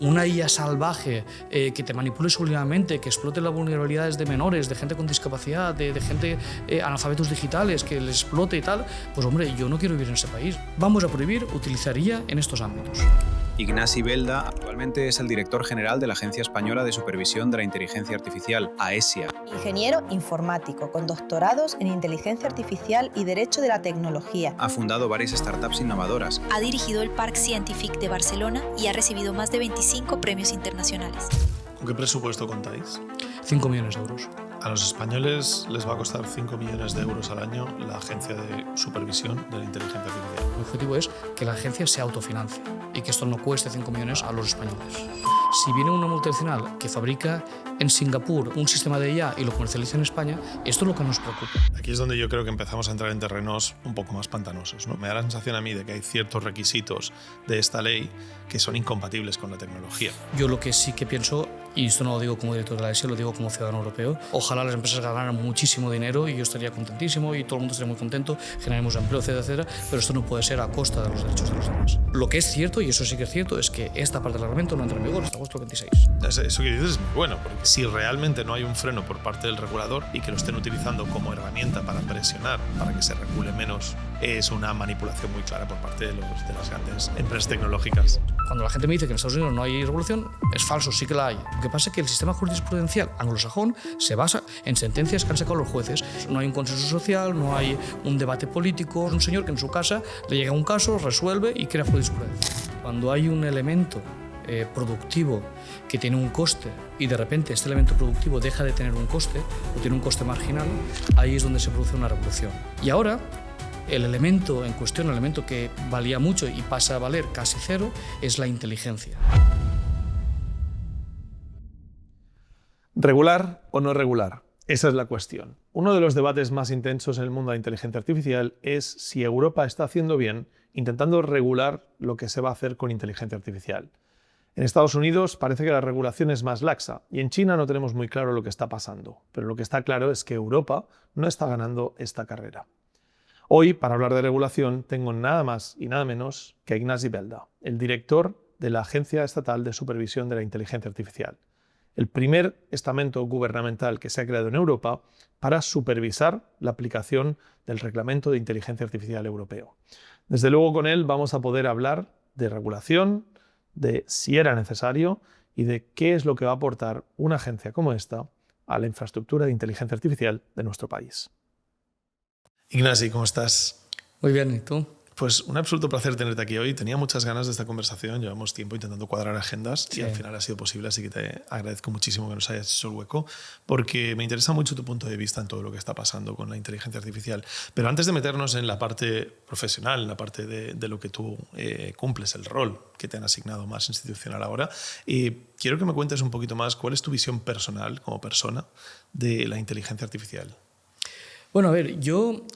Una IA salvaje que te manipule subliminalmente, que explote las vulnerabilidades de menores, de gente con discapacidad, de gente analfabetos digitales, que les explote y tal, pues hombre, yo no quiero vivir en ese país. Vamos a prohibir utilizar IA en estos ámbitos. Ignasi Belda actualmente es el director general de la Agencia Española de Supervisión de la Inteligencia Artificial, AESIA. Ingeniero informático, con doctorados en Inteligencia Artificial y Derecho de la Tecnología. Ha fundado varias startups innovadoras. Ha dirigido el Parc Scientific de Barcelona y ha recibido más de 25 premios internacionales. ¿Con qué presupuesto contáis? 5 millones de euros. A los españoles les va a costar 5 millones de euros al año la Agencia de Supervisión de la Inteligencia Artificial. El objetivo es que la agencia se autofinancie y que esto no cueste 5 millones a los españoles. Si viene una multinacional que fabrica en Singapur un sistema de IA y lo comercializa en España, esto es lo que nos preocupa. Aquí es donde yo creo que empezamos a entrar en terrenos un poco más pantanosos, ¿no? Me da la sensación a mí de que hay ciertos requisitos de esta ley que son incompatibles con la tecnología. Yo lo que sí que pienso, y esto no lo digo como director de la AESIA, lo digo como ciudadano europeo, ojalá las empresas ganaran muchísimo dinero y yo estaría contentísimo y todo el mundo estaría muy contento, generaremos empleo, etcétera, etcétera, pero esto no puede ser a costa de los derechos de los demás. Lo que es cierto, y eso sí que es cierto, es que esta parte del reglamento no entra en vigor hasta agosto 26. Eso que dices es muy bueno, porque si realmente no hay un freno por parte del regulador y que lo estén utilizando como herramienta para presionar, para que se regule menos, es una manipulación muy clara por parte de las grandes empresas tecnológicas. Cuando la gente me dice que en Estados Unidos no hay regulación, es falso, sí que la hay. Lo que pasa es que el sistema jurisprudencial anglosajón se basa en sentencias que han sacado los jueces. No hay un consenso social, no hay un debate político. Es un señor que en su casa le llega un caso, resuelve y crea jurisprudencia. Cuando hay un elemento productivo que tiene un coste y de repente este elemento productivo deja de tener un coste o tiene un coste marginal, ahí es donde se produce una revolución. Y ahora el elemento en cuestión, el elemento que valía mucho y pasa a valer casi cero, es la inteligencia. ¿Regular o no regular? Esa es la cuestión. Uno de los debates más intensos en el mundo de la inteligencia artificial es si Europa está haciendo bien intentando regular lo que se va a hacer con inteligencia artificial. En Estados Unidos parece que la regulación es más laxa y en China no tenemos muy claro lo que está pasando, pero lo que está claro es que Europa no está ganando esta carrera. Hoy, para hablar de regulación, tengo nada más y nada menos que a Ignasi Belda, el director de la Agencia Estatal de Supervisión de la Inteligencia Artificial, el primer estamento gubernamental que se ha creado en Europa para supervisar la aplicación del Reglamento de Inteligencia Artificial Europeo. Desde luego, con él vamos a poder hablar de regulación, de si era necesario y de qué es lo que va a aportar una agencia como esta a la infraestructura de inteligencia artificial de nuestro país. Ignasi, ¿cómo estás? Muy bien, ¿y tú? Pues un absoluto placer tenerte aquí hoy. Tenía muchas ganas de esta conversación. Llevamos tiempo intentando cuadrar agendas y al final ha sido posible, así que te agradezco muchísimo que nos hayas hecho el hueco porque me interesa mucho tu punto de vista en todo lo que está pasando con la inteligencia artificial. Pero antes de meternos en la parte profesional, en la parte de lo que tú cumples, el rol que te han asignado más institucional ahora, quiero que me cuentes un poquito más cuál es tu visión personal como persona de la inteligencia artificial. Bueno, a ver,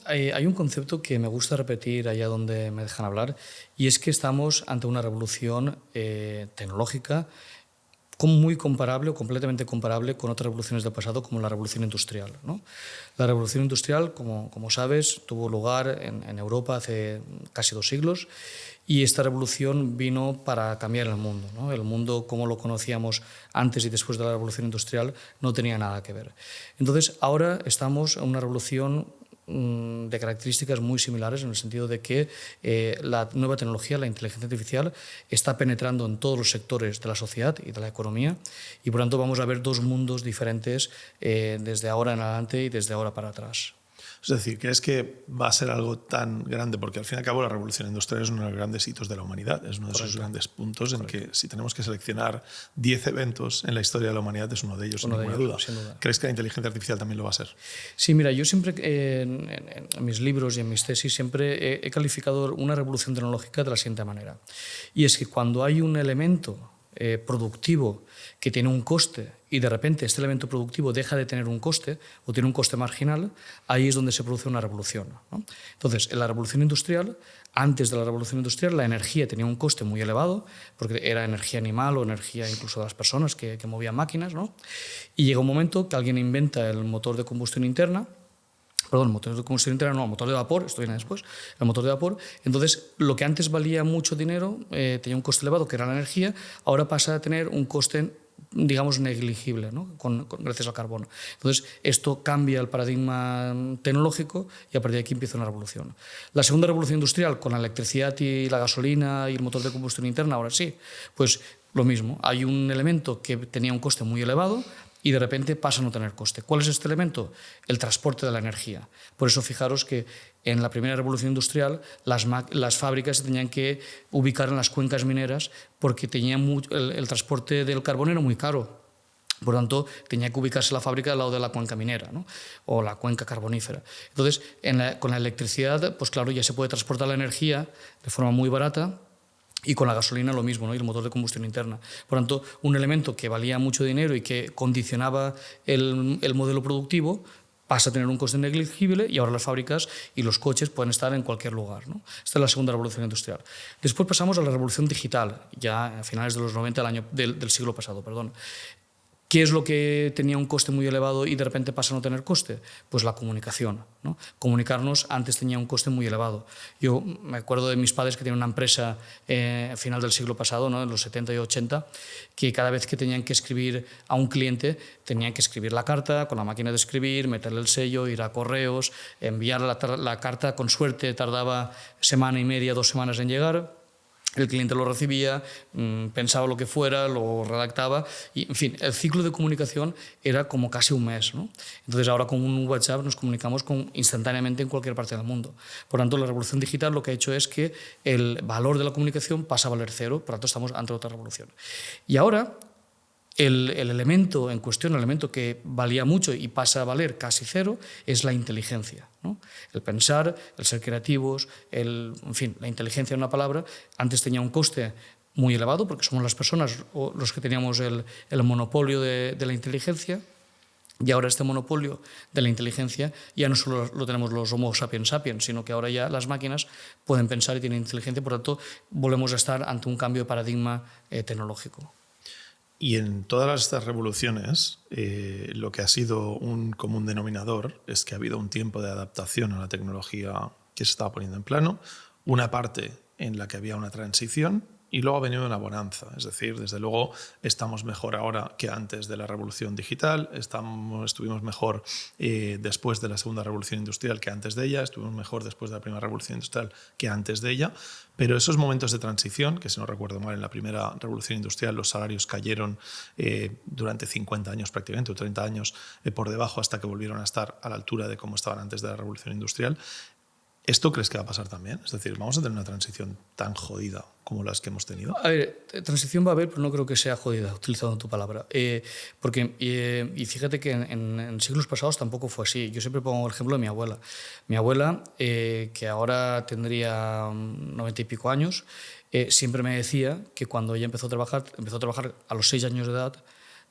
hay un concepto que me gusta repetir allá donde me dejan hablar y es que estamos ante una revolución tecnológica muy comparable o completamente comparable con otras revoluciones del pasado como la revolución industrial, ¿no? La revolución industrial, como sabes, tuvo lugar en Europa hace casi 2 siglos y esta revolución vino para cambiar el mundo, ¿no? El mundo como lo conocíamos antes y después de la revolución industrial no tenía nada que ver. Entonces ahora estamos en una revolución de características muy similares en el sentido de que la nueva tecnología, la inteligencia artificial, está penetrando en todos los sectores de la sociedad y de la economía y por tanto vamos a ver 2 mundos diferentes desde ahora en adelante y desde ahora para atrás. Es decir, ¿crees que va a ser algo tan grande? Porque al fin y al cabo la revolución industrial es uno de los grandes hitos de la humanidad, es uno de esos grandes puntos en que si tenemos que seleccionar 10 eventos en la historia de la humanidad es uno de ellos, sin ninguna duda. ¿Crees que la inteligencia artificial también lo va a ser? Sí, mira, yo siempre en mis libros y en mis tesis siempre he calificado una revolución tecnológica de la siguiente manera. Y es que cuando hay un elemento productivo que tiene un coste y de repente este elemento productivo deja de tener un coste o tiene un coste marginal, ahí es donde se produce una revolución, ¿no? Entonces, en la revolución industrial, antes de la revolución industrial, la energía tenía un coste muy elevado, porque era energía animal o energía incluso de las personas que movían máquinas, ¿no? Y llega un momento que alguien inventa el motor de combustión interna, Perdón, motor de combustión interna, no, motor de vapor, esto viene después, el motor de vapor. Entonces, lo que antes valía mucho dinero, tenía un coste elevado, que era la energía, ahora pasa a tener un coste, digamos, negligible, ¿no? Gracias al carbono. Entonces, esto cambia el paradigma tecnológico y a partir de aquí empieza una revolución. La segunda revolución industrial, con la electricidad y la gasolina y el motor de combustión interna, ahora sí, pues lo mismo. Hay un elemento que tenía un coste muy elevado y de repente pasa a no tener coste. ¿Cuál es este elemento? El transporte de la energía. Por eso fijaros que en la primera revolución industrial las fábricas se tenían que ubicar en las cuencas mineras porque el transporte del carbón era muy caro. Por lo tanto, tenía que ubicarse la fábrica al lado de la cuenca minera, ¿no? O la cuenca carbonífera. Entonces, con la electricidad, pues claro, ya se puede transportar la energía de forma muy barata. Y con la gasolina lo mismo, ¿no? Y el motor de combustión interna. Por tanto, un elemento que valía mucho dinero y que condicionaba el modelo productivo pasa a tener un coste negligible y ahora las fábricas y los coches pueden estar en cualquier lugar, ¿no? Esta es la segunda revolución industrial. Después pasamos a la revolución digital, ya a finales de los 90 del siglo pasado. Perdón. ¿Qué es lo que tenía un coste muy elevado y de repente pasa a no tener coste? Pues la comunicación, ¿no? Comunicarnos antes tenía un coste muy elevado. Yo me acuerdo de mis padres que tenían una empresa a final del siglo pasado, ¿no? En los 70 y 80, que cada vez que tenían que escribir a un cliente, tenían que escribir la carta con la máquina de escribir, meterle el sello, ir a correos, enviar la carta, con suerte tardaba semana y media, 2 semanas en llegar. El cliente lo recibía, pensaba lo que fuera, lo redactaba y, en fin, el ciclo de comunicación era como casi un mes, ¿no? Entonces ahora con un WhatsApp nos comunicamos instantáneamente en cualquier parte del mundo. Por tanto, la revolución digital lo que ha hecho es que el valor de la comunicación pasa a valer cero, por tanto estamos ante otra revolución. Y ahora el elemento en cuestión, el elemento que valía mucho y pasa a valer casi cero, es la inteligencia, ¿no? El pensar, el ser creativos, en fin, la inteligencia en una palabra, antes tenía un coste muy elevado porque somos las personas los que teníamos el monopolio de la inteligencia. Y ahora este monopolio de la inteligencia ya no solo lo tenemos los Homo sapiens sapiens, sino que ahora ya las máquinas pueden pensar y tienen inteligencia, por lo tanto volvemos a estar ante un cambio de paradigma tecnológico. Y en todas estas revoluciones, lo que ha sido un común denominador es que ha habido un tiempo de adaptación a la tecnología que se estaba poniendo en plano, una parte en la que había una transición y luego ha venido una bonanza. Es decir, desde luego estamos mejor ahora que antes de la revolución digital, estuvimos mejor después de la segunda revolución industrial que antes de ella, estuvimos mejor después de la primera revolución industrial que antes de ella, pero esos momentos de transición, que si no recuerdo mal, en la primera revolución industrial los salarios cayeron durante 50 años prácticamente, o 30 años por debajo hasta que volvieron a estar a la altura de cómo estaban antes de la revolución industrial. ¿Esto crees que va a pasar también? Es decir, ¿vamos a tener una transición tan jodida como las que hemos tenido? A ver, transición va a haber, pero no creo que sea jodida, utilizando tu palabra. Porque fíjate que en siglos pasados tampoco fue así. Yo siempre pongo el ejemplo de mi abuela. Mi abuela, que ahora tendría 90 y pico años, siempre me decía que cuando ella empezó a trabajar a los 6 años de edad,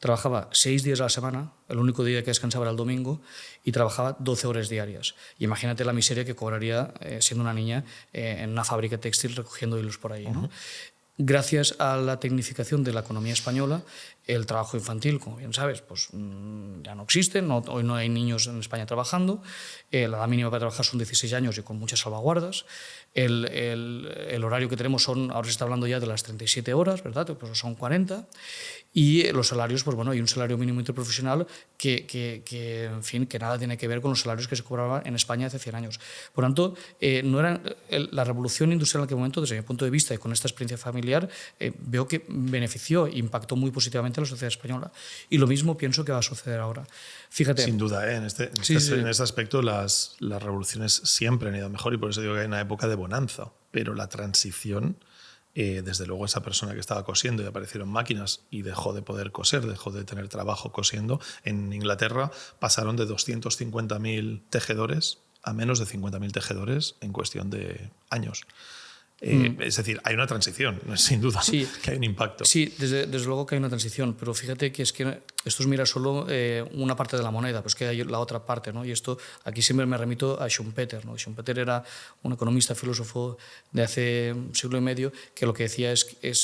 trabajaba 6 días a la semana, el único día que descansaba era el domingo, y trabajaba 12 horas diarias. Y imagínate la miseria que cobraría siendo una niña en una fábrica textil recogiendo hilos por ahí, ¿no? Gracias a la tecnificación de la economía española, el trabajo infantil, como bien sabes, pues ya no existe, hoy no hay niños en España trabajando, la edad mínima para trabajar son 16 años y con muchas salvaguardas, el horario que tenemos ahora se está hablando ya de las 37 horas, ¿verdad? Pues son 40, y los salarios, pues bueno, hay un salario mínimo interprofesional que en fin, que nada tiene que ver con los salarios que se cobraban en España hace 100 años. Por tanto, no era la revolución industrial en aquel momento, desde mi punto de vista y con esta experiencia familiar, veo que benefició e impactó muy positivamente a la sociedad española. Y lo mismo pienso que va a suceder ahora. Fíjate. Sin duda, en este aspecto las revoluciones siempre han ido mejor y por eso digo que hay una época de bonanza, pero la transición, desde luego esa persona que estaba cosiendo y aparecieron máquinas y dejó de poder coser, dejó de tener trabajo cosiendo. En Inglaterra pasaron de 250.000 tejedores a menos de 50.000 tejedores en cuestión de años. Es decir, hay una transición, sin duda, sí, que hay un impacto. Sí, desde luego que hay una transición, pero fíjate que es que esto es mirar solo una parte de la moneda, pues que hay la otra parte, ¿no? Y esto, aquí siempre me remito a Schumpeter, ¿no? Schumpeter era un economista, filósofo de hace un siglo y medio, que lo que decía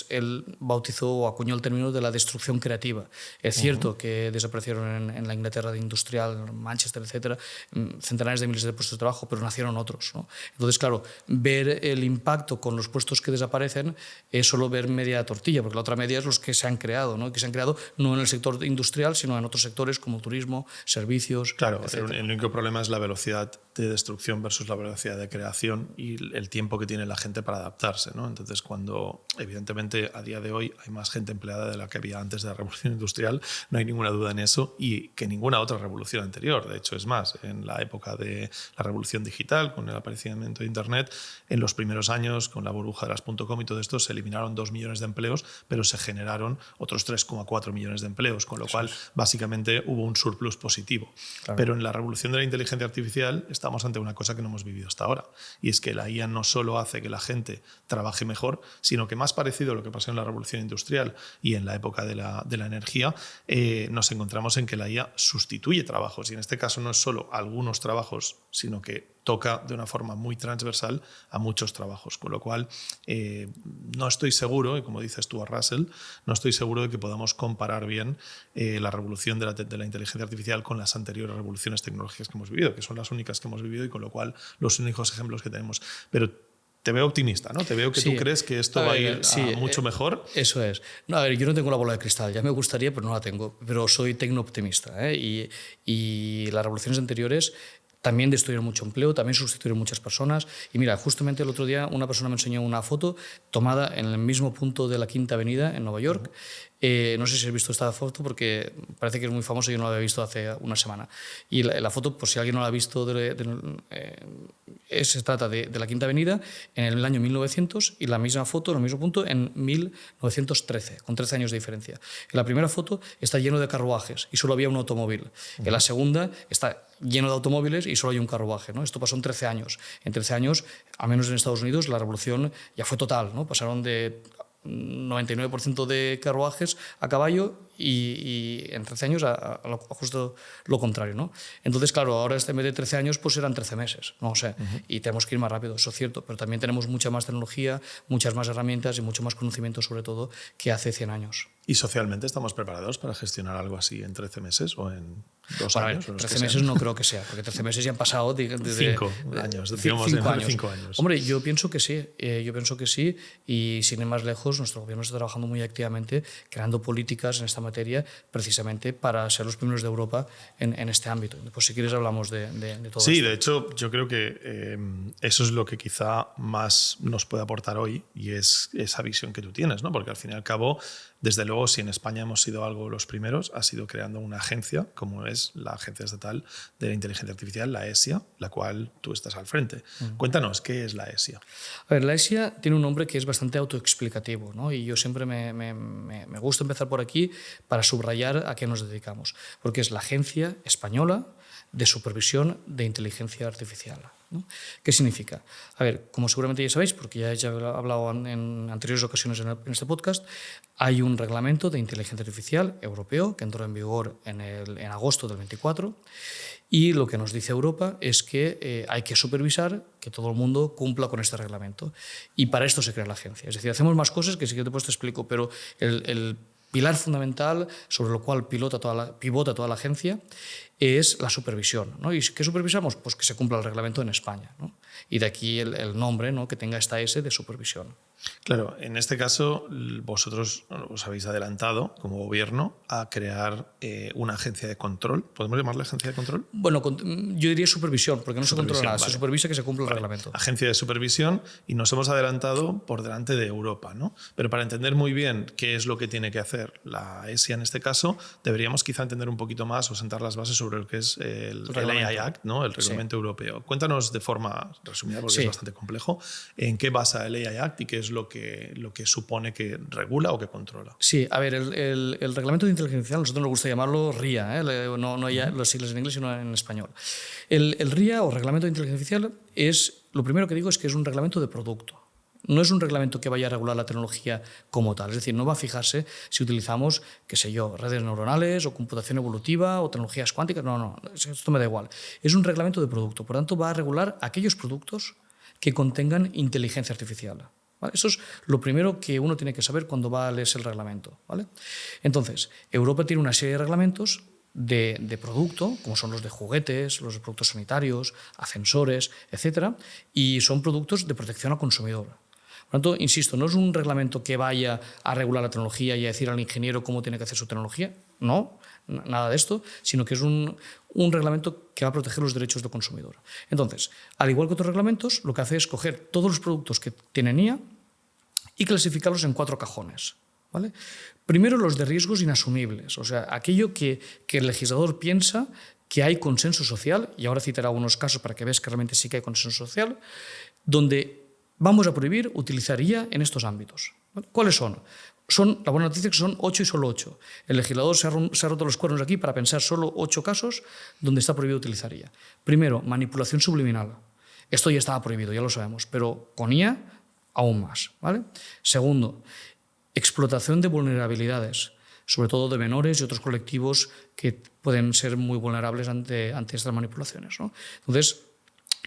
él bautizó o acuñó el término de la destrucción creativa. Es cierto que desaparecieron en la Inglaterra industrial, Manchester, etcétera, centenares de miles de puestos de trabajo, pero nacieron otros, ¿no? Entonces, claro, ver el impacto con los puestos que desaparecen es solo ver media tortilla, porque la otra media es los que se han creado, ¿no? Que se han creado no en el sector industrial, sino en otros sectores como turismo, servicios. Claro, etcétera. el único problema es la velocidad de destrucción versus la velocidad de creación y el tiempo que tiene la gente para adaptarse, ¿no? Entonces, cuando evidentemente a día de hoy hay más gente empleada de la que había antes de la revolución industrial, no hay ninguna duda en eso, y que ninguna otra revolución anterior. De hecho, es más, en la época de la revolución digital, con el aparecimiento de Internet, en los primeros años, con la burbuja de las .com y todo esto, se eliminaron 2 millones de empleos, pero se generaron otros 3,4 millones de empleos, con lo cual básicamente hubo un surplus positivo. Claro. Pero en la revolución de la inteligencia artificial estamos ante una cosa que no hemos vivido hasta ahora, y es que la IA no solo hace que la gente trabaje mejor, sino que más parecido a lo que pasó en la revolución industrial y en la época de la energía, nos encontramos en que la IA sustituye trabajos, y en este caso no es solo algunos trabajos, sino que toca de una forma muy transversal a muchos trabajos, con lo cual no estoy seguro, y como dices tú a Russell, no estoy seguro de que podamos comparar bien la revolución de la inteligencia artificial con las anteriores revoluciones tecnológicas que hemos vivido, que son las únicas que hemos vivido y con lo cual los únicos ejemplos que tenemos. Pero te veo optimista, ¿no? Te veo que tú crees que esto va a ir mucho mejor. Eso es. No, a ver, yo no tengo la bola de cristal, ya me gustaría, pero no la tengo. Pero soy tecno-optimista, ¿eh? Y las revoluciones anteriores también destruyeron mucho empleo, también sustituyeron muchas personas. Y mira, justamente el otro día una persona me enseñó una foto tomada en el mismo punto de la Quinta Avenida en Nueva York. No sé si has visto esta foto porque parece que es muy famosa y yo no la había visto hace una semana. Y la foto, por si alguien no la ha visto, se trata de la Quinta Avenida en el año 1900 y la misma foto, en el mismo punto, en 1913, con 13 años de diferencia. En la primera foto está lleno de carruajes y solo había un automóvil. En la segunda está lleno de automóviles y solo hay un carruaje, ¿no? Esto pasó en 13 años. En 13 años, al menos en Estados Unidos, la revolución ya fue total, ¿no? Pasaron de 99% de carruajes a caballo y en 13 años a justo lo contrario, ¿no? Entonces, claro, ahora en vez de 13 años pues serán 13 meses, no sé, y tenemos que ir más rápido, eso es cierto, pero también tenemos mucha más tecnología, muchas más herramientas y mucho más conocimiento sobre todo que hace 100 años. ¿Y socialmente estamos preparados para gestionar algo así en 13 meses o en 2 años? 13 meses no creo que sea, porque 13 meses ya han pasado desde 5 años, digamos, 5 años. Hombre, yo pienso que sí, y sin ir más lejos, nuestro gobierno está trabajando muy activamente creando políticas en esta materia precisamente para ser los primeros de Europa en este ámbito. Pues si quieres hablamos de todo Sí, esto. de hecho yo creo que eso es lo que quizá más nos puede aportar hoy y es esa visión que tú tienes, ¿no? Porque al fin y al cabo, desde luego, si en España hemos sido algo los primeros, ha sido creando una agencia, como es la Agencia Estatal de la Inteligencia Artificial, la ESIA, la cual tú estás al frente. Cuéntanos, ¿qué es la ESIA? A ver, la ESIA tiene un nombre que es bastante autoexplicativo, ¿no? Y yo siempre me gusta empezar por aquí para subrayar a qué nos dedicamos, porque es la Agencia Española de Supervisión de Inteligencia Artificial, ¿no? ¿Qué significa? A ver, como seguramente ya sabéis, porque ya he hablado en anteriores ocasiones en este podcast, hay un reglamento de inteligencia artificial europeo que entró en vigor en agosto del 24 y lo que nos dice Europa es que hay que supervisar que todo el mundo cumpla con este reglamento y para esto se crea la agencia. Es decir, hacemos más cosas que sí que después te explico, pero el pilar fundamental sobre lo cual pivota toda la agencia es la supervisión, ¿no? ¿Y qué supervisamos? Pues que se cumpla el reglamento en España, ¿no? Y de aquí el nombre, ¿no? Que tenga esta S de supervisión. Claro, en este caso vosotros os habéis adelantado como gobierno a crear una agencia de control. ¿Podemos llamarla agencia de control? Bueno, yo diría supervisión, porque no se controla nada, vale. Se supervisa que se cumpla el reglamento. Agencia de supervisión y nos hemos adelantado por delante de Europa, ¿no? Pero para entender muy bien qué es lo que tiene que hacer la ESIA en este caso, deberíamos quizá entender un poquito más o sentar las bases sobre lo que es el AI Act, ¿no? El reglamento europeo. Cuéntanos de forma resumida, porque es bastante complejo, en qué basa el AI Act y qué es lo que supone que regula o que controla. Sí, a ver, el reglamento de inteligencia artificial, a nosotros nos gusta llamarlo RIA, no ya los siglas en inglés, sino en español. El RIA o reglamento de inteligencia artificial lo primero que digo es que es un reglamento de producto. No es un reglamento que vaya a regular la tecnología como tal. Es decir, no va a fijarse si utilizamos, qué sé yo, redes neuronales o computación evolutiva o tecnologías cuánticas. No, esto me da igual. Es un reglamento de producto. Por tanto, va a regular aquellos productos que contengan inteligencia artificial. ¿Vale? Eso es lo primero que uno tiene que saber cuando va a leerse el reglamento. ¿Vale? Entonces, Europa tiene una serie de reglamentos de producto, como son los de juguetes, los de productos sanitarios, ascensores, etc. Y son productos de protección al consumidor. Por lo tanto, insisto, no es un reglamento que vaya a regular la tecnología y a decir al ingeniero cómo tiene que hacer su tecnología. No, nada de esto, sino que es un reglamento que va a proteger los derechos del consumidor. Entonces, al igual que otros reglamentos, lo que hace es coger todos los productos que tienen IA y clasificarlos en 4 cajones. ¿Vale? Primero, los de riesgos inasumibles, o sea, aquello que el legislador piensa que hay consenso social, y ahora citaré algunos casos para que veas que realmente sí que hay consenso social, donde vamos a prohibir utilizar IA en estos ámbitos. ¿Vale? ¿Cuáles son? La buena noticia es que son 8 y solo 8. El legislador se ha roto los cuernos aquí para pensar solo 8 casos donde está prohibido utilizar IA. Primero, manipulación subliminal. Esto ya estaba prohibido, ya lo sabemos, pero con IA aún más. ¿Vale? Segundo, explotación de vulnerabilidades, sobre todo de menores y otros colectivos que pueden ser muy vulnerables ante estas manipulaciones, ¿no? Entonces,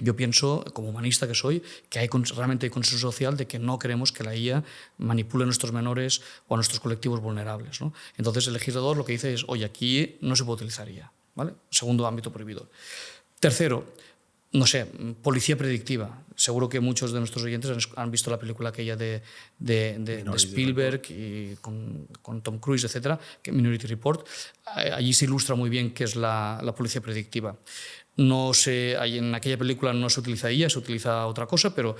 yo pienso, como humanista que soy, que realmente hay consenso social de que no queremos que la IA manipule a nuestros menores o a nuestros colectivos vulnerables, ¿no? Entonces, el legislador lo que dice es, oye, aquí no se puede utilizar IA, ¿vale? Segundo ámbito prohibido. Tercero, no sé, policía predictiva. Seguro que muchos de nuestros oyentes han visto la película aquella de Spielberg y con Tom Cruise, etcétera, Minority Report. Allí se ilustra muy bien qué es la policía predictiva. No sé, en aquella película no se utiliza IA, se utiliza otra cosa, pero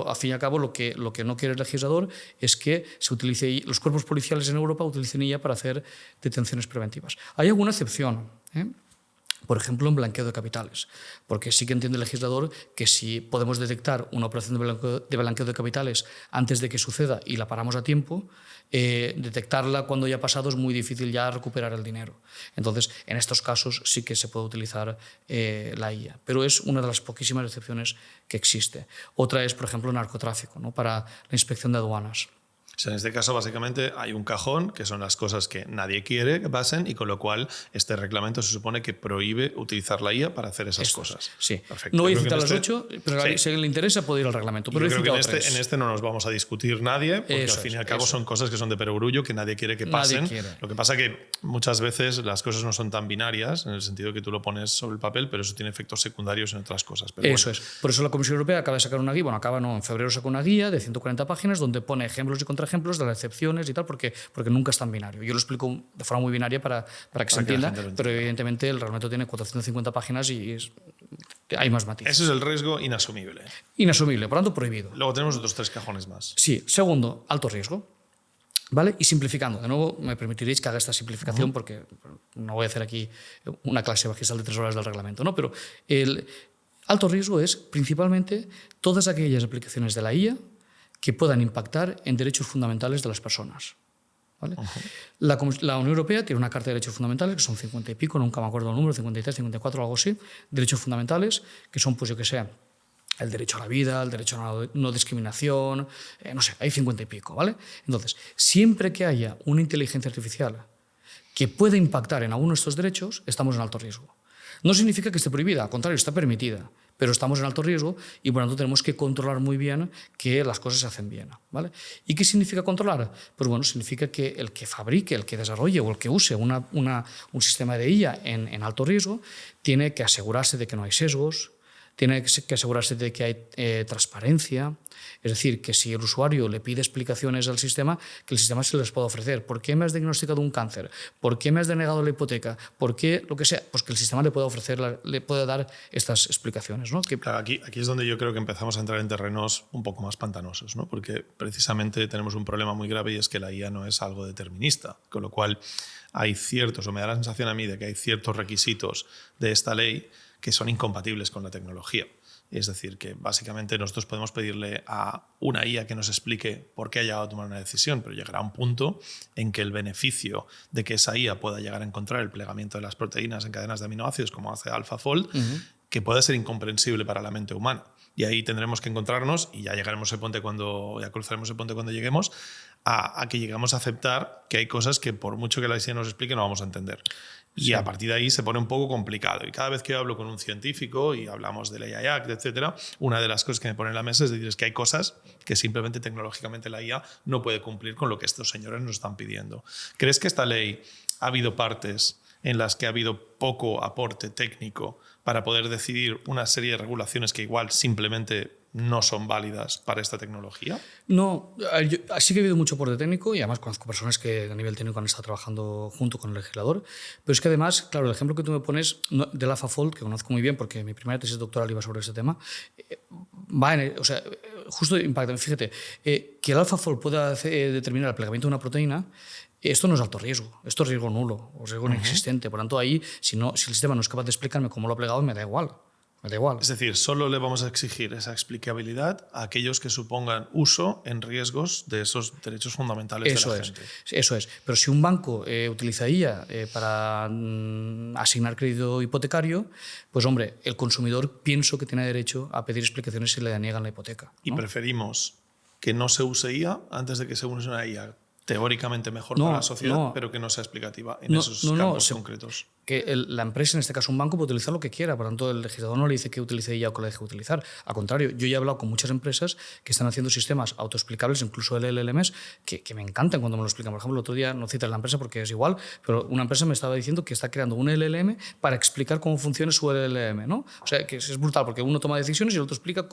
al fin y al cabo lo que no quiere el legislador es que se utilice IA, los cuerpos policiales en Europa utilicen IA para hacer detenciones preventivas. Hay alguna excepción, por ejemplo, en blanqueo de capitales, porque sí que entiende el legislador que si podemos detectar una operación de blanqueo de capitales antes de que suceda y la paramos a tiempo, detectarla cuando ya ha pasado es muy difícil ya recuperar el dinero. Entonces, en estos casos sí que se puede utilizar la IA, pero es una de las poquísimas excepciones que existe. Otra es, por ejemplo, narcotráfico, ¿no? Para la inspección de aduanas. O sea, en este caso, básicamente, hay un cajón que son las cosas que nadie quiere que pasen y con lo cual este reglamento se supone que prohíbe utilizar la IA para hacer esas cosas. Sí. Perfecto. No voy a citar las 8, pero si a alguien le interesa puede ir al reglamento. Pero yo creo que en este no nos vamos a discutir nadie, porque eso al fin y al cabo son cosas que son de perogrullo, que nadie quiere que pasen. Lo que pasa que muchas veces las cosas no son tan binarias, en el sentido que tú lo pones sobre el papel, pero eso tiene efectos secundarios en otras cosas. Pero eso es. Por eso la Comisión Europea acaba de sacar una guía, en febrero sacó una guía de 140 páginas donde pone ejemplos y contraejemplos de las excepciones y tal, porque nunca es tan binario. Yo lo explico de forma muy binaria para que se entienda, pero evidentemente el reglamento tiene 450 páginas y hay más matices. Ese es el riesgo inasumible. Inasumible, por lo tanto prohibido. Luego tenemos otros 3 cajones más. Sí. Segundo, alto riesgo. ¿Vale? Y simplificando. De nuevo, me permitiréis que haga esta simplificación porque no voy a hacer aquí una clase magistral de 3 horas del reglamento, ¿no? Pero el alto riesgo es principalmente todas aquellas aplicaciones de la IA que puedan impactar en derechos fundamentales de las personas. ¿Vale? La Unión Europea tiene una Carta de Derechos Fundamentales, que son 50 y pico, nunca me acuerdo el número, 53, 54, algo así, derechos fundamentales, que son, pues yo que sé, el derecho a la vida, el derecho a la no discriminación, no sé, hay 50 y pico, ¿vale? Entonces, siempre que haya una inteligencia artificial que pueda impactar en alguno de estos derechos, estamos en alto riesgo. No significa que esté prohibida, al contrario, está permitida, pero estamos en alto riesgo y por lo tanto tenemos que controlar muy bien que las cosas se hacen bien, ¿vale? ¿Y qué significa controlar? Pues bueno, significa que el que fabrique, el que desarrolle o el que use un sistema de IA en alto riesgo tiene que asegurarse de que no hay sesgos, tiene que asegurarse de que hay transparencia, es decir, que si el usuario le pide explicaciones al sistema, que el sistema se les pueda ofrecer. ¿Por qué me has diagnosticado un cáncer? ¿Por qué me has denegado la hipoteca? ¿Por qué lo que sea? Pues que el sistema le pueda ofrecer, le pueda dar estas explicaciones, ¿no? Claro, aquí es donde yo creo que empezamos a entrar en terrenos un poco más pantanosos, ¿no? Porque precisamente tenemos un problema muy grave y es que la IA no es algo determinista, con lo cual hay ciertos, o me da la sensación a mí de que hay ciertos requisitos de esta ley que son incompatibles con la tecnología. Es decir, que básicamente nosotros podemos pedirle a una IA que nos explique por qué ha llegado a tomar una decisión, pero llegará un punto en que el beneficio de que esa IA pueda llegar a encontrar el plegamiento de las proteínas en cadenas de aminoácidos, como hace AlphaFold, que pueda ser incomprensible para la mente humana. Y ahí tendremos que encontrarnos, y ya llegaremos al puente ya cruzaremos el puente cuando lleguemos, a que llegamos a aceptar que hay cosas que por mucho que la IA nos explique no vamos a entender. Y a partir de ahí se pone un poco complicado. Y cada vez que yo hablo con un científico y hablamos del AI Act, etcétera, una de las cosas que me pone en la mesa es decir que hay cosas que simplemente tecnológicamente la IA no puede cumplir con lo que estos señores nos están pidiendo. ¿Crees que esta ley ha habido partes en las que ha habido poco aporte técnico para poder decidir una serie de regulaciones que igual simplemente no son válidas para esta tecnología? No, sí que ha habido mucho aporte técnico y además conozco personas que a nivel técnico han estado trabajando junto con el legislador, pero es que además, claro, el ejemplo que tú me pones del AlphaFold, que conozco muy bien porque mi primera tesis doctoral iba sobre ese tema, justo impacta. Fíjate, que el AlphaFold pueda determinar el plegamiento de una proteína, esto no es alto riesgo, esto es riesgo nulo o riesgo inexistente. Por tanto, ahí, si el sistema no es capaz de explicarme cómo lo ha plegado, me da igual. Me da igual. Es decir, solo le vamos a exigir esa explicabilidad a aquellos que supongan uso en riesgos de esos derechos fundamentales de la gente. Eso es. Pero si un banco utiliza IA para asignar crédito hipotecario, pues hombre, el consumidor pienso que tiene derecho a pedir explicaciones si le deniegan la hipoteca, ¿no? Y preferimos que no se use IA antes de que se use una IA teóricamente mejor para la sociedad, pero que no sea explicativa en esos campos concretos. Que la empresa, en este caso un banco, puede utilizar lo que quiera. Por lo tanto, el legislador no le dice que utilice IA o que la deje utilizar. Al contrario, yo ya he hablado con muchas empresas que están haciendo sistemas autoexplicables, incluso LLMs, que me encantan cuando me lo explican. Por ejemplo, el otro día, no citas la empresa porque es igual, pero una empresa me estaba diciendo que está creando un LLM para explicar cómo funciona su LLM, ¿no? O sea, que es brutal, porque uno toma decisiones y el otro explica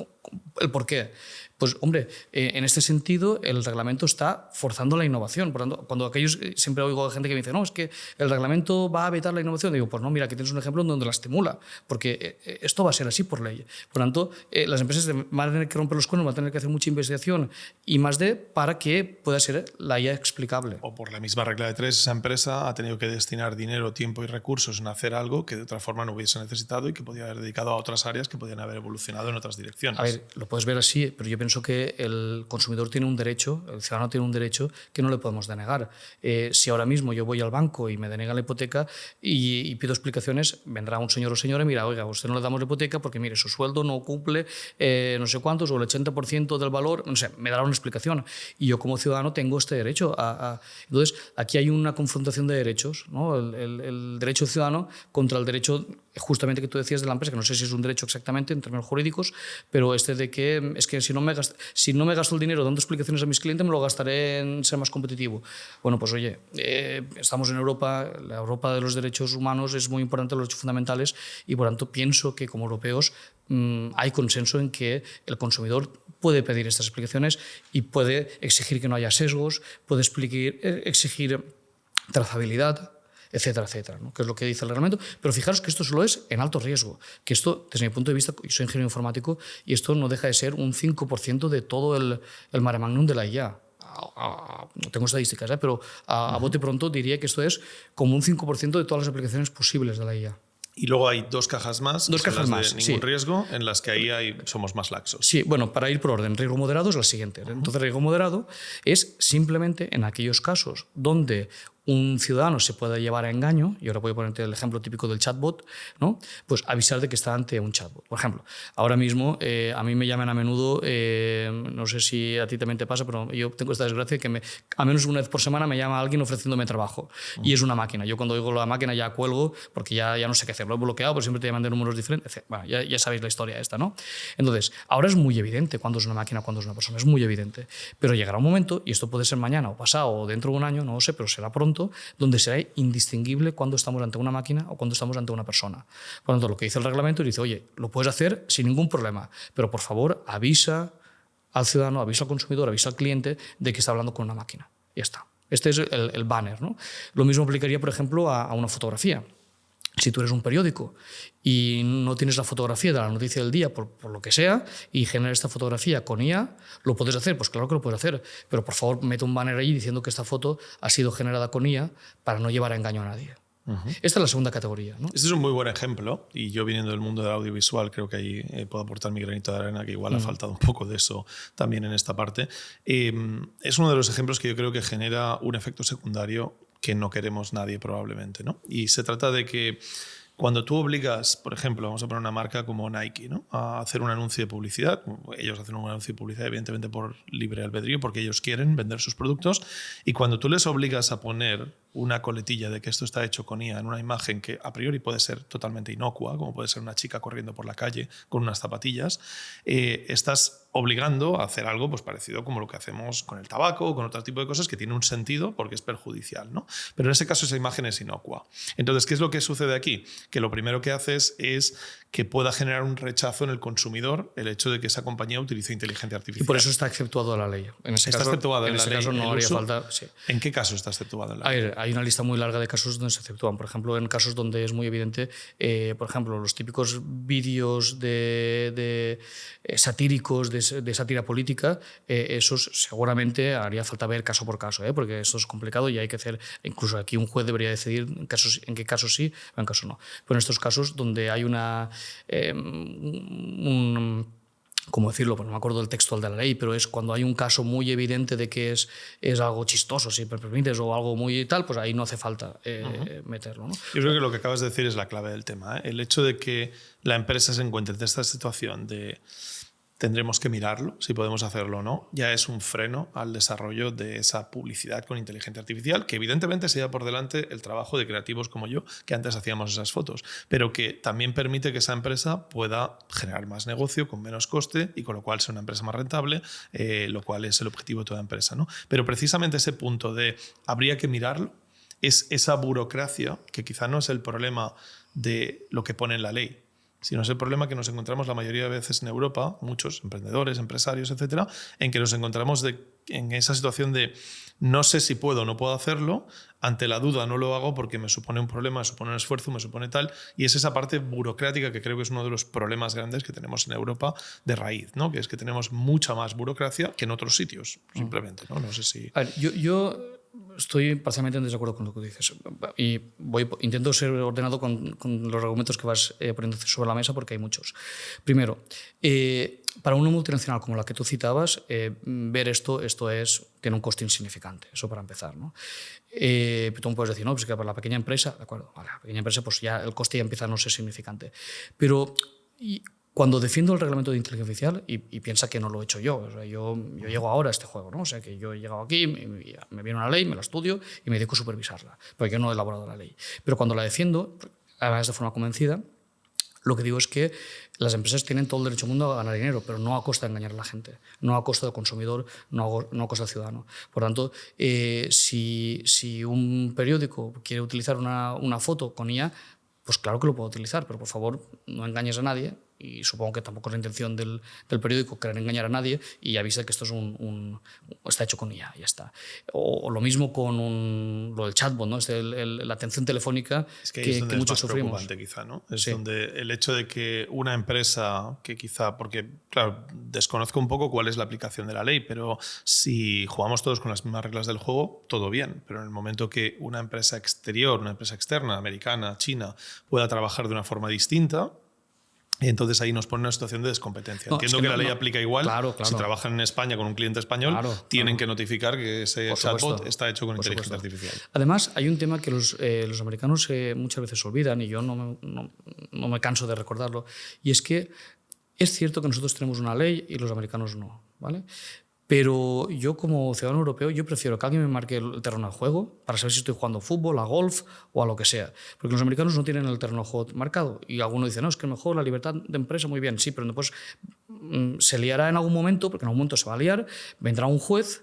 el por qué. Pues, hombre, en este sentido, el reglamento está forzando la innovación. Por tanto, cuando siempre oigo a gente que me dice, no, es que el reglamento va a vetar la innovación, digo, pues no, mira, aquí tienes un ejemplo en donde la estimula, porque esto va a ser así por ley. Por tanto, las empresas van a tener que romper los cuernos, van a tener que hacer mucha investigación y más para que pueda ser la IA explicable. O por la misma regla de tres, esa empresa ha tenido que destinar dinero, tiempo y recursos en hacer algo que de otra forma no hubiese necesitado y que podía haber dedicado a otras áreas que podían haber evolucionado en otras direcciones. A ver, lo puedes ver así, pero yo pienso que el consumidor tiene un derecho, el ciudadano tiene un derecho que no le podemos denegar. Si ahora mismo yo voy al banco y me denegan la hipoteca y pido explicaciones, vendrá un señor o señora y mira, oiga, a usted no le damos la hipoteca porque mire, su sueldo no cumple no sé cuántos o el 80% del valor, no sé, me dará una explicación. Y yo como ciudadano tengo este derecho. Entonces, aquí hay una confrontación de derechos, ¿no? El derecho ciudadano contra el derecho justamente que tú decías de la empresa, que no sé si es un derecho exactamente en términos jurídicos, pero de que es que si no me gasto el dinero dando explicaciones a mis clientes, me lo gastaré en ser más competitivo. Bueno, pues oye, estamos en Europa, la Europa de los derechos humanos es muy importante, los derechos fundamentales, y por tanto pienso que como europeos hay consenso en que el consumidor puede pedir estas explicaciones y puede exigir que no haya sesgos, puede exigir trazabilidad, etcétera, etcétera, ¿no? Que es lo que dice el reglamento. Pero fijaros que esto solo es en alto riesgo, que esto, desde mi punto de vista, yo soy ingeniero informático, y esto no deja de ser un 5% de todo el mare magnum de la IA. No tengo estadísticas, pero a bote pronto diría que esto es como un 5% de todas las aplicaciones posibles de la IA. Y luego hay dos cajas más de ningún riesgo, en las que ahí somos más laxos. Sí, bueno, para ir por orden, riesgo moderado es la siguiente. Entonces, riesgo moderado es simplemente en aquellos casos donde un ciudadano se pueda llevar a engaño, y ahora voy a ponerte el ejemplo típico del chatbot, ¿no? Pues avisar de que está ante un chatbot. Por ejemplo, ahora mismo a mí me llaman a menudo, no sé si a ti también te pasa, pero yo tengo esta desgracia que a menos una vez por semana me llama alguien ofreciéndome trabajo, y es una máquina. Yo cuando oigo la máquina ya cuelgo porque ya no sé qué hacer, lo he bloqueado, pero siempre te llaman de números diferentes. Bueno, ya sabéis la historia esta, ¿no? Entonces, ahora es muy evidente cuándo es una máquina, cuándo es una persona, es muy evidente. Pero llegará un momento, y esto puede ser mañana o pasado o dentro de un año, no lo sé, pero será pronto, donde será indistinguible cuando estamos ante una máquina o cuando estamos ante una persona. Por lo tanto, lo que dice el reglamento dice, oye, lo puedes hacer sin ningún problema, pero por favor avisa al ciudadano, avisa al consumidor, avisa al cliente de que está hablando con una máquina. Ya está. Este es el banner, ¿no? Lo mismo aplicaría, por ejemplo, a una fotografía. Si tú eres un periódico y no tienes la fotografía de la noticia del día por lo que sea y generas esta fotografía con IA, ¿lo puedes hacer? Pues claro que lo puedes hacer, pero por favor mete un banner ahí diciendo que esta foto ha sido generada con IA para no llevar a engaño a nadie. Esta es la segunda categoría, ¿no? Este es un muy buen ejemplo, y yo viniendo del mundo del audiovisual creo que ahí puedo aportar mi granito de arena, que igual ha faltado un poco de eso también en esta parte. Es uno de los ejemplos que yo creo que genera un efecto secundario que no queremos nadie probablemente, ¿no? Y se trata de que Cuando tú obligas, por ejemplo, vamos a poner una marca como Nike, ¿no?, a hacer un anuncio de publicidad, ellos hacen un anuncio de publicidad evidentemente por libre albedrío, porque ellos quieren vender sus productos, y cuando tú les obligas a poner una coletilla de que esto está hecho con IA en una imagen que a priori puede ser totalmente inocua, como puede ser una chica corriendo por la calle con unas zapatillas, estás obligando a hacer algo pues parecido como lo que hacemos con el tabaco o con otro tipo de cosas que tiene un sentido porque es perjudicial, ¿no? Pero en ese caso esa imagen es inocua. Entonces, ¿qué es lo que sucede aquí? Que lo primero que haces es que pueda generar un rechazo en el consumidor el hecho de que esa compañía utilice inteligencia artificial. Y por eso está exceptuado la ley. En ese está caso, exceptuado en la ese ley. caso no haría falta. Sí. ¿En qué caso está exceptuado en la ley? A ver, hay una lista muy larga de casos donde se exceptúan. Por ejemplo, en casos donde es muy evidente, por ejemplo, los típicos vídeos de satíricos, de sátira política, esos seguramente haría falta ver caso por caso, porque esto es complicado y hay que hacer, incluso aquí un juez debería decidir en qué casos sí o en casos no. Pero en estos casos donde hay ¿cómo decirlo? Pues no me acuerdo del textual de la ley, pero es cuando hay un caso muy evidente de que es algo chistoso, si me permites, o algo muy tal, pues ahí no hace falta meterlo, ¿no? Yo creo que lo que acabas de decir es la clave del tema, ¿eh? El hecho de que la empresa se encuentre en esta situación de tendremos que mirarlo, si podemos hacerlo o no, ya es un freno al desarrollo de esa publicidad con inteligencia artificial, que evidentemente se lleva por delante el trabajo de creativos como yo, que antes hacíamos esas fotos, pero que también permite que esa empresa pueda generar más negocio con menos coste y con lo cual sea una empresa más rentable, lo cual es el objetivo de toda empresa, ¿no? Pero precisamente ese punto de habría que mirarlo es esa burocracia que quizá no es el problema de lo que pone en la ley, sino es el problema que nos encontramos la mayoría de veces en Europa, muchos emprendedores, empresarios, etcétera, en que nos encontramos en esa situación de no sé si puedo o no puedo hacerlo, ante la duda no lo hago porque me supone un problema, me supone un esfuerzo, me supone tal, y es esa parte burocrática que creo que es uno de los problemas grandes que tenemos en Europa de raíz, ¿no? Que es que tenemos mucha más burocracia que en otros sitios, simplemente, ¿no? No sé si... A ver, yo estoy parcialmente en desacuerdo con lo que dices y intento ser ordenado con los argumentos que vas poniendo sobre la mesa porque hay muchos. Primero, para una multinacional como la que tú citabas, ver esto tiene un coste insignificante, eso para empezar, ¿no? Tú me puedes decir, no, pues que para la pequeña empresa, de acuerdo, vale, la pequeña empresa pues ya el coste ya empieza a no ser significante. Pero cuando defiendo el reglamento de inteligencia artificial, y piensa que no lo he hecho yo, o sea, yo llego ahora a este juego, ¿no? O sea, que yo he llegado aquí, me viene una ley, me la estudio y me dedico a supervisarla, porque yo no he elaborado la ley. Pero cuando la defiendo, además de forma convencida, lo que digo es que las empresas tienen todo el derecho del mundo a ganar dinero, pero no a costa de engañar a la gente, no a costa del consumidor, no a costa del ciudadano. Por tanto, si un periódico quiere utilizar una foto con IA, pues claro que lo puedo utilizar, pero por favor no engañes a nadie, y supongo que tampoco es la intención del periódico querer engañar a nadie, y avisa que esto es está hecho con IA, ya está. O lo mismo con lo del chatbot, ¿no? La atención telefónica es que es muchos más sufrimos. Preocupante, quizá, ¿no? Es sí. Donde el hecho de que una empresa que quizá, porque claro, desconozco un poco cuál es la aplicación de la ley, pero si jugamos todos con las mismas reglas del juego, todo bien, pero en el momento que una empresa exterior, una empresa externa, americana, china, pueda trabajar de una forma distinta, entonces ahí nos pone una situación de descompetencia. Entiendo que la ley aplica igual. Claro. Si trabajan en España con un cliente español, tienen que notificar que ese chatbot está hecho con inteligencia artificial. Además, hay un tema que los americanos muchas veces olvidan, y yo no me canso de recordarlo, y es que es cierto que nosotros tenemos una ley y los americanos no, ¿vale? Pero yo como ciudadano europeo, yo prefiero que alguien me marque el terreno de juego para saber si estoy jugando fútbol, a golf o a lo que sea. Porque los americanos no tienen el terreno de juego marcado. Y alguno dice, no, es que mejor la libertad de empresa, muy bien. Sí, pero después se liará en algún momento, porque en algún momento se va a liar, vendrá un juez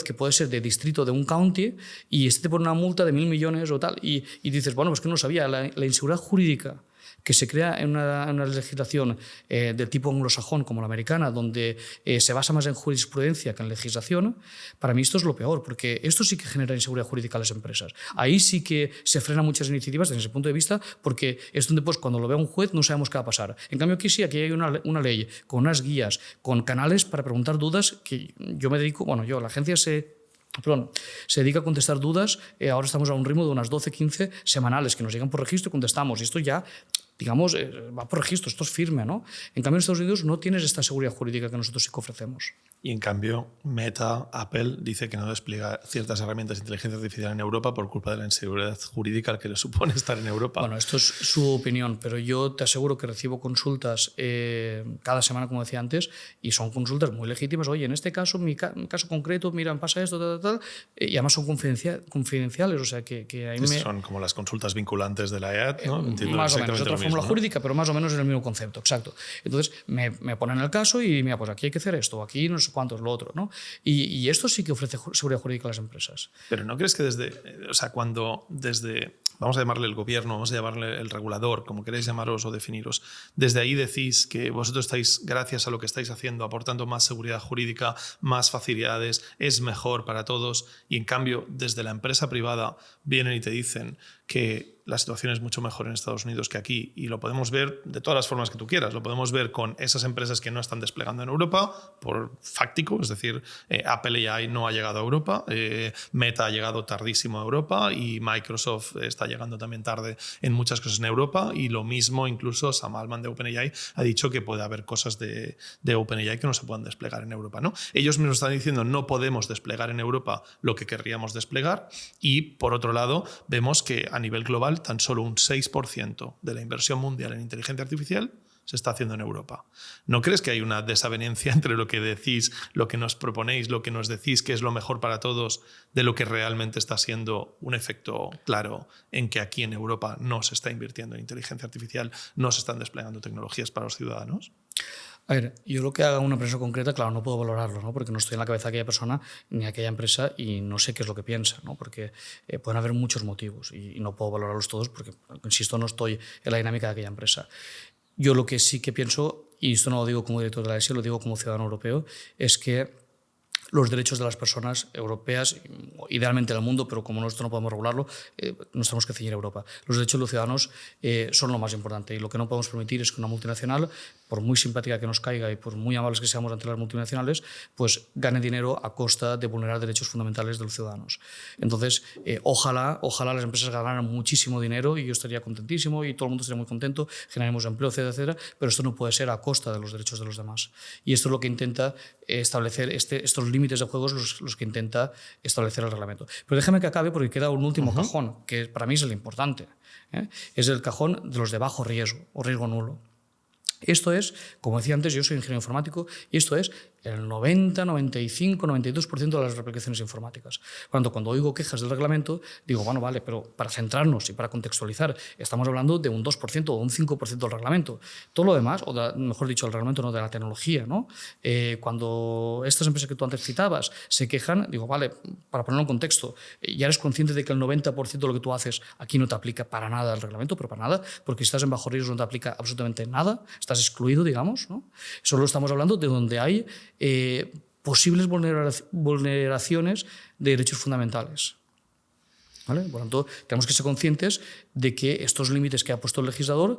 que puede ser de distrito de un county y te pone una multa de 1.000 millones o tal. Y dices, bueno, pues que no sabía. La inseguridad jurídica que se crea en una legislación del tipo anglosajón como la americana, donde se basa más en jurisprudencia que en legislación, para mí esto es lo peor, porque esto sí que genera inseguridad jurídica a las empresas. Ahí sí que se frenan muchas iniciativas desde ese punto de vista, porque es donde pues, cuando lo vea un juez no sabemos qué va a pasar. En cambio aquí sí, aquí hay una ley con unas guías, con canales para preguntar dudas que yo me dedico, la agencia se dedica a contestar dudas. Ahora estamos a un ritmo de unas 12, 15 semanales que nos llegan por registro y contestamos. Y esto ya digamos, va por registro, esto es firme, ¿no? En cambio, en Estados Unidos no tienes esta seguridad jurídica que nosotros sí que ofrecemos. Y en cambio, Meta, Apple, dice que no despliega ciertas herramientas de inteligencia artificial en Europa por culpa de la inseguridad jurídica que le supone estar en Europa. Bueno, esto es su opinión, pero yo te aseguro que recibo consultas cada semana, como decía antes, y son consultas muy legítimas. Oye, en este caso, mi caso concreto, mira, pasa esto, tal, y además son confidenciales, o sea que ahí Son como las consultas vinculantes de la EAT, ¿no? Entiendo más o menos, otra fórmula jurídica, pero más o menos es el mismo concepto, exacto. Entonces, me ponen el caso y mira, pues aquí hay que hacer esto, aquí no sé cuánto es lo otro, ¿no? Y esto sí que ofrece seguridad jurídica a las empresas. Pero ¿no crees que vamos a llamarle el gobierno, vamos a llamarle el regulador, como queréis llamaros o definiros, desde ahí decís que vosotros estáis, gracias a lo que estáis haciendo, aportando más seguridad jurídica, más facilidades, es mejor para todos, y en cambio desde la empresa privada vienen y te dicen que la situación es mucho mejor en Estados Unidos que aquí, y lo podemos ver de todas las formas que tú quieras. Lo podemos ver con esas empresas que no están desplegando en Europa por fáctico, es decir, Apple AI no ha llegado a Europa, Meta ha llegado tardísimo a Europa y Microsoft está llegando también tarde en muchas cosas en Europa, y lo mismo incluso Sam Altman de OpenAI ha dicho que puede haber cosas de OpenAI que no se puedan desplegar en Europa, ¿no? Ellos mismos están diciendo no podemos desplegar en Europa lo que querríamos desplegar, y por otro lado vemos que a nivel global tan solo un 6% de la inversión mundial en inteligencia artificial se está haciendo en Europa. ¿No crees que hay una desavenencia entre lo que decís, lo que nos proponéis, lo que nos decís que es lo mejor para todos, de lo que realmente está siendo un efecto claro en que aquí en Europa no se está invirtiendo en inteligencia artificial, no se están desplegando tecnologías para los ciudadanos? A ver, yo lo que haga una empresa concreta, claro, no puedo valorarlo, ¿no? Porque no estoy en la cabeza de aquella persona ni de aquella empresa y no sé qué es lo que piensa, ¿no? Porque pueden haber muchos motivos y no puedo valorarlos todos porque, insisto, no estoy en la dinámica de aquella empresa. Yo lo que sí que pienso, y esto no lo digo como director de la ESI, lo digo como ciudadano europeo, es que los derechos de las personas europeas, idealmente en el mundo, pero como nosotros no podemos regularlo, nos tenemos que ceñir a Europa. Los derechos de los ciudadanos son lo más importante, y lo que no podemos permitir es que una multinacional, por muy simpática que nos caiga y por muy amables que seamos ante las multinacionales, pues gane dinero a costa de vulnerar derechos fundamentales de los ciudadanos. Entonces, ojalá las empresas ganaran muchísimo dinero y yo estaría contentísimo y todo el mundo estaría muy contento, generaremos empleo, etcétera, etcétera, pero esto no puede ser a costa de los derechos de los demás. Y esto es lo que intenta establecer estos límites de juegos, los que intenta establecer el reglamento. Pero déjame que acabe porque queda un último cajón, que para mí es el importante. Es el cajón de los de bajo riesgo o riesgo nulo. Esto es, como decía antes, yo soy ingeniero informático y esto es el 90, 95, 92% de las aplicaciones informáticas. Cuando oigo quejas del reglamento, digo, bueno, vale, pero para centrarnos y para contextualizar, estamos hablando de un 2% o un 5% del reglamento. Todo lo demás, o mejor dicho, el reglamento no de la tecnología, ¿no? Cuando estas empresas que tú antes citabas se quejan, digo, vale, para ponerlo en contexto, ya eres consciente de que el 90% de lo que tú haces aquí no te aplica para nada el reglamento, pero para nada, porque si estás en bajo riesgo no te aplica absolutamente nada, estás excluido, digamos, ¿no? Solo estamos hablando de donde hay posibles vulneraciones de derechos fundamentales. ¿Vale? Por lo tanto, tenemos que ser conscientes de que estos límites que ha puesto el legislador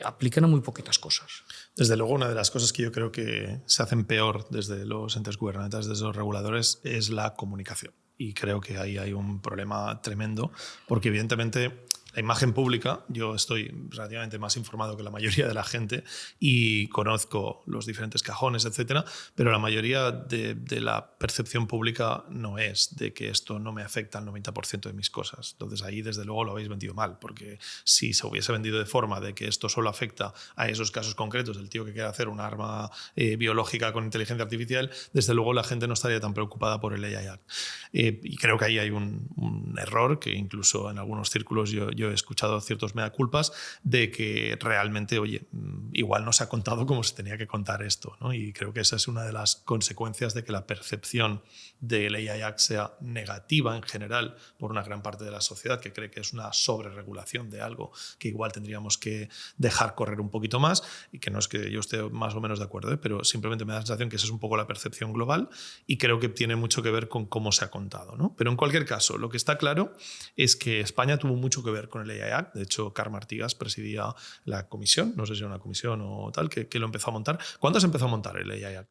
aplican a muy poquitas cosas. Desde luego, una de las cosas que yo creo que se hacen peor desde los entes gubernamentales, desde los reguladores, es la comunicación. Y creo que ahí hay un problema tremendo, porque evidentemente la imagen pública, yo estoy relativamente más informado que la mayoría de la gente y conozco los diferentes cajones, etcétera, pero la mayoría de la percepción pública no es de que esto no me afecta al 90% de mis cosas. Entonces ahí desde luego lo habéis vendido mal, porque si se hubiese vendido de forma de que esto solo afecta a esos casos concretos del tío que quiere hacer un arma biológica con inteligencia artificial, desde luego la gente no estaría tan preocupada por el AI Act. Y creo que ahí hay un error que incluso en algunos círculos yo he escuchado ciertos mea culpas de que realmente, oye, igual no se ha contado como se tenía que contar esto, ¿no? Y creo que esa es una de las consecuencias de que la percepción del AI Act sea negativa en general por una gran parte de la sociedad, que cree que es una sobreregulación de algo que igual tendríamos que dejar correr un poquito más, y que no es que yo esté más o menos de acuerdo, pero simplemente me da la sensación que esa es un poco la percepción global y creo que tiene mucho que ver con cómo se ha contado, ¿no? Pero en cualquier caso, lo que está claro es que España tuvo mucho que ver con el AI Act. De hecho, Carme Artigas presidía la comisión, no sé si era una comisión o tal, que lo empezó a montar. ¿Cuándo se empezó a montar el AI Act?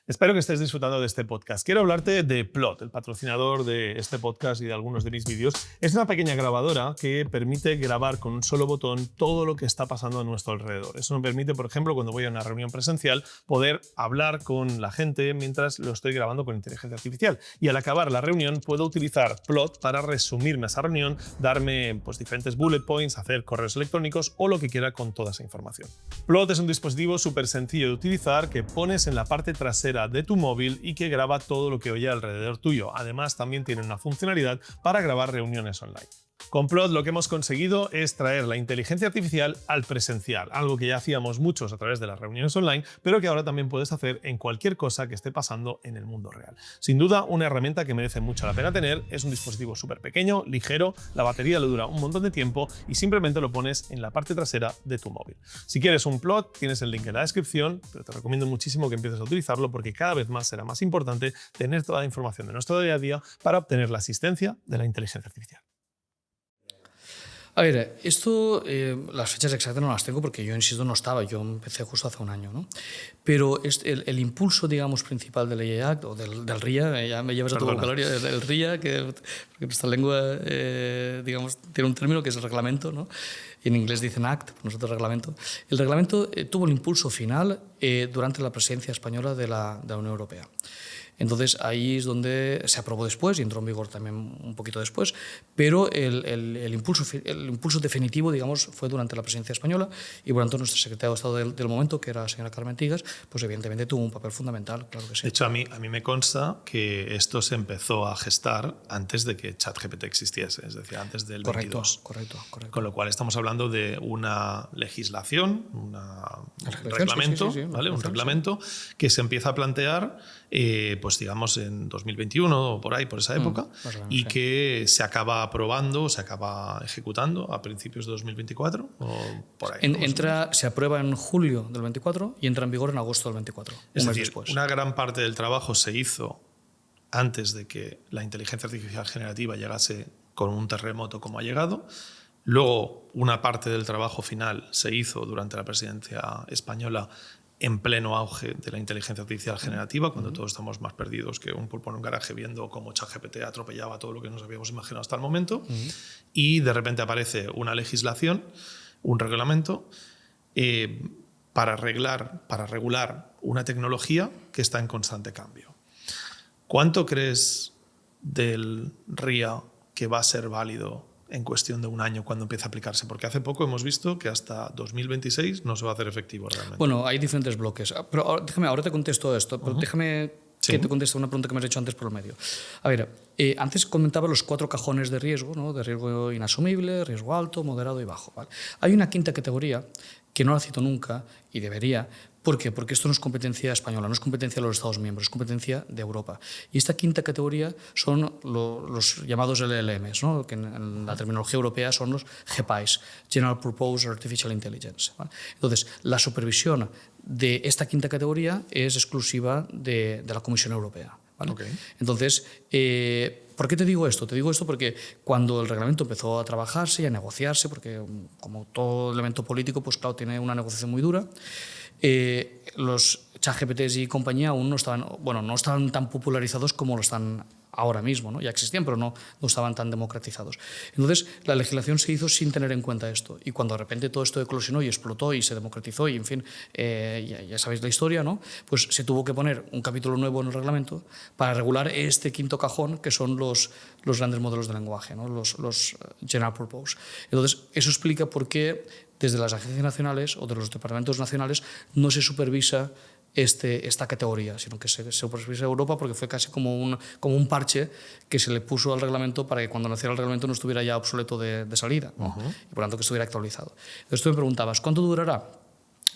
Espero que estés disfrutando de este podcast. Quiero hablarte de Plot, el patrocinador de este podcast y de algunos de mis vídeos. Es una pequeña grabadora que permite grabar con un solo botón todo lo que está pasando a nuestro alrededor. Eso me permite, por ejemplo, cuando voy a una reunión presencial, poder hablar con la gente mientras lo estoy grabando con inteligencia artificial. Y al acabar la reunión puedo utilizar Plot para resumirme esa reunión, darme diferentes bullet points, hacer correos electrónicos o lo que quiera con toda esa información. Plot es un dispositivo súper sencillo de utilizar que pones en la parte trasera de tu móvil y que graba todo lo que oye alrededor tuyo. Además, también tiene una funcionalidad para grabar reuniones online. Con Plot lo que hemos conseguido es traer la inteligencia artificial al presencial, algo que ya hacíamos muchos a través de las reuniones online, pero que ahora también puedes hacer en cualquier cosa que esté pasando en el mundo real. Sin duda, una herramienta que merece mucho la pena tener. Es un dispositivo súper pequeño, ligero, la batería le dura un montón de tiempo y simplemente lo pones en la parte trasera de tu móvil. Si quieres un Plot, tienes el link en la descripción, pero te recomiendo muchísimo que empieces a utilizarlo porque cada vez más será más importante tener toda la información de nuestro día a día para obtener la asistencia de la inteligencia artificial. A ver, esto, las fechas exactas no las tengo porque yo, insisto, no estaba. Yo empecé justo hace un año, ¿no? Pero el impulso, digamos, principal del AI Act, o del RIA, ya me llevas a tu vocabulario, el RIA, que nuestra lengua, digamos, tiene un término que es el reglamento, ¿no? Y en inglés dicen Act, nosotros reglamento. El reglamento tuvo el impulso final durante la presidencia española de la Unión Europea. Entonces ahí es donde se aprobó después y entró en vigor también un poquito después, pero el impulso definitivo, digamos, fue durante la presidencia española y por tanto nuestra secretaria de Estado del momento, que era la señora Carmen Tigas, pues evidentemente tuvo un papel fundamental, claro que sí. De hecho, a mí me consta que esto se empezó a gestar antes de que ChatGPT existiese, es decir, antes del 22. Correcto. Con lo cual estamos hablando de una legislación, un reglamento, sí, ¿vale? Un reglamento que se empieza a plantear pues digamos en 2021 o por ahí, por esa época, y que se acaba aprobando, se acaba ejecutando a principios de 2024 o por ahí. Se aprueba en julio del 24 y entra en vigor en agosto del 24, un mes después. Una gran parte del trabajo se hizo antes de que la inteligencia artificial generativa llegase con un terremoto como ha llegado. Luego, una parte del trabajo final se hizo durante la presidencia española en pleno auge de la inteligencia artificial generativa, cuando todos estamos más perdidos que un pulpo en un garaje viendo cómo ChatGPT atropellaba todo lo que nos habíamos imaginado hasta el momento, y de repente aparece una legislación, un reglamento, para regular una tecnología que está en constante cambio. ¿Cuánto crees del RIA que va a ser válido en cuestión de un año cuando empiece a aplicarse? Porque hace poco hemos visto que hasta 2026 no se va a hacer efectivo realmente. Bueno, hay diferentes bloques. Pero déjame, ahora te contesto esto, pero déjame que te conteste una pregunta que me has hecho antes por el medio. A ver, antes comentaba los 4 cajones de riesgo, ¿no? De riesgo inasumible, riesgo alto, moderado y bajo, ¿vale? Hay una quinta categoría que no la cito nunca y debería. ¿Por qué? Porque esto no es competencia española, no es competencia de los Estados miembros, es competencia de Europa. Y esta quinta categoría son los llamados LLMs, ¿no? Que en la terminología europea son los GPIs, General Purpose Artificial Intelligence, ¿vale? Entonces, la supervisión de esta quinta categoría es exclusiva de la Comisión Europea, ¿vale? Okay. Entonces, ¿por qué te digo esto? Te digo esto porque cuando el reglamento empezó a trabajarse y a negociarse, porque como todo elemento político, pues claro, tiene una negociación muy dura, los ChatGPTs y compañía aún no estaban tan popularizados como lo están ahora mismo, ¿no? Ya existían, pero no estaban tan democratizados. Entonces, la legislación se hizo sin tener en cuenta esto. Y cuando de repente todo esto eclosionó y explotó y se democratizó y, en fin, ya sabéis la historia, ¿no? Pues se tuvo que poner un capítulo nuevo en el reglamento para regular este quinto cajón, que son los grandes modelos de lenguaje, ¿no? Los general purpose. Entonces, eso explica por qué desde las agencias nacionales o de los departamentos nacionales no se supervisa esta categoría, sino que se supervisa Europa porque fue casi como un parche que se le puso al reglamento para que cuando naciera el reglamento no estuviera ya obsoleto de salida, ¿no? Y por tanto que estuviera actualizado. Entonces tú me preguntabas, ¿cuánto durará?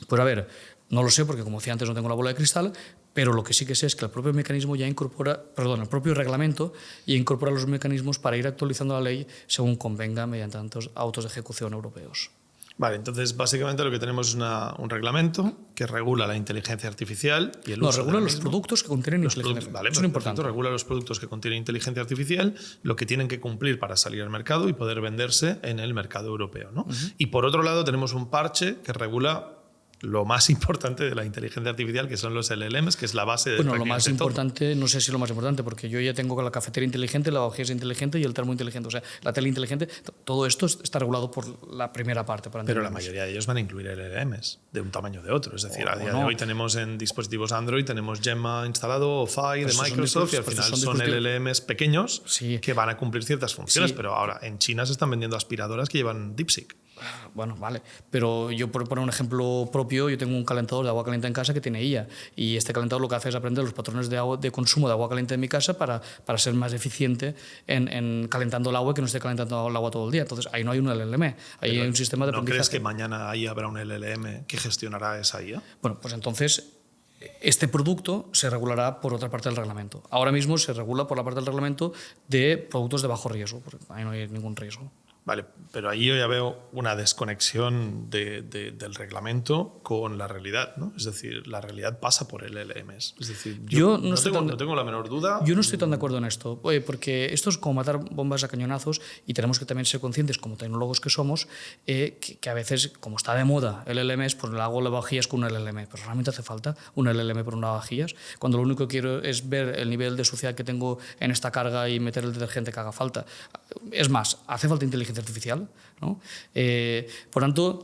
Pues a ver, no lo sé porque como decía antes no tengo la bola de cristal, pero lo que sí que sé es que el propio mecanismo ya incorpora, el propio reglamento ya incorpora los mecanismos para ir actualizando la ley según convenga mediante autos de ejecución europeos. Vale, entonces básicamente lo que tenemos es un reglamento que regula la inteligencia artificial y el uso regula los productos que contienen inteligencia artificial. Vale, eso es importante. Regula los productos que contienen inteligencia artificial, lo que tienen que cumplir para salir al mercado y poder venderse en el mercado europeo, ¿no? Y por otro lado tenemos un parche que regula lo más importante de la inteligencia artificial, que son los LLMs, que es la base de Bueno, lo más prácticamente todo. importante, no sé si lo más importante, porque yo ya tengo la cafetera inteligente, la lavavajillas inteligente y el termo inteligente. O sea, la tele inteligente, todo esto está regulado por la primera parte. Para Pero la entendernos. mayoría de ellos van a incluir LLMs de un tamaño o de otro. Es decir, a día de no. hoy tenemos en dispositivos Android, tenemos Gemma instalado o Phi de estos son Microsoft y al dispositivos- final estos son son LLMs pequeños Sí. que van a cumplir ciertas funciones. Sí. Pero ahora en China se están vendiendo aspiradoras que llevan DeepSeek. Bueno, vale. Pero yo, por poner un ejemplo propio, yo tengo un calentador de agua caliente en casa que tiene IA. Y este calentador lo que hace es aprender los patrones de consumo de agua caliente en mi casa para ser más eficiente en calentando el agua y que no esté calentando el agua todo el día. Entonces, ahí no hay un LLM. Ahí hay un sistema de ¿No aprendizaje. crees que mañana ahí habrá un LLM que gestionará esa IA? Bueno, pues entonces este producto se regulará por otra parte del reglamento. Ahora mismo se regula por la parte del reglamento de productos de bajo riesgo, porque ahí no hay ningún riesgo. Vale, pero ahí yo ya veo una desconexión del reglamento con la realidad, ¿no? Es decir, la realidad pasa por LLMs. Es decir, yo no tengo la menor duda. Yo no estoy tan de acuerdo en esto, porque esto es como matar bombas a cañonazos y tenemos que también ser conscientes, como tecnólogos que somos, que a veces, como está de moda el LLMs, pues le hago lavavajillas con un LLM, pero realmente hace falta un LLM por un lavavajillas, cuando lo único que quiero es ver el nivel de suciedad que tengo en esta carga y meter el detergente que haga falta. Es más, hace falta inteligencia artificial, ¿no? Por tanto,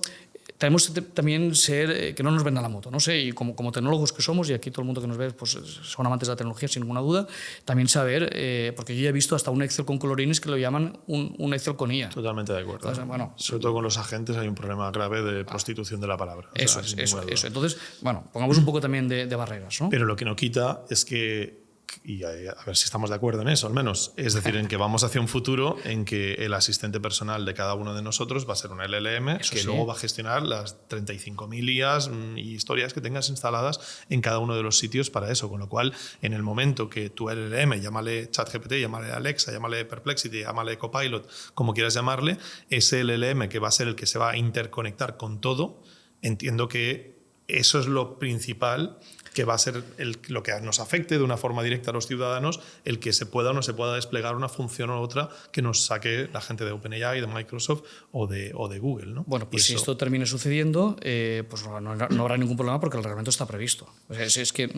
tenemos que también ser que no nos venda la moto, no sé, y como tecnólogos que somos, y aquí todo el mundo que nos ve pues son amantes de la tecnología sin ninguna duda, también saber, porque yo ya he visto hasta un Excel con colorines que lo llaman un Excel con IA. Totalmente de acuerdo. Entonces, bueno, sobre todo con los agentes hay un problema grave de prostitución de la palabra. O Eso sea, es, sin eso, ninguna duda. eso. Entonces, bueno, pongamos un poco también de barreras, ¿no? Pero lo que no quita es que, y a ver si estamos de acuerdo en eso al menos, es decir, en que vamos hacia un futuro en que el asistente personal de cada uno de nosotros va a ser un LLM Eso que sí. luego va a gestionar las 35.000 IAs y historias que tengas instaladas en cada uno de los sitios para eso, con lo cual en el momento que tu LLM, llámale ChatGPT, llámale Alexa, llámale Perplexity, llámale Copilot, como quieras llamarle, ese LLM que va a ser el que se va a interconectar con todo, entiendo que eso es lo principal que va a ser lo que nos afecte de una forma directa a los ciudadanos, el que se pueda o no se pueda desplegar una función u otra que nos saque la gente de OpenAI, de Microsoft o de Google, ¿no? Bueno, pues Y si eso- esto termine sucediendo, pues no habrá ningún problema porque el reglamento está previsto. O sea, es que,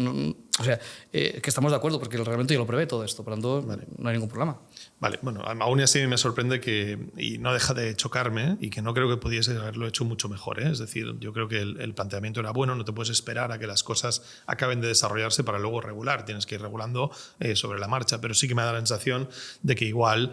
que estamos de acuerdo porque el reglamento ya lo prevé todo esto, por lo tanto no hay ningún problema. Vale, bueno, aún así me sorprende que, y no deja de chocarme, y que no creo que pudiese haberlo hecho mucho mejor, ¿eh? Es decir, yo creo que el planteamiento era bueno, no te puedes esperar a que las cosas acaben de desarrollarse para luego regular, tienes que ir regulando sobre la marcha, pero sí que me da la sensación de que igual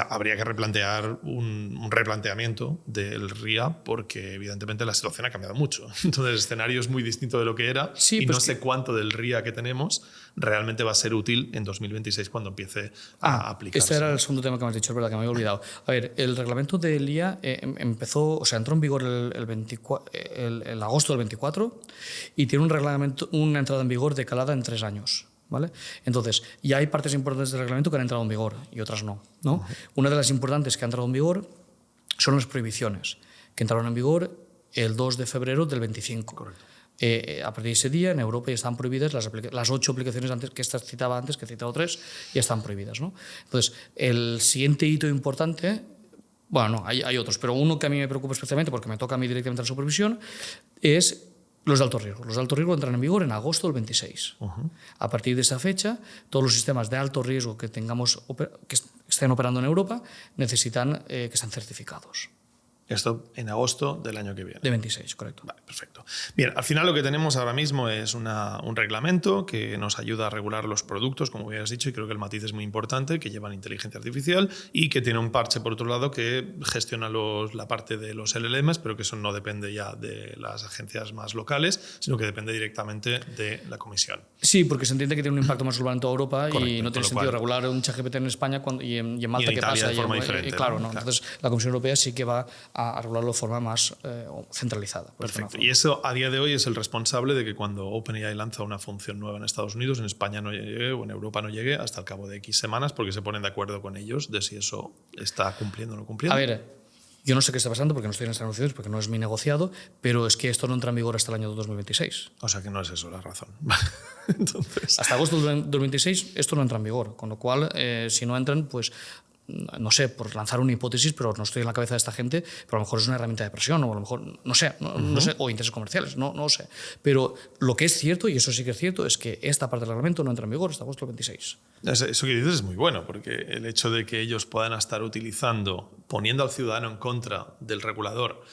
habría que replantear un replanteamiento del RIA porque evidentemente la situación ha cambiado mucho. Entonces el escenario es muy distinto de lo que era Sí, y pues no sé cuánto del RIA que tenemos realmente va a ser útil en 2026 cuando empiece a aplicarse. Este era el segundo tema que me has dicho, es verdad que me había olvidado. A ver, el reglamento del IA entró en vigor el agosto del 24 y tiene una entrada en vigor decalada en 3 años. ¿Vale? Entonces, ya hay partes importantes del reglamento que han entrado en vigor y otras no. Una de las importantes que ha entrado en vigor son las prohibiciones, que entraron en vigor el 2 de febrero del 25. Correcto. A partir de ese día, en Europa ya están prohibidas las 8 aplicaciones que estas citaba antes, que he citado 3, ya están prohibidas, ¿no? Entonces, el siguiente hito importante, bueno, no, hay otros, pero uno que a mí me preocupa especialmente, porque me toca a mí directamente la supervisión, es los de alto riesgo. Los de alto riesgo entran en vigor en agosto del 26. A partir de esa fecha, todos los sistemas de alto riesgo que estén operando en Europa necesitan que sean certificados. Esto en agosto del año que viene. De 26, correcto. Vale, perfecto. Bien, al final lo que tenemos ahora mismo es un reglamento que nos ayuda a regular los productos, como habías dicho, y creo que el matiz es muy importante, que llevan inteligencia artificial y que tiene un parche, por otro lado, que gestiona la parte de los LLMs, pero que eso no depende ya de las agencias más locales, sino que depende directamente de la Comisión. Sí, porque se entiende que tiene un impacto más global en toda Europa. Correcto, y no tiene sentido regular un ChatGPT en España y en Malta, en ¿qué Italia pasa? de forma diferente, Claro, ¿no? ¿no? Claro. Entonces la Comisión Europea sí que va a regularlo de forma más centralizada. Perfecto. Y eso a día de hoy es el responsable de que cuando OpenAI lanza una función nueva en Estados Unidos, en España no llegue o en Europa no llegue hasta el cabo de X semanas porque se ponen de acuerdo con ellos de si eso está cumpliendo o no cumpliendo. A ver, yo no sé qué está pasando porque no estoy en estas negociaciones, porque no es mi negociado, pero es que esto no entra en vigor hasta el año 2026. O sea que no es eso la razón. Entonces, Hasta agosto del 2026 esto no entra en vigor, con lo cual, si no entran, pues no sé, por lanzar una hipótesis, pero no estoy en la cabeza de esta gente, pero a lo mejor es una herramienta de presión, o a lo mejor, no sé, no sé, o intereses comerciales, no sé. Pero lo que es cierto, y eso sí que es cierto, es que esta parte del reglamento no entra en vigor hasta agosto del 26. Eso que dices es muy bueno, porque el hecho de que ellos puedan estar utilizando, poniendo al ciudadano en contra del regulador,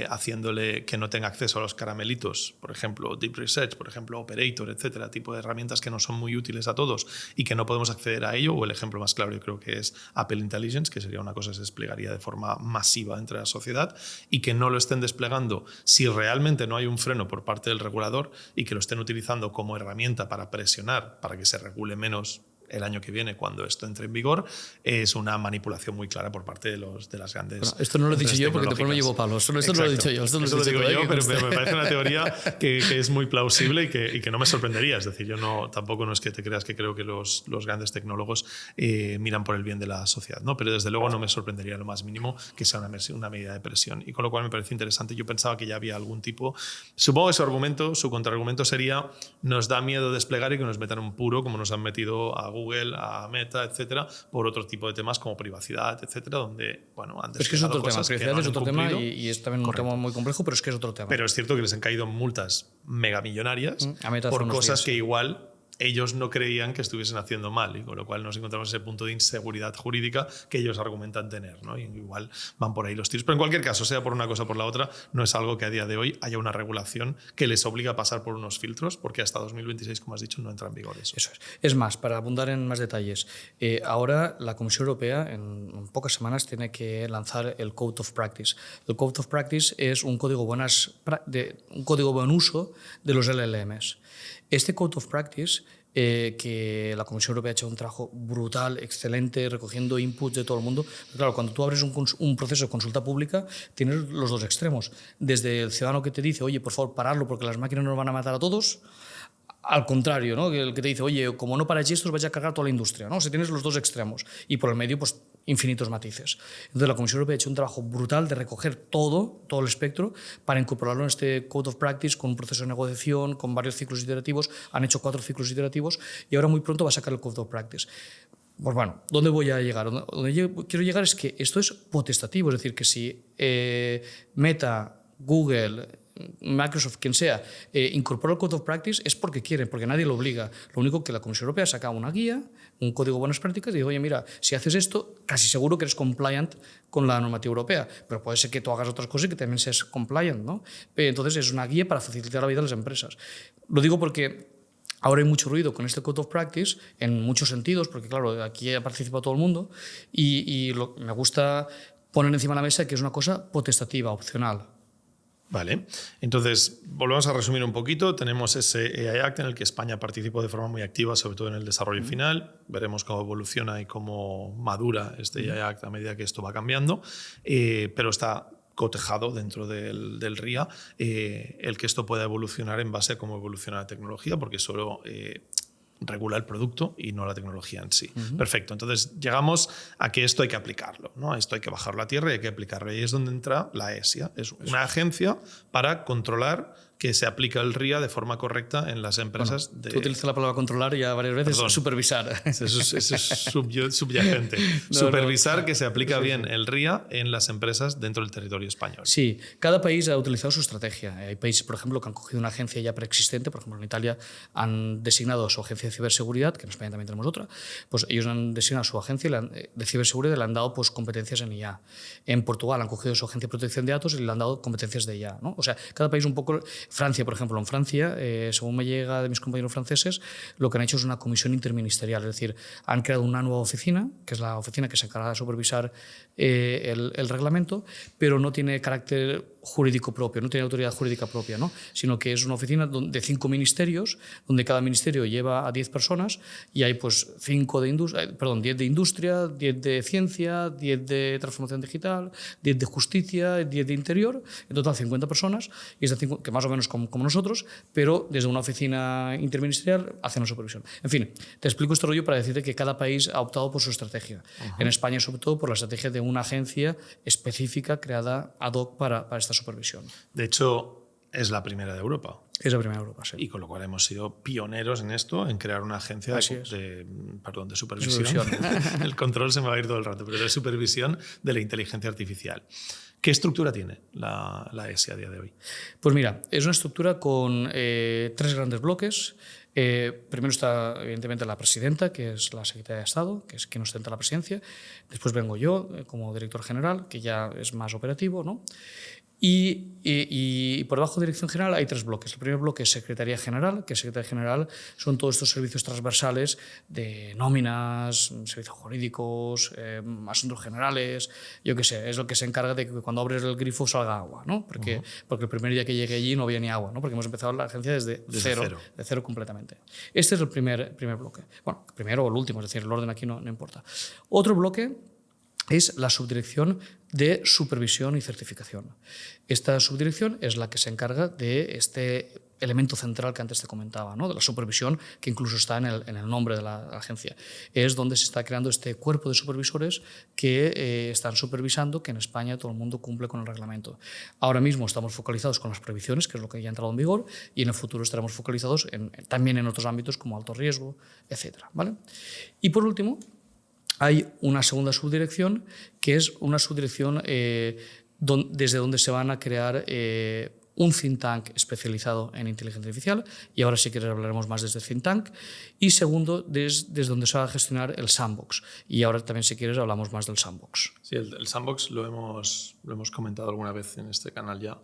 haciéndole que no tenga acceso a los caramelitos, por ejemplo, Deep Research, por ejemplo, Operator, etcétera, tipo de herramientas que no son muy útiles a todos y que no podemos acceder a ello, o el ejemplo más claro yo creo que es Apple Intelligence, que sería una cosa que se desplegaría de forma masiva entre la sociedad, y que no lo estén desplegando si realmente no hay un freno por parte del regulador y que lo estén utilizando como herramienta para presionar, para que se regule menos el año que viene cuando esto entre en vigor, es una manipulación muy clara por parte de las grandes. Bueno, esto no lo he dicho yo porque después me llevo palos. Esto no lo he dicho yo. Esto lo digo yo, pero me parece una teoría que es muy plausible y que no me sorprendería. Es decir, yo tampoco no es que te creas que creo que los grandes tecnólogos miran por el bien de la sociedad, ¿no? Pero desde luego no me sorprendería lo más mínimo que sea una medida de presión. Y con lo cual me parece interesante. Yo pensaba que ya había algún tipo. Supongo que su contraargumento sería: nos da miedo desplegar y que nos metan un puro como nos han metido a Google, a Meta, etcétera, por otro tipo de temas como privacidad, etcétera, donde, bueno, antes es que es otro tema, privacidad es otro tema y es también Correcto. un tema muy complejo, pero es que es otro tema. Pero es cierto que les han caído multas megamillonarias por cosas que igual ellos no creían que estuviesen haciendo mal, y con lo cual nos encontramos ese punto de inseguridad jurídica que ellos argumentan tener, ¿no? Y igual van por ahí los tiros. Pero en cualquier caso, sea por una cosa o por la otra, no es algo que a día de hoy haya una regulación que les obliga a pasar por unos filtros, porque hasta 2026, como has dicho, no entra en vigor eso. Eso es. Es más, para abundar en más detalles, ahora la Comisión Europea en pocas semanas tiene que lanzar el Code of Practice. El Code of Practice es un código buen uso de los LLMs. Este Code of Practice, que la Comisión Europea ha hecho un trabajo brutal, excelente, recogiendo inputs de todo el mundo. Claro, cuando tú abres un proceso de consulta pública, tienes los dos extremos. Desde el ciudadano que te dice, oye, por favor, pararlo porque las máquinas nos van a matar a todos, al contrario, ¿no? El que te dice, oye, como no paráis esto, os vais a cargar toda la industria, ¿no? O sea, tienes los dos extremos y por el medio, pues, infinitos matices. Entonces, la Comisión Europea ha hecho un trabajo brutal de recoger todo el espectro para incorporarlo en este Code of Practice con un proceso de negociación, con varios ciclos iterativos. Han hecho 4 ciclos iterativos y ahora muy pronto va a sacar el Code of Practice. Pues bueno, ¿dónde voy a llegar? Donde yo quiero llegar es que esto es potestativo, es decir, que si Meta, Google, Microsoft, quien sea, incorpora el Code of Practice es porque quieren, porque nadie lo obliga. Lo único que la Comisión Europea saca una guía, un código de buenas prácticas y dice, oye, mira, si haces esto, casi seguro que eres compliant con la normativa europea, pero puede ser que tú hagas otras cosas y que también seas compliant, ¿no? Entonces es una guía para facilitar la vida de las empresas. Lo digo porque ahora hay mucho ruido con este Code of Practice en muchos sentidos, porque claro, aquí ha participado todo el mundo y me gusta poner encima de la mesa que es una cosa potestativa, opcional. Vale, entonces volvemos a resumir un poquito. Tenemos ese AI Act en el que España participó de forma muy activa, sobre todo en el desarrollo final. Veremos cómo evoluciona y cómo madura este AI Act a medida que esto va cambiando, pero está cotejado dentro del RIA el que esto pueda evolucionar en base a cómo evoluciona la tecnología, porque solo regula el producto y no la tecnología en sí. Perfecto, entonces llegamos a que esto hay que aplicarlo, ¿no? A esto hay que bajarlo a tierra y hay que aplicarlo. Y es donde entra la ESIA. Es una agencia para controlar que se aplica el RIA de forma correcta en las empresas. Bueno, tú utilizas la palabra controlar ya varias veces. Perdón. Supervisar. Eso es subyacente. Supervisar que se aplica bien el RIA en las empresas dentro del territorio español. Sí, cada país ha utilizado su estrategia. Hay países, por ejemplo, que han cogido una agencia ya preexistente. Por ejemplo, en Italia han designado su agencia de ciberseguridad, que en España también tenemos otra. Pues ellos han designado su agencia de ciberseguridad y le han dado pues, competencias en IA. En Portugal han cogido su agencia de protección de datos y le han dado competencias de IA, ¿no? O sea, cada país un poco. Francia, por ejemplo, en Francia, según me llega de mis compañeros franceses, lo que han hecho es una comisión interministerial, es decir, han creado una nueva oficina, que es la oficina que se encarga de supervisar el reglamento, pero no tiene carácter jurídico propio, no tiene autoridad jurídica propia, ¿no? Sino que es una oficina de 5 ministerios, donde cada ministerio lleva a 10 personas y hay pues 10 de industria, 10 de ciencia, 10 de transformación digital, 10 de justicia, 10 de interior, en total 50 personas, y es que más o menos como nosotros, pero desde una oficina interministerial hacen la supervisión. En fin, te explico este rollo para decirte que cada país ha optado por su estrategia. En España, sobre todo, por la estrategia de una agencia específica creada ad hoc para esta supervisión. De hecho, es la primera de Europa. Es la primera en Europa, sí. Y con lo cual hemos sido pioneros en esto, en crear una agencia de supervisión. El control se me va a ir todo el rato, pero de supervisión de la inteligencia artificial. ¿Qué estructura tiene la ESI a día de hoy? Pues mira, es una estructura con 3 grandes bloques. Primero está, evidentemente, la presidenta, que es la secretaria de Estado, que es quien ostenta la presidencia. Después vengo yo, como director general, que ya es más operativo, ¿no? Y por debajo de dirección general hay 3 bloques. El primer bloque es Secretaría General, que Secretaría General son todos estos servicios transversales de nóminas, servicios jurídicos, asuntos generales, yo qué sé, es lo que se encarga de que cuando abres el grifo salga agua, ¿no? Porque el primer día que llegué allí no había ni agua, ¿no? Porque hemos empezado la agencia desde cero completamente. Este es el primer bloque. Bueno, primero o el último, es decir, el orden aquí no importa. Otro bloque es la subdirección de supervisión y certificación. Esta subdirección es la que se encarga de este elemento central que antes te comentaba, ¿no? De la supervisión, que incluso está en el nombre de la agencia. Es donde se está creando este cuerpo de supervisores que están supervisando que en España todo el mundo cumple con el reglamento. Ahora mismo estamos focalizados con las prohibiciones, que es lo que ya ha entrado en vigor, y en el futuro estaremos focalizados también en otros ámbitos como alto riesgo, etc. ¿Vale? Y por último, hay una segunda subdirección, que es una subdirección desde donde se van a crear un think tank especializado en inteligencia artificial, y ahora si quieres hablaremos más desde el think tank, y segundo, desde donde se va a gestionar el sandbox, y ahora también si quieres hablamos más del sandbox. Sí, el sandbox lo hemos comentado alguna vez en este canal ya,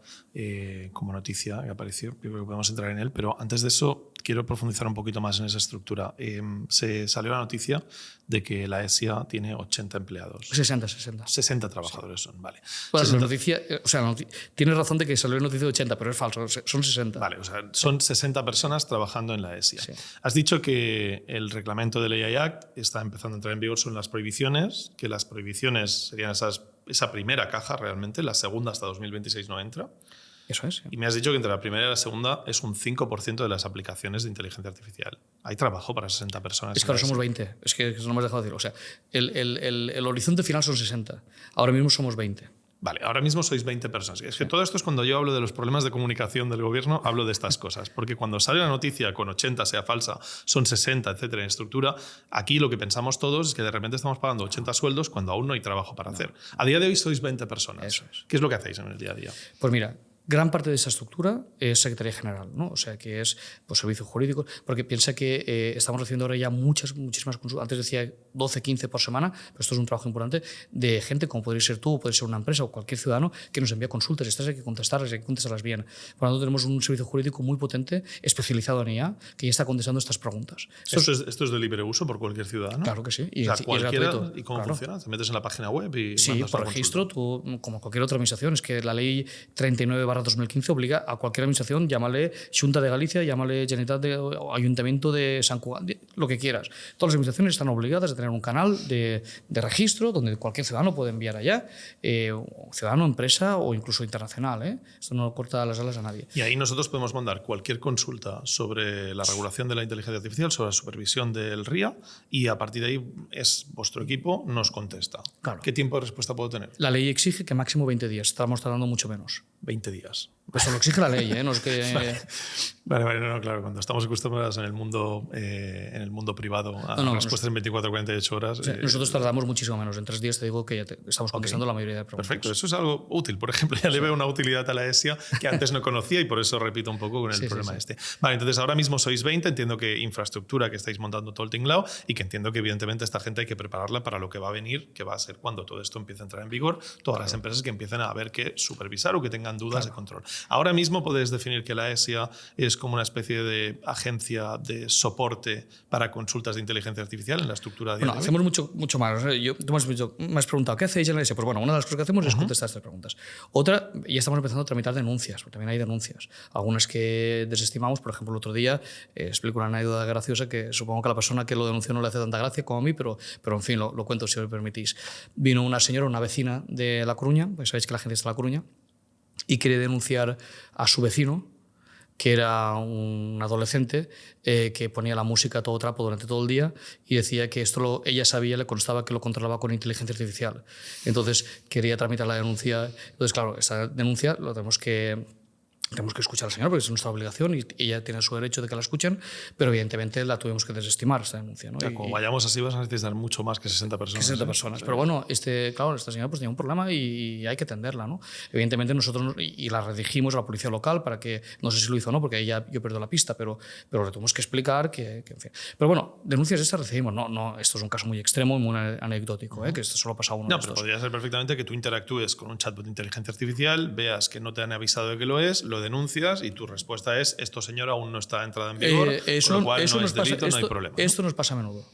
como noticia que apareció, creo que podemos entrar en él, pero antes de eso quiero profundizar un poquito más en esa estructura. Se salió la noticia de que la ESIA tiene 80 empleados. 60 trabajadores son, vale. Bueno, 60. Tienes razón de que salió la noticia de 80, pero es falso, son 60. Vale, o sea, son 60 personas trabajando en la ESIA. Sí. Has dicho que el reglamento del AI Act está empezando a entrar en vigor sobre las prohibiciones, que las prohibiciones serían esa primera caja realmente, la segunda hasta 2026 no entra. Eso es. Sí. Y me has dicho que entre la primera y la segunda es un 5% de las aplicaciones de inteligencia artificial. ¿Hay trabajo para 60 personas? Es que ahora somos 20. Es que no me has dejado decir. O sea, el horizonte final son 60. Ahora mismo somos 20. Vale, ahora mismo sois 20 personas. Es que todo esto es cuando yo hablo de los problemas de comunicación del gobierno, hablo de estas cosas. Porque cuando sale la noticia con 80, sea falsa, son 60, etcétera, en estructura, aquí lo que pensamos todos es que de repente estamos pagando 80 sueldos cuando aún no hay trabajo para hacer. A día de hoy sois 20 personas. Eso es. ¿Qué es lo que hacéis en el día a día? Pues mira, gran parte de esa estructura es Secretaría General, ¿no? O sea, que es servicios jurídicos, porque piensa que estamos recibiendo ahora ya muchísimas consultas. Antes decía 12, 15 por semana, pero esto es un trabajo importante, de gente como podría ser tú, o puede ser una empresa o cualquier ciudadano que nos envía consultas. Estas hay que contestarlas, hay que contestarlas bien. Por lo tanto, tenemos un servicio jurídico muy potente, especializado en IA, que ya está contestando estas preguntas. ¿Esto es de libre uso por cualquier ciudadano? Claro que sí. Y es gratuito. ¿Y cómo claro. funciona? ¿Te metes en la página web y sí, por registro, tú, como cualquier otra administración, es que la ley 39/2015 obliga a cualquier administración, llámale Xunta de Galicia, llámale Generalitat o Ayuntamiento de San Cugat, lo que quieras. Todas las administraciones están obligadas a tener un canal de registro donde cualquier ciudadano puede enviar allá, ciudadano, empresa o incluso internacional. Esto no corta las alas a nadie. Y ahí nosotros podemos mandar cualquier consulta sobre la regulación de la inteligencia artificial, sobre la supervisión del RIA, y a partir de ahí vuestro equipo nos contesta. Claro. ¿Qué tiempo de respuesta puedo tener? La ley exige que máximo 20 días. Estamos tardando mucho menos. 20 días. Pues eso lo exige la ley, no es que... Vale, no, claro, cuando estamos acostumbrados en el mundo privado a respuestas en 24 o 48 horas... O sea, nosotros tardamos muchísimo menos. En 3 días te digo que ya estamos contestando la mayoría de preguntas. Perfecto, eso es algo útil. Por ejemplo, ya le veo una utilidad a la ESIA que antes no conocía y por eso repito un poco con el problema este. Vale, entonces ahora mismo sois 20, entiendo que infraestructura que estáis montando todo el tinglao y que entiendo que evidentemente esta gente hay que prepararla para lo que va a venir, que va a ser cuando todo esto empiece a entrar en vigor, todas las empresas que empiecen a haber que supervisar o que tengan dudas de control. Ahora mismo podéis definir que la ESIA es como una especie de agencia de soporte para consultas de inteligencia artificial en la estructura de... Bueno, hacemos mucho más. Tú me has preguntado, ¿qué hacéis en la ESIA? Pues bueno, una de las cosas que hacemos es contestar estas preguntas. Otra, ya estamos empezando a tramitar denuncias, porque también hay denuncias. Algunas que desestimamos, por ejemplo, el otro día explico una anécdota graciosa que supongo que a la persona que lo denunció no le hace tanta gracia como a mí, pero en fin, lo cuento si me permitís. Vino una señora, una vecina de La Coruña, pues sabéis que la agencia está en La Coruña, y quiere denunciar a su vecino, que era un adolescente que ponía la música a todo trapo durante todo el día y decía que esto ella sabía, le constaba que lo controlaba con inteligencia artificial. Entonces quería tramitar la denuncia. Entonces, claro, esa denuncia lo tenemos que tenemos que escuchar a la señora porque es nuestra obligación y ella tiene su derecho de que la escuchen, pero evidentemente la tuvimos que desestimar esta denuncia, ¿no? Como vayamos así vas a necesitar mucho más que 60 personas. 60 personas. Pero bueno, claro, esta señora pues tenía un problema y hay que atenderla, ¿no? Evidentemente nosotros y la redirigimos a la policía local para que, no sé si lo hizo o no, porque ahí ya yo perdí la pista, pero le tuvimos que explicar que en fin. Pero bueno, denuncias estas recibimos, no, esto es un caso muy extremo y muy anecdótico, que esto solo ha pasado uno de estos. No, pero podría ser perfectamente que tú interactúes con un chatbot de inteligencia artificial, veas que no te han avisado de que lo es, lo denuncias y tu respuesta es esto, señor, aún no está entrada en vigor, con lo cual no es delito, no hay problema. Esto nos pasa a menudo,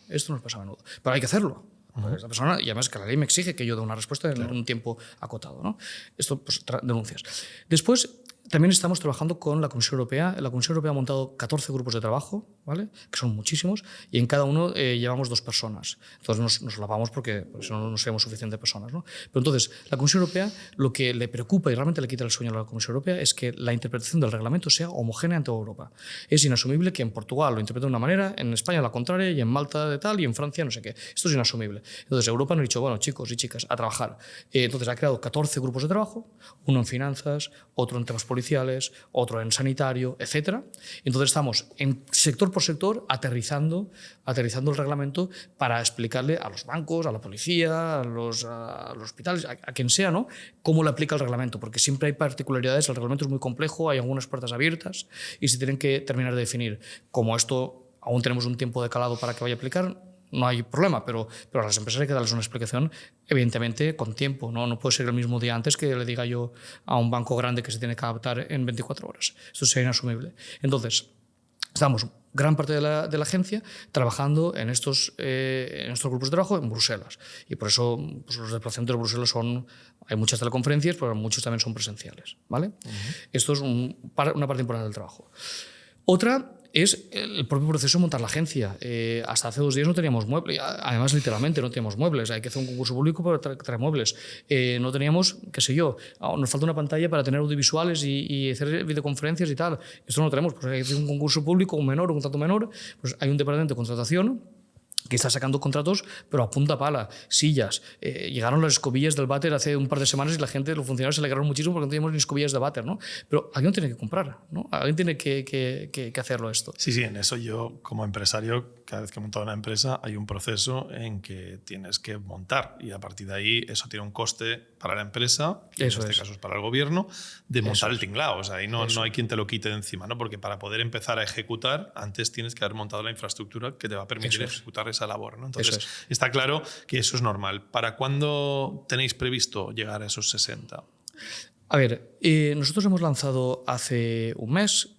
pero hay que hacerlo. Esta persona, y además que la ley me exige que yo dé una respuesta en un tiempo acotado, ¿no? Esto, pues, denuncias. Después, también estamos trabajando con la Comisión Europea. La Comisión Europea ha montado 14 grupos de trabajo, ¿vale? Que son muchísimos, y en cada uno llevamos 2 personas. Entonces nos lavamos porque si no seríamos suficientes personas, ¿no? Pero entonces, la Comisión Europea lo que le preocupa y realmente le quita el sueño a la Comisión Europea es que la interpretación del reglamento sea homogénea en toda Europa. Es inasumible que en Portugal lo interprete de una manera, en España la contraria, y en Malta de tal, y en Francia no sé qué. Esto es inasumible. Entonces, Europa nos ha dicho, bueno, chicos y chicas, a trabajar. Entonces, ha creado 14 grupos de trabajo, uno en finanzas, otro en temas policiales, otro en sanitario, etc. Entonces estamos en sector por sector aterrizando el reglamento para explicarle a los bancos, a la policía, a los hospitales, a quien sea, ¿no? Cómo le aplica el reglamento, porque siempre hay particularidades, el reglamento es muy complejo, hay algunas puertas abiertas y se tienen que terminar de definir. Como esto aún tenemos un tiempo de calado para que vaya a aplicar, no hay problema, pero a las empresas hay que darles una explicación, evidentemente, con tiempo. No puede ser el mismo día antes que le diga yo a un banco grande que se tiene que adaptar en 24 horas. Esto sería inasumible. Entonces, estamos gran parte de la agencia trabajando en estos grupos de trabajo en Bruselas. Y por eso pues, los desplazamientos de Bruselas hay muchas teleconferencias, pero muchos también son presenciales, ¿vale? Esto es una parte importante del trabajo. Otra es el propio proceso de montar la agencia. Hasta hace 2 días no teníamos muebles, además literalmente no teníamos muebles, hay que hacer un concurso público para traer muebles. No teníamos, qué sé yo, nos falta una pantalla para tener audiovisuales y hacer videoconferencias y tal. Esto no lo tenemos, pues hay que hacer un concurso público, un contrato menor, pues hay un departamento de contratación que está sacando contratos, pero a punta pala, sillas. Llegaron las escobillas del váter hace un par de semanas y los funcionarios se alegraron muchísimo porque no teníamos ni escobillas de váter, ¿no? Pero alguien tiene que comprar, ¿no? Alguien tiene que hacerlo esto. Sí, en eso yo como empresario, cada vez que he montado una empresa, hay un proceso en que tienes que montar y a partir de ahí eso tiene un coste para la empresa, que en este caso es para el gobierno, de montar el tinglao. O sea, ahí no hay quien te lo quite de encima, ¿no? Porque para poder empezar a ejecutar, antes tienes que haber montado la infraestructura que te va a permitir ejecutar esa labor, ¿no? Entonces, está claro que eso es normal. ¿Para cuándo tenéis previsto llegar a esos 60? A ver, nosotros hemos lanzado hace un mes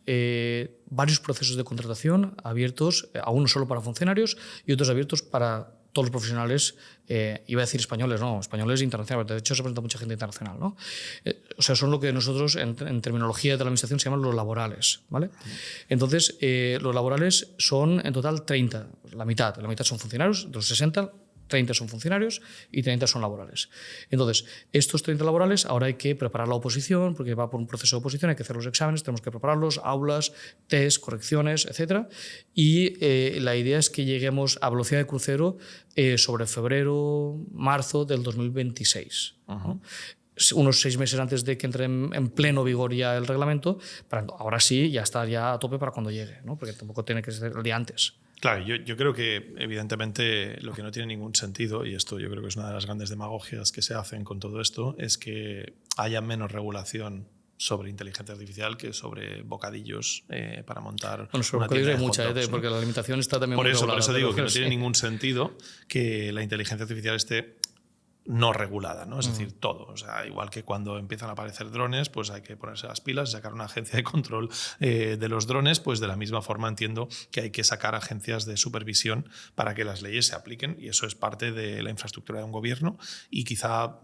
varios procesos de contratación abiertos, algunos solo para funcionarios y otros abiertos para todos los profesionales, iba a decir españoles, no, españoles internacionales, de hecho se presenta mucha gente internacional, ¿no? O sea, son lo que nosotros en terminología de la administración se llaman los laborales, ¿vale? Entonces, los laborales son en total 30, la mitad son funcionarios, de los 60, 30 son funcionarios y 30 son laborales. Entonces, estos 30 laborales ahora hay que preparar la oposición, porque va por un proceso de oposición, hay que hacer los exámenes, tenemos que prepararlos, aulas, test, correcciones, etc. Y la idea es que lleguemos a velocidad de crucero sobre febrero, marzo del 2026. ¿No? Unos 6 meses antes de que entre en pleno vigor ya el reglamento, para ahora sí ya estar ya a tope para cuando llegue, ¿no? Porque tampoco tiene que ser el día antes. Claro, yo creo que evidentemente lo que no tiene ningún sentido, y esto yo creo que es una de las grandes demagogias que se hacen con todo esto, es que haya menos regulación sobre inteligencia artificial que sobre bocadillos para montar sobre una tienda de mucha, hot dogs, ¿no? Porque la limitación está también por muy eso, regulada. Por eso digo que no tiene ningún sentido que la inteligencia artificial esté no regulada, ¿no? Es decir, todo. O sea, igual que cuando empiezan a aparecer drones, pues hay que ponerse las pilas y sacar una agencia de control de los drones, pues de la misma forma entiendo que hay que sacar agencias de supervisión para que las leyes se apliquen, y eso es parte de la infraestructura de un gobierno y quizá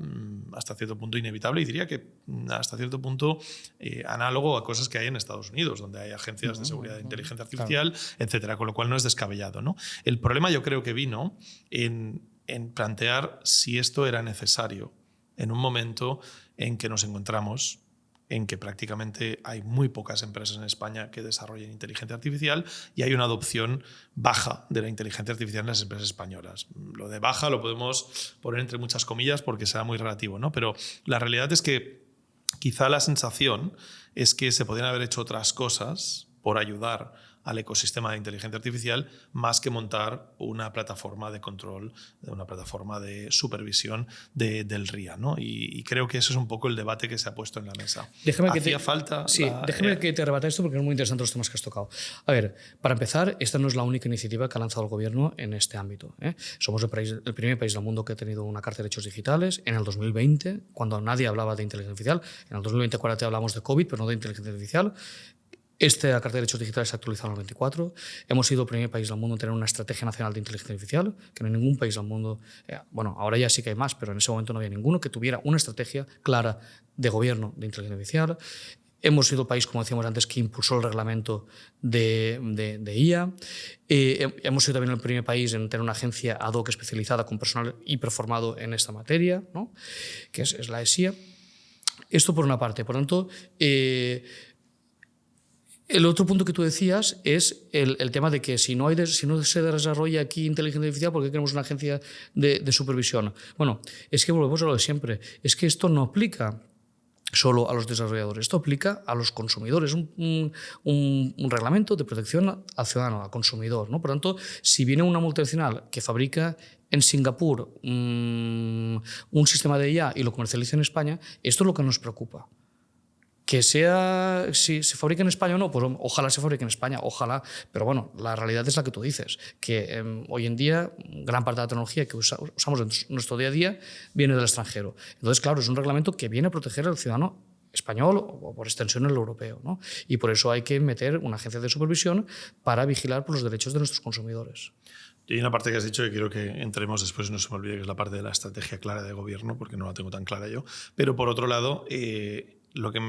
hasta cierto punto inevitable, y diría que hasta cierto punto análogo a cosas que hay en Estados Unidos, donde hay agencias de seguridad de inteligencia artificial, etcétera, con lo cual no es descabellado, ¿no? El problema yo creo que vino en plantear si esto era necesario en un momento en que nos encontramos en que prácticamente hay muy pocas empresas en España que desarrollen inteligencia artificial y hay una adopción baja de la inteligencia artificial en las empresas españolas. Lo de baja lo podemos poner entre muchas comillas porque será muy relativo, ¿no? Pero la realidad es que Quizá la sensación es que se podrían haber hecho otras cosas por ayudar al ecosistema de inteligencia artificial más que montar una plataforma de control, una plataforma de supervisión del RIA, ¿no? Y creo que ese es un poco el debate que se ha puesto en la mesa. Déjame que te rebata esto porque es muy interesante los temas que has tocado. A ver, para empezar, esta no es la única iniciativa que ha lanzado el gobierno en este ámbito, ¿eh? Somos el primer país del mundo que ha tenido una carta de derechos digitales en el 2020, cuando nadie hablaba de inteligencia artificial. En el 2024 hablamos de COVID, pero no de inteligencia artificial. Esta carta de derechos digitales se ha actualizado en el 24. Hemos sido el primer país del mundo en tener una estrategia nacional de inteligencia artificial, que no hay ningún país del mundo, bueno, ahora ya sí que hay más, pero en ese momento no había ninguno que tuviera una estrategia clara de gobierno de inteligencia artificial. Hemos sido el país, como decíamos antes, que impulsó el reglamento de IA. Hemos sido también el primer país en tener una agencia ad hoc especializada con personal hiperformado en esta materia, ¿no? Que es la ESIA. Esto por una parte. Por tanto, el otro punto que tú decías es el tema de que si no se desarrolla aquí inteligencia artificial, ¿por qué queremos una agencia de supervisión? Bueno, es que volvemos a lo de siempre. Es que esto no aplica solo a los desarrolladores, esto aplica a los consumidores, un reglamento de protección al ciudadano, al consumidor, ¿no? Por tanto, si viene una multinacional que fabrica en Singapur un sistema de IA y lo comercializa en España, esto es lo que nos preocupa. Que sea, si se fabrica en España o no, pues ojalá se fabrique en España, ojalá, pero bueno, la realidad es la que tú dices, que hoy en día gran parte de la tecnología que usamos en nuestro día a día viene del extranjero. Entonces, claro, es un reglamento que viene a proteger al ciudadano español o por extensión el europeo, ¿no? Y por eso hay que meter una agencia de supervisión para vigilar por los derechos de nuestros consumidores. Y hay una parte que has dicho que quiero que entremos después, no se me olvide, que es la parte de la estrategia clara de gobierno, porque no la tengo tan clara yo. Pero por otro lado, lo que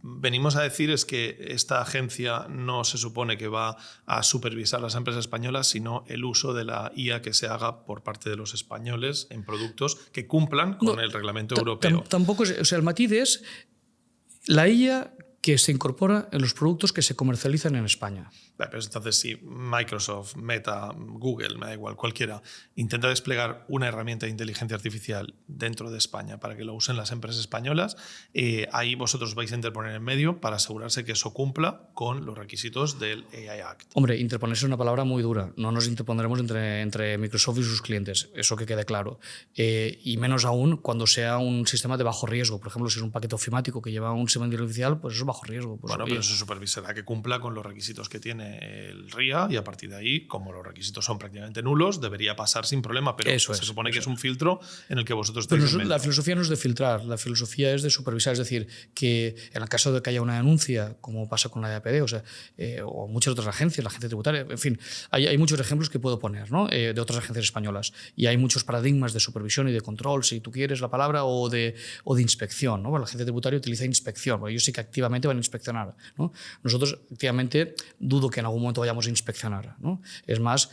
venimos a decir es que esta agencia no se supone que va a supervisar las empresas españolas, sino el uso de la IA que se haga por parte de los españoles en productos que cumplan con el reglamento europeo. Tampoco es, o sea, el matiz es la IA que se incorpora en los productos que se comercializan en España. Pero entonces, si Microsoft, Meta, Google, me da igual, cualquiera, intenta desplegar una herramienta de inteligencia artificial dentro de España para que lo usen las empresas españolas, ahí vosotros vais a interponer en medio para asegurarse que eso cumpla con los requisitos del AI Act. Hombre, interponerse es una palabra muy dura. No nos interpondremos entre Microsoft y sus clientes, eso que quede claro. Y menos aún cuando sea un sistema de bajo riesgo. Por ejemplo, si es un paquete ofimático que lleva un sistema de inteligencia artificial, pues eso es bajo riesgo. Pues, bueno, pero se supervisará que cumpla con los requisitos que tiene el RIA y a partir de ahí, como los requisitos son prácticamente nulos, debería pasar sin problema, pero se supone que es un filtro en el que vosotros estáis en medio. La filosofía no es de filtrar, la filosofía es de supervisar, es decir, que en el caso de que haya una denuncia, como pasa con la EAPD, o muchas otras agencias, la agencia tributaria, en fin, hay muchos ejemplos que puedo poner, ¿no? De otras agencias españolas, y hay muchos paradigmas de supervisión y de control, si tú quieres la palabra, o de inspección, ¿no? Bueno, la agencia tributaria utiliza inspección, porque ellos sí que activamente van a inspeccionar, ¿no? Nosotros activamente dudo que en algún momento vayamos a inspeccionar, ¿no? Es más,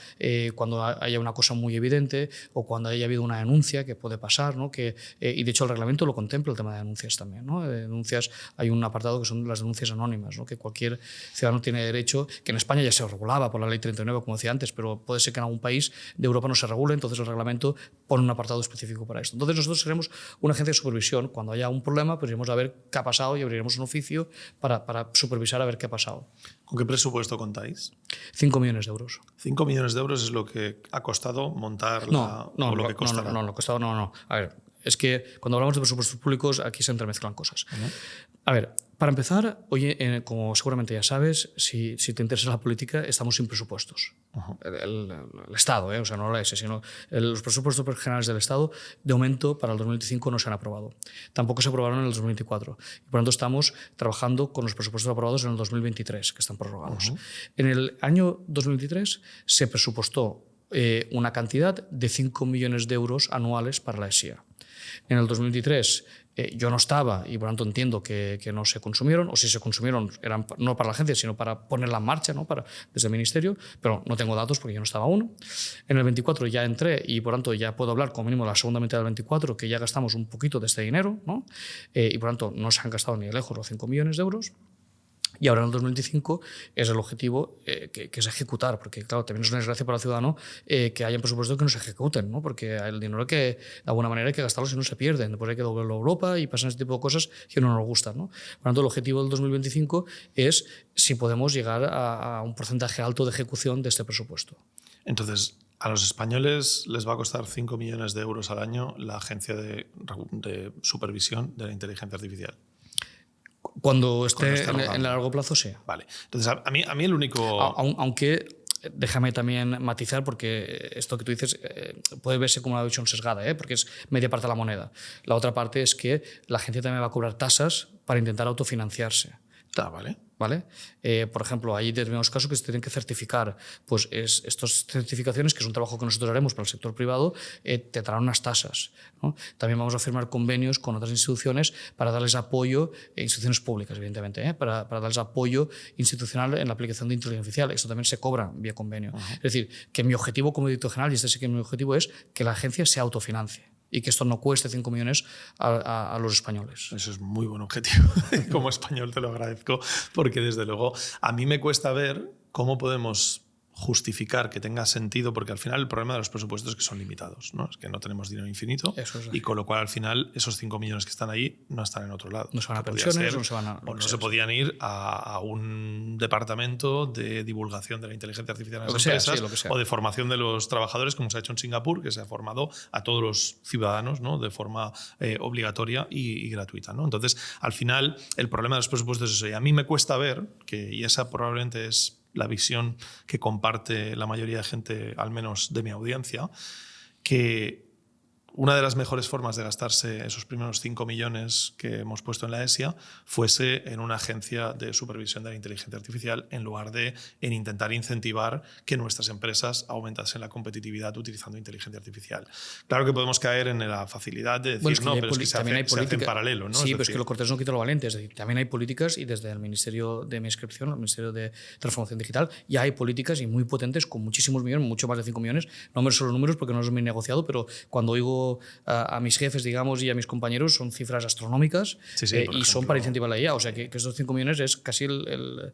cuando haya una cosa muy evidente o cuando haya habido una denuncia que puede pasar, ¿no? Y de hecho el reglamento lo contempla, el tema de denuncias también, ¿no? De denuncias, hay un apartado que son las denuncias anónimas, ¿no? Que cualquier ciudadano tiene derecho, que en España ya se regulaba por la ley 39, como decía antes, pero puede ser que en algún país de Europa no se regule, entonces el reglamento pone un apartado específico para esto. Entonces nosotros seremos una agencia de supervisión. Cuando haya un problema, pues iremos a ver qué ha pasado y abriremos un oficio para supervisar a ver qué ha pasado. ¿Con qué presupuesto contáis? 5 millones de euros. 5 millones de euros es lo que ha costado montar o lo que costará. No. A ver, es que cuando hablamos de presupuestos públicos aquí se entremezclan cosas. A ver, para empezar, oye, como seguramente ya sabes, si te interesa la política, estamos sin presupuestos. El Estado, o sea, no la ESE, sino los presupuestos generales del Estado, de momento, para el 2025 no se han aprobado. Tampoco se aprobaron en el 2024. Y por lo tanto, estamos trabajando con los presupuestos aprobados en el 2023, que están prorrogados. En el año 2023 se presupuestó una cantidad de 5 millones de euros anuales para la ESIA. En el 2023 yo no estaba y por lo tanto entiendo que no se consumieron, o si se consumieron eran no para la agencia sino para ponerla en marcha, ¿no? Desde el ministerio, pero no tengo datos porque yo no estaba aún. En el 24 ya entré y por lo tanto ya puedo hablar como mínimo de la segunda mitad del 24 que ya gastamos un poquito de este dinero, ¿no? Y por lo tanto no se han gastado ni de lejos los 5 millones de euros. Y ahora en el 2025 es el objetivo que es ejecutar, porque claro, también es una desgracia para el ciudadano que haya presupuestos que no se ejecuten, ¿no? Porque el dinero que de alguna manera hay que gastarlo si no se pierden, después hay que devolverlo a Europa y pasan ese tipo de cosas que no nos gustan, ¿no? Por lo tanto, el objetivo del 2025 es si podemos llegar a un porcentaje alto de ejecución de este presupuesto. Entonces, a los españoles les va a costar 5 millones de euros al año la Agencia de Supervisión de la Inteligencia Artificial. Cuando esté en el largo plazo, sí. Vale. Entonces, a mí el único... Aunque déjame también matizar, porque esto que tú dices puede verse como una visión sesgada, porque es media parte de la moneda. La otra parte es que la agencia también va a cobrar tasas para intentar autofinanciarse. Vale. ¿Vale? Por ejemplo, hay determinados casos que se tienen que certificar. Pues estas certificaciones, que es un trabajo que nosotros haremos para el sector privado, te traerán unas tasas, ¿no? También vamos a firmar convenios con otras instituciones para darles apoyo, instituciones públicas, evidentemente, para darles apoyo institucional en la aplicación de inteligencia artificial. Esto también se cobra vía convenio. Es decir, que mi objetivo como director general, y este sí que mi objetivo, es que la agencia se autofinancie y que esto no cueste 5 millones a los españoles. Eso es muy buen objetivo. Como español te lo agradezco, porque desde luego a mí me cuesta ver cómo podemos justificar que tenga sentido, porque al final el problema de los presupuestos es que son limitados, ¿no? Es que no tenemos dinero infinito. Eso es así. Y con lo cual al final esos 5 millones que están ahí no están en otro lado. No se van a pensiones, no se podían ir a un departamento de divulgación de la inteligencia artificial en las empresas, o de formación de los trabajadores, como se ha hecho en Singapur, que se ha formado a todos los ciudadanos, ¿no? De forma obligatoria y gratuita, ¿no? Entonces, al final, el problema de los presupuestos es eso. Y a mí me cuesta ver que, y esa probablemente es la visión que comparte la mayoría de gente, al menos de mi audiencia, que una de las mejores formas de gastarse esos primeros 5 millones que hemos puesto en la ESIA fuese en una agencia de supervisión de la inteligencia artificial, en lugar de en intentar incentivar que nuestras empresas aumentasen la competitividad utilizando inteligencia artificial. Claro que podemos caer en la facilidad de decir, no, pero es que se hace en paralelo, ¿no? Sí, pero es que lo cortés no quita lo valiente. Es decir, también hay políticas, y desde el Ministerio de mi inscripción, el Ministerio de Transformación Digital, ya hay políticas y muy potentes con muchísimos millones, mucho más de 5 millones. No me son los números porque no los he negociado, pero cuando oigo a mis jefes, digamos, y a mis compañeros, son cifras astronómicas, y ejemplo, son para incentivar la IA. O sea, que estos 5 millones es casi el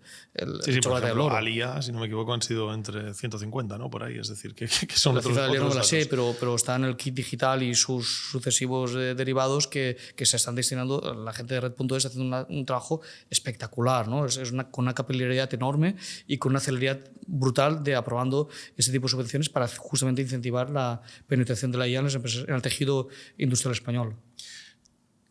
chocolate del oro. Al IA, si no me equivoco, han sido entre 150, ¿no? Por ahí, es decir, que son la otros cifra de IA no la sé, datos. pero está en el kit digital y sus sucesivos derivados que se están destinando. La gente de Red.es haciendo un trabajo espectacular, ¿no? Con una capilaridad enorme y con una celeridad brutal de aprobando ese tipo de subvenciones para justamente incentivar la penetración de la IA en las empresas, en el tejido industrial español.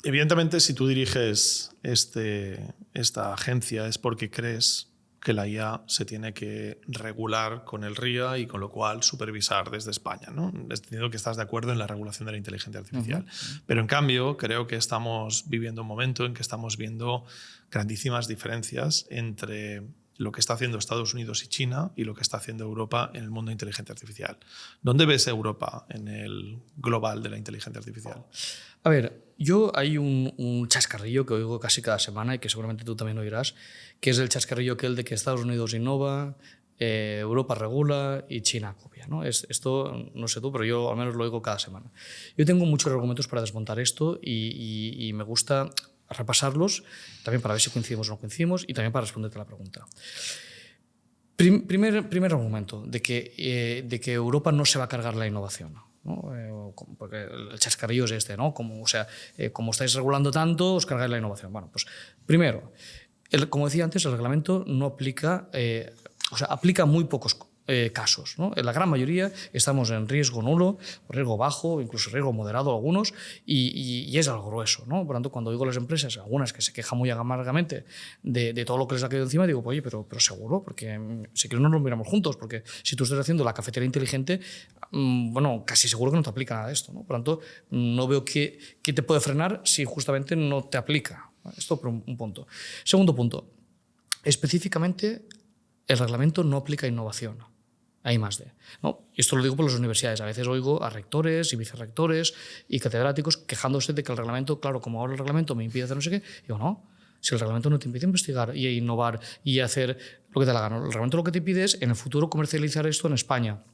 Evidentemente, si tú diriges esta agencia es porque crees que la IA se tiene que regular con el RIA y con lo cual supervisar desde España, ¿no? Entiendo que estás de acuerdo en la regulación de la inteligencia artificial. Pero en cambio, creo que estamos viviendo un momento en que estamos viendo grandísimas diferencias entre lo que está haciendo Estados Unidos y China y lo que está haciendo Europa en el mundo de inteligencia artificial. ¿Dónde ves Europa en el global de la inteligencia artificial? A ver, hay un chascarrillo que oigo casi cada semana y que seguramente tú también oirás, que es el chascarrillo de que Estados Unidos innova, Europa regula y China copia, ¿no? Esto, no sé tú, pero yo al menos lo oigo cada semana. Yo tengo muchos argumentos para desmontar esto y me gusta repasarlos, también para ver si coincidimos o no coincidimos y también para responderte a la pregunta. Primer argumento, de que Europa no se va a cargar la innovación, ¿no? Porque el chascarrillo es este, ¿no? Como estáis regulando tanto, os cargáis la innovación. Bueno, pues primero, como decía antes, el reglamento no aplica, aplica muy pocos casos, ¿no? En la gran mayoría estamos en riesgo nulo, riesgo bajo, incluso riesgo moderado algunos, y es algo grueso, ¿no? Por lo tanto, cuando oigo a las empresas, algunas que se quejan muy amargamente de todo lo que les ha caído encima, digo, oye, pero seguro, porque si quieres no nos miramos juntos, porque si tú estás haciendo la cafetería inteligente, bueno, casi seguro que no te aplica nada de esto, ¿no? Por lo tanto, no veo qué te puede frenar si justamente no te aplica. Esto por un punto. Segundo punto, específicamente el reglamento no aplica innovación. Hay más de, ¿no? Y esto lo digo por las universidades. A veces oigo a rectores y vicerrectores y catedráticos quejándose de que el reglamento, claro, como ahora el reglamento me impide hacer no sé qué, digo, no, si el reglamento no te impide investigar y innovar y hacer lo que te da la gana, el reglamento lo que te pide es en el futuro comercializar esto en España.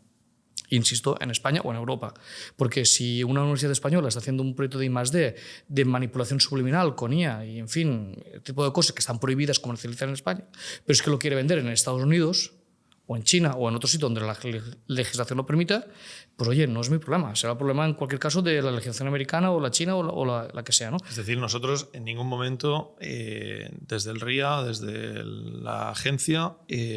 Insisto, en España o en Europa. Porque si una universidad española está haciendo un proyecto de I+D de manipulación subliminal con IA y, en fin, el tipo de cosas que están prohibidas comercializar en España, pero es que lo quiere vender en Estados Unidos o en China o en otro sitio donde la legislación lo permita, pues oye, no es mi problema. Será problema en cualquier caso de la legislación americana o la china o la que sea, ¿no? Es decir, nosotros en ningún momento, desde el RIA, desde la agencia,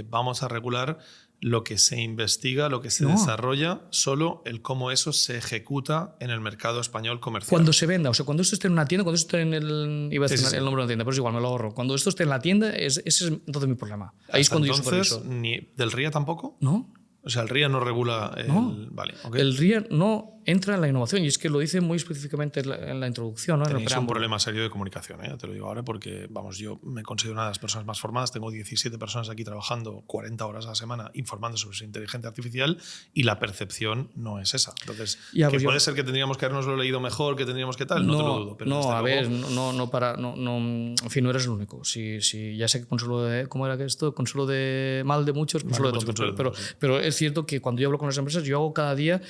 vamos a regular lo que se investiga, lo que se desarrolla, solo el cómo eso se ejecuta en el mercado español comercial. Cuando se venda, o sea, cuando esto esté en una tienda, cuando esto esté en el... Iba a decir el nombre de una tienda, pero es igual, me lo ahorro. Cuando esto esté en la tienda, ese es entonces mi problema. Ahí es cuando entonces, yo superviso. ¿ni del RIA tampoco? ¿No? O sea, el RIA no regula el... No. Vale, okay. El RIA no entra en la innovación, y es que lo dice muy específicamente en la introducción, ¿no? Tenéis un problema serio de comunicación, te lo digo ahora, porque vamos, yo me considero una de las personas más formadas, tengo 17 personas aquí trabajando 40 horas a la semana informando sobre su inteligencia artificial y la percepción no es esa. Entonces, ya, pues puede ser que tendríamos que habernoslo leído mejor, que tendríamos que tal, no te lo dudo. Pero no, a ver, en fin, no eres el único. Si ya sé que consuelo de... ¿Cómo era que esto? Consuelo de mal de muchos, consuelo de tontos. Pero es cierto que cuando yo hablo con las empresas, yo hago cada día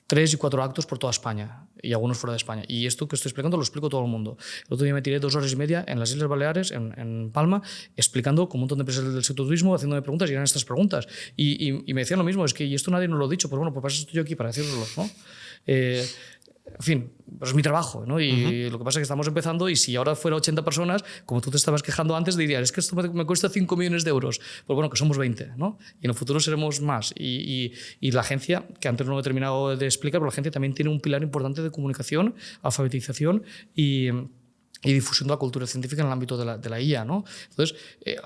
3 y 4 actos por toda España y algunos fuera de España. Y esto que estoy explicando lo explico a todo el mundo. El otro día me tiré 2 horas y media en las Islas Baleares, en Palma, explicando con un montón de empresas del sector turismo, haciéndome preguntas y eran estas preguntas. Y me decían lo mismo, es que y esto nadie nos lo ha dicho, pues bueno, pues para eso estoy yo aquí, para decirlo, ¿no? En fin, pues es mi trabajo, ¿no? Y lo que pasa es que estamos empezando y si ahora fuera 80 personas, como tú te estabas quejando antes, dirías, es que esto me cuesta 5 millones de euros. Pues bueno, que somos 20, ¿no? Y en el futuro seremos más. Y la agencia, que antes no lo he terminado de explicar, pero la agencia también tiene un pilar importante de comunicación, alfabetización y difusión de la cultura científica en el ámbito de la IA, ¿no? Entonces,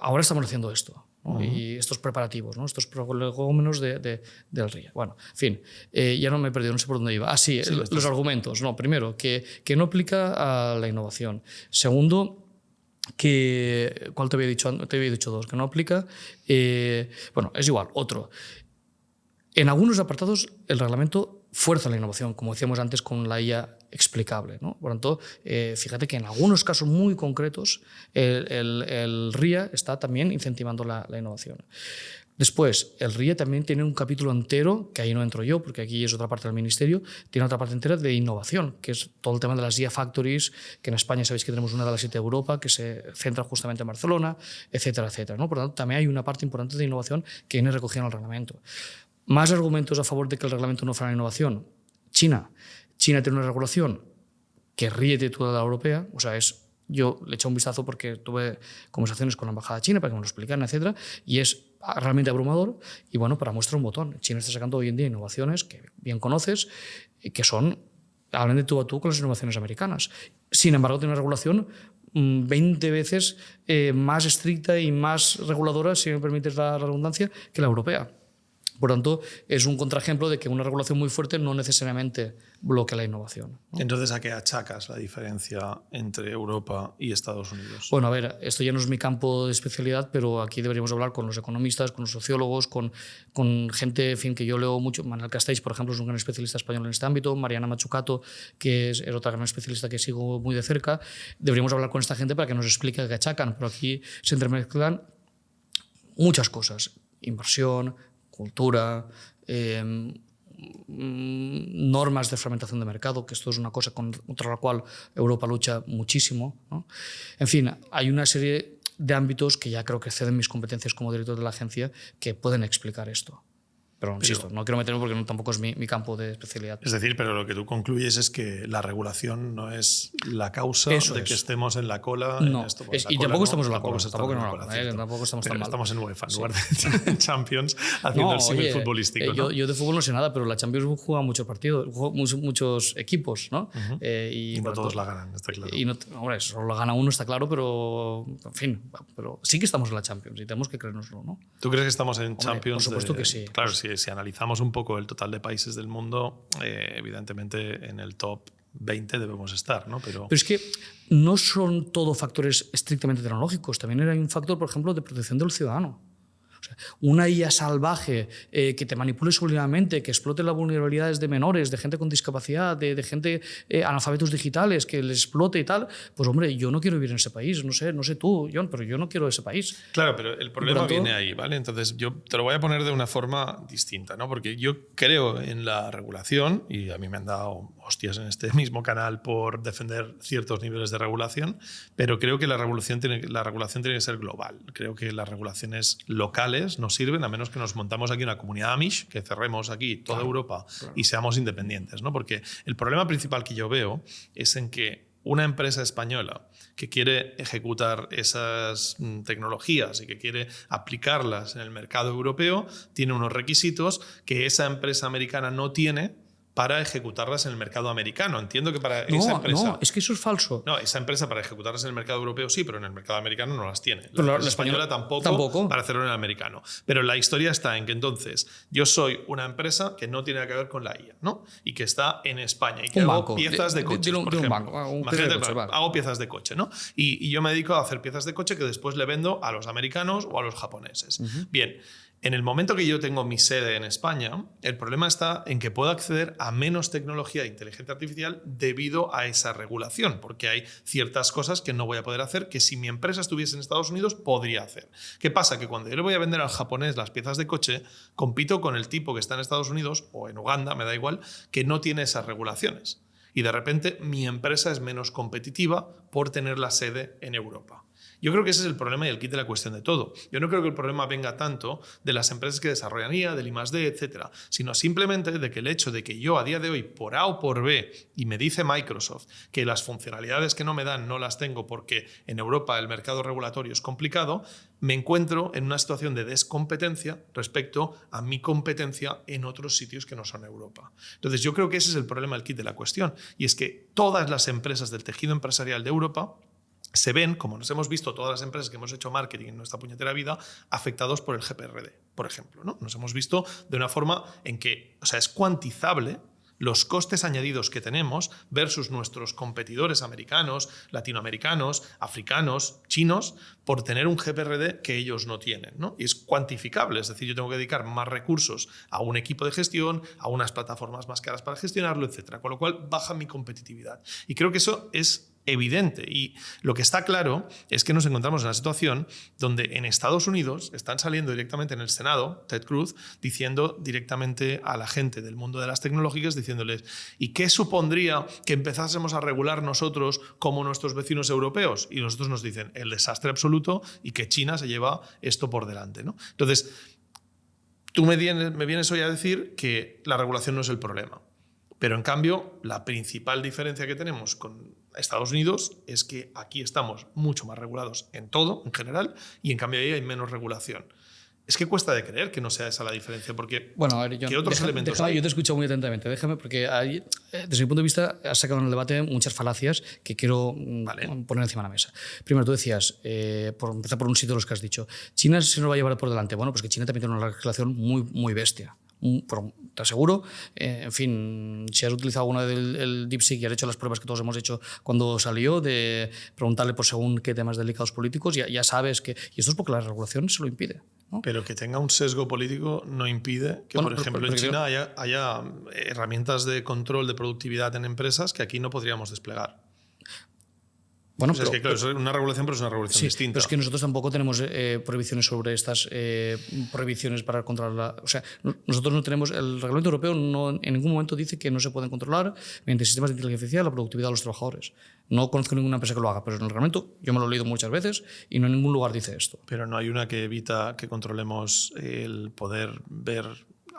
ahora estamos haciendo esto, ¿no? Y estos preparativos, ¿no? Estos prolegómenos del RIA. Bueno, en fin, ya no me he perdido, no sé por dónde iba. Sí, los argumentos. No, primero, que no aplica a la innovación. Segundo, ¿cuál te había dicho? Te había dicho 2, que no aplica. Bueno, es igual, otro. En algunos apartados, el reglamento fuerza la innovación, como decíamos antes con la IA explicable, ¿no? Por lo tanto, fíjate que en algunos casos muy concretos el RIA está también incentivando la innovación. Después, el RIA también tiene un capítulo entero, que ahí no entro yo, porque aquí es otra parte del ministerio, tiene otra parte entera de innovación, que es todo el tema de las IA Factories, que en España sabéis que tenemos una de las 7 de Europa, que se centra justamente en Barcelona, etcétera, etcétera, ¿no? Por lo tanto, también hay una parte importante de innovación que viene recogida en el reglamento. Más argumentos a favor de que el reglamento no frena la innovación. China tiene una regulación que ríe de toda la europea, o sea, yo le eché un vistazo porque tuve conversaciones con la embajada china para que me lo explicaran, etcétera, y es realmente abrumador. Y bueno, para muestra un botón. China está sacando hoy en día innovaciones que bien conoces, que hablan de tú a tú con las innovaciones americanas. Sin embargo, tiene una regulación 20 veces más estricta y más reguladora, si me permites la redundancia, que la europea. Por tanto, es un contraejemplo de que una regulación muy fuerte no necesariamente bloquea la innovación, ¿no? Entonces, ¿a qué achacas la diferencia entre Europa y Estados Unidos? Bueno, a ver, esto ya no es mi campo de especialidad, pero aquí deberíamos hablar con los economistas, con los sociólogos, con gente, en fin, que yo leo mucho. Manuel Castells, por ejemplo, es un gran especialista español en este ámbito. Mariana Machucato, que es otra gran especialista que sigo muy de cerca. Deberíamos hablar con esta gente para que nos explique a qué achacan, pero aquí se entremezclan muchas cosas. Inversión, cultura, normas de fragmentación de mercado, que esto es una cosa contra la cual Europa lucha muchísimo, ¿no? En fin, hay una serie de ámbitos que ya creo que exceden mis competencias como director de la agencia que pueden explicar esto. Pero insisto, no quiero meterme porque tampoco es mi campo de especialidad. Es decir, pero lo que tú concluyes es que la regulación no es la causa de que estemos en la cola. No, en esto. Y tampoco estamos en la cola. Tampoco estamos tan mal. Estamos en UEFA en lugar de Champions, haciendo el símil futbolístico, ¿no? Yo de fútbol no sé nada, pero la Champions juega muchos partidos, muchos equipos, ¿no? Y no todos la ganan, está claro. Y hombre, solo la gana uno, está claro, pero en fin, pero sí que estamos en la Champions y tenemos que creérnoslo, ¿no? ¿Tú crees que estamos en Champions? Por supuesto que sí. Claro, si analizamos un poco el total de países del mundo, evidentemente en el top 20 debemos estar, ¿no? Pero es que no son todo factores estrictamente tecnológicos. También hay un factor, por ejemplo, de protección del ciudadano. O sea, una IA salvaje que te manipule subliminalmente, que explote las vulnerabilidades de menores, de gente con discapacidad, de gente analfabetos digitales, que les explote y tal, pues hombre, yo no quiero vivir en ese país. No sé tú, John, pero yo no quiero ese país. Claro, pero el problema tanto, viene ahí, ¿vale? Entonces yo te lo voy a poner de una forma distinta, ¿no? Porque yo creo en la regulación, y a mí me han dado hostias en este mismo canal por defender ciertos niveles de regulación, pero creo que la regulación tiene que ser global. Creo que las regulaciones locales no sirven a menos que nos montamos aquí una comunidad Amish, que cerremos aquí toda Europa y seamos independientes, ¿no? Porque el problema principal que yo veo es en que una empresa española que quiere ejecutar esas tecnologías y que quiere aplicarlas en el mercado europeo tiene unos requisitos que esa empresa americana no tiene para ejecutarlas en el mercado americano. Entiendo que para esa empresa... No, es que eso es falso. No, esa empresa para ejecutarlas en el mercado europeo sí, pero en el mercado americano no las tiene. Pero La española tampoco para hacerlo en el americano. Pero la historia está en que entonces yo soy una empresa que no tiene nada que ver con la IA, ¿no? Y que está en España y que hago piezas de coches, por ejemplo. Hago piezas de coche, ¿no? Y yo me dedico a hacer piezas de coche que después le vendo a los americanos o a los japoneses. Bien. En el momento que yo tengo mi sede en España, el problema está en que puedo acceder a menos tecnología de inteligencia artificial debido a esa regulación, porque hay ciertas cosas que no voy a poder hacer que si mi empresa estuviese en Estados Unidos podría hacer. ¿Qué pasa? Que cuando yo le voy a vender al japonés las piezas de coche, compito con el tipo que está en Estados Unidos o en Uganda, me da igual, que no tiene esas regulaciones. Y de repente mi empresa es menos competitiva por tener la sede en Europa. Yo creo que ese es el problema y el kit de la cuestión de todo. Yo no creo que el problema venga tanto de las empresas que desarrollan IA, del I+D, etcétera, sino simplemente de que el hecho de que yo a día de hoy, por A o por B, y me dice Microsoft que las funcionalidades que no me dan no las tengo porque en Europa el mercado regulatorio es complicado, me encuentro en una situación de descompetencia respecto a mi competencia en otros sitios que no son Europa. Entonces yo creo que ese es el problema, el kit de la cuestión, y es que todas las empresas del tejido empresarial de Europa se ven, como nos hemos visto todas las empresas que hemos hecho marketing en nuestra puñetera vida, afectados por el GPRD, por ejemplo, ¿no? Nos hemos visto de una forma en que, o sea, es cuantizable los costes añadidos que tenemos versus nuestros competidores americanos, latinoamericanos, africanos, chinos, por tener un GPRD que ellos no tienen, ¿no? Y es cuantificable, es decir, yo tengo que dedicar más recursos a un equipo de gestión, a unas plataformas más caras para gestionarlo, etcétera, con lo cual baja mi competitividad. Y creo que eso es evidente. Y lo que está claro es que nos encontramos en una situación donde en Estados Unidos están saliendo directamente en el Senado, Ted Cruz, diciendo directamente a la gente del mundo de las tecnológicas, diciéndoles, ¿y qué supondría que empezásemos a regular nosotros como nuestros vecinos europeos? Y nosotros nos dicen el desastre absoluto y que China se lleva esto por delante, ¿no? Entonces, tú me vienes hoy a decir que la regulación no es el problema. Pero en cambio, la principal diferencia que tenemos con Estados Unidos es que aquí estamos mucho más regulados en todo, en general, y en cambio ahí hay menos regulación. Es que cuesta de creer que no sea esa la diferencia, porque bueno, a ver, ¿qué otros elementos hay? Yo te escucho muy atentamente, déjame, porque hay, desde mi punto de vista has sacado en el debate muchas falacias que quiero poner encima de la mesa. Primero, tú decías, por empezar por un sitio de los que has dicho, China se nos va a llevar por delante. Bueno, pues que China también tiene una legislación muy bestia. Pero te aseguro, en fin, si has utilizado alguna del DeepSeek y has hecho las pruebas que todos hemos hecho cuando salió, de preguntarle por según qué temas delicados políticos, ya sabes que... Y esto es porque la regulación se lo impide, ¿no? Pero que tenga un sesgo político no impide que, por ejemplo, en China haya herramientas de control de productividad en empresas que aquí no podríamos desplegar. Bueno, es que claro, es una regulación, pero es una regulación distinta. Pero es que nosotros tampoco tenemos prohibiciones sobre estas prohibiciones para controlar. O sea, nosotros no tenemos. El reglamento europeo en ningún momento dice que no se pueden controlar mediante sistemas de inteligencia artificial la productividad de los trabajadores. No conozco ninguna empresa que lo haga, pero en el reglamento yo me lo he leído muchas veces y no en ningún lugar dice esto. Pero no hay una que evita que controlemos el poder ver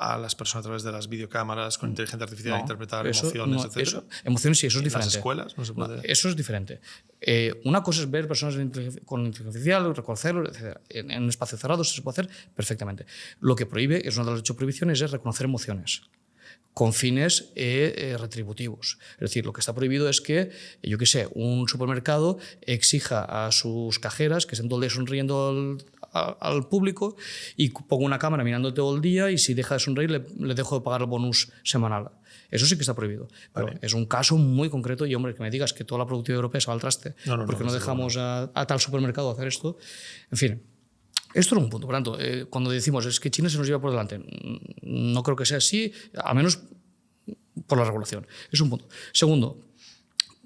a las personas a través de las videocámaras con inteligencia artificial, interpretar emociones, etc. Emociones sí, eso es diferente. ¿En las escuelas no se puede? No, eso es diferente. Una cosa es ver personas con inteligencia artificial, reconocerlo, etc. En un espacio cerrado se puede hacer perfectamente. Lo que prohíbe, es una de las 8 prohibiciones, es reconocer emociones con fines retributivos. Es decir, lo que está prohibido es que, yo qué sé, un supermercado exija a sus cajeras que estén todo el día sonriendo al público y pongo una cámara mirándote todo el día y si deja de sonreír le dejo de pagar el bonus semanal. Eso sí que está prohibido. Pero es un caso muy concreto y, hombre, que me digas que toda la productividad europea se va al traste porque no dejamos a tal supermercado hacer esto. En fin, Esto es un punto. Por tanto, cuando decimos es que China se nos lleva por delante, no creo que sea así, a menos por la regulación. Es un punto. Segundo,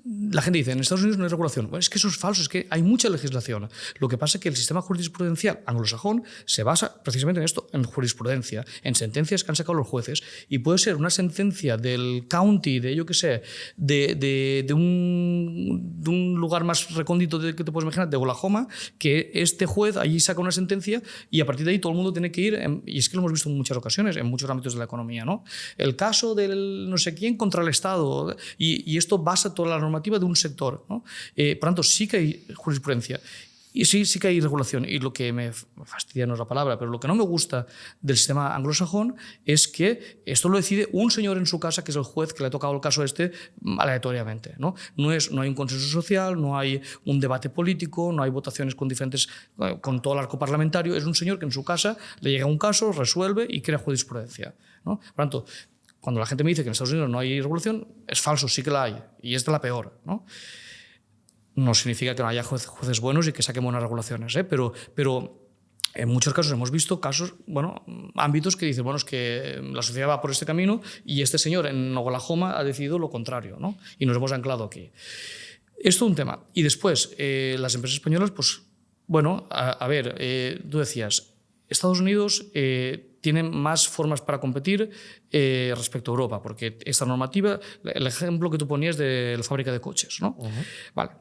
la gente dice, en Estados Unidos no hay regulación. Bueno, es que eso es falso, es que hay mucha legislación. Lo que pasa es que el sistema jurisprudencial anglosajón se basa precisamente en esto, en jurisprudencia, en sentencias que han sacado los jueces, y puede ser una sentencia del county, de yo qué sé, de un lugar más recóndito que te puedes imaginar, de Oklahoma, que este juez allí saca una sentencia y a partir de ahí todo el mundo tiene que ir, y es que lo hemos visto en muchas ocasiones, en muchos ámbitos de la economía, ¿no? El caso del no sé quién contra el Estado, y esto basa toda la normativa de un sector, ¿no? Por tanto, sí que hay jurisprudencia y sí que hay regulación. Y lo que me fastidia no es la palabra, pero lo que no me gusta del sistema anglosajón es que esto lo decide un señor en su casa, que es el juez que le ha tocado el caso aleatoriamente, ¿no? No hay un consenso social, no hay un debate político, no hay votaciones con todo el arco parlamentario. Es un señor que en su casa le llega un caso, resuelve y crea jurisprudencia, ¿no? Por tanto, cuando la gente me dice que en Estados Unidos no hay regulación, es falso, sí que la hay, y es de la peor, ¿no? No significa que no haya jueces buenos y que saquen buenas regulaciones, pero en muchos casos hemos visto ámbitos que dicen, es que la sociedad va por este camino y este señor en Oklahoma ha decidido lo contrario, ¿no? Y nos hemos anclado aquí. Esto es un tema. Y después, las empresas españolas, pues, tú decías, Estados Unidos tiene más formas para competir respecto a Europa, porque esta normativa, el ejemplo que tú ponías de la fábrica de coches, ¿no? Vale.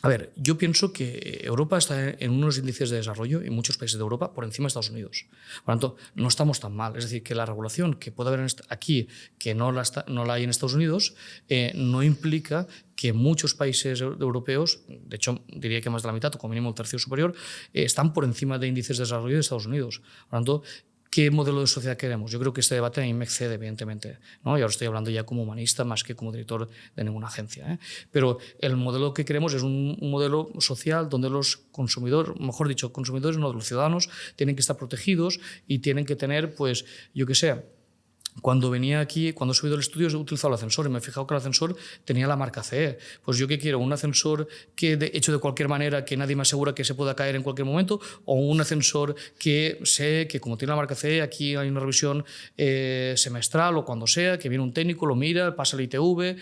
A ver, yo pienso que Europa está en unos índices de desarrollo en muchos países de Europa por encima de Estados Unidos. Por lo tanto, no estamos tan mal. Es decir, que la regulación que puede haber aquí, que no la hay en Estados Unidos, no implica que muchos países europeos, de hecho diría que más de la mitad o como mínimo el tercio superior, están por encima de índices de desarrollo de Estados Unidos. Por lo tanto, ¿qué modelo de sociedad queremos? Yo creo que este debate a mí me excede, evidentemente, ¿no? Y ahora estoy hablando ya como humanista más que como director de ninguna agencia, ¿eh? Pero el modelo que queremos es un modelo social donde los consumidores, mejor dicho, consumidores, no, los ciudadanos, tienen que estar protegidos y tienen que tener, pues, yo qué sé. Cuando venía aquí, cuando he subido el estudio, he utilizado el ascensor y me he fijado que el ascensor tenía la marca CE. Pues yo qué quiero, un ascensor hecho de cualquier manera, que nadie me asegura que se pueda caer en cualquier momento, o un ascensor que sé que como tiene la marca CE, aquí hay una revisión semestral o cuando sea, que viene un técnico, lo mira, pasa el ITV,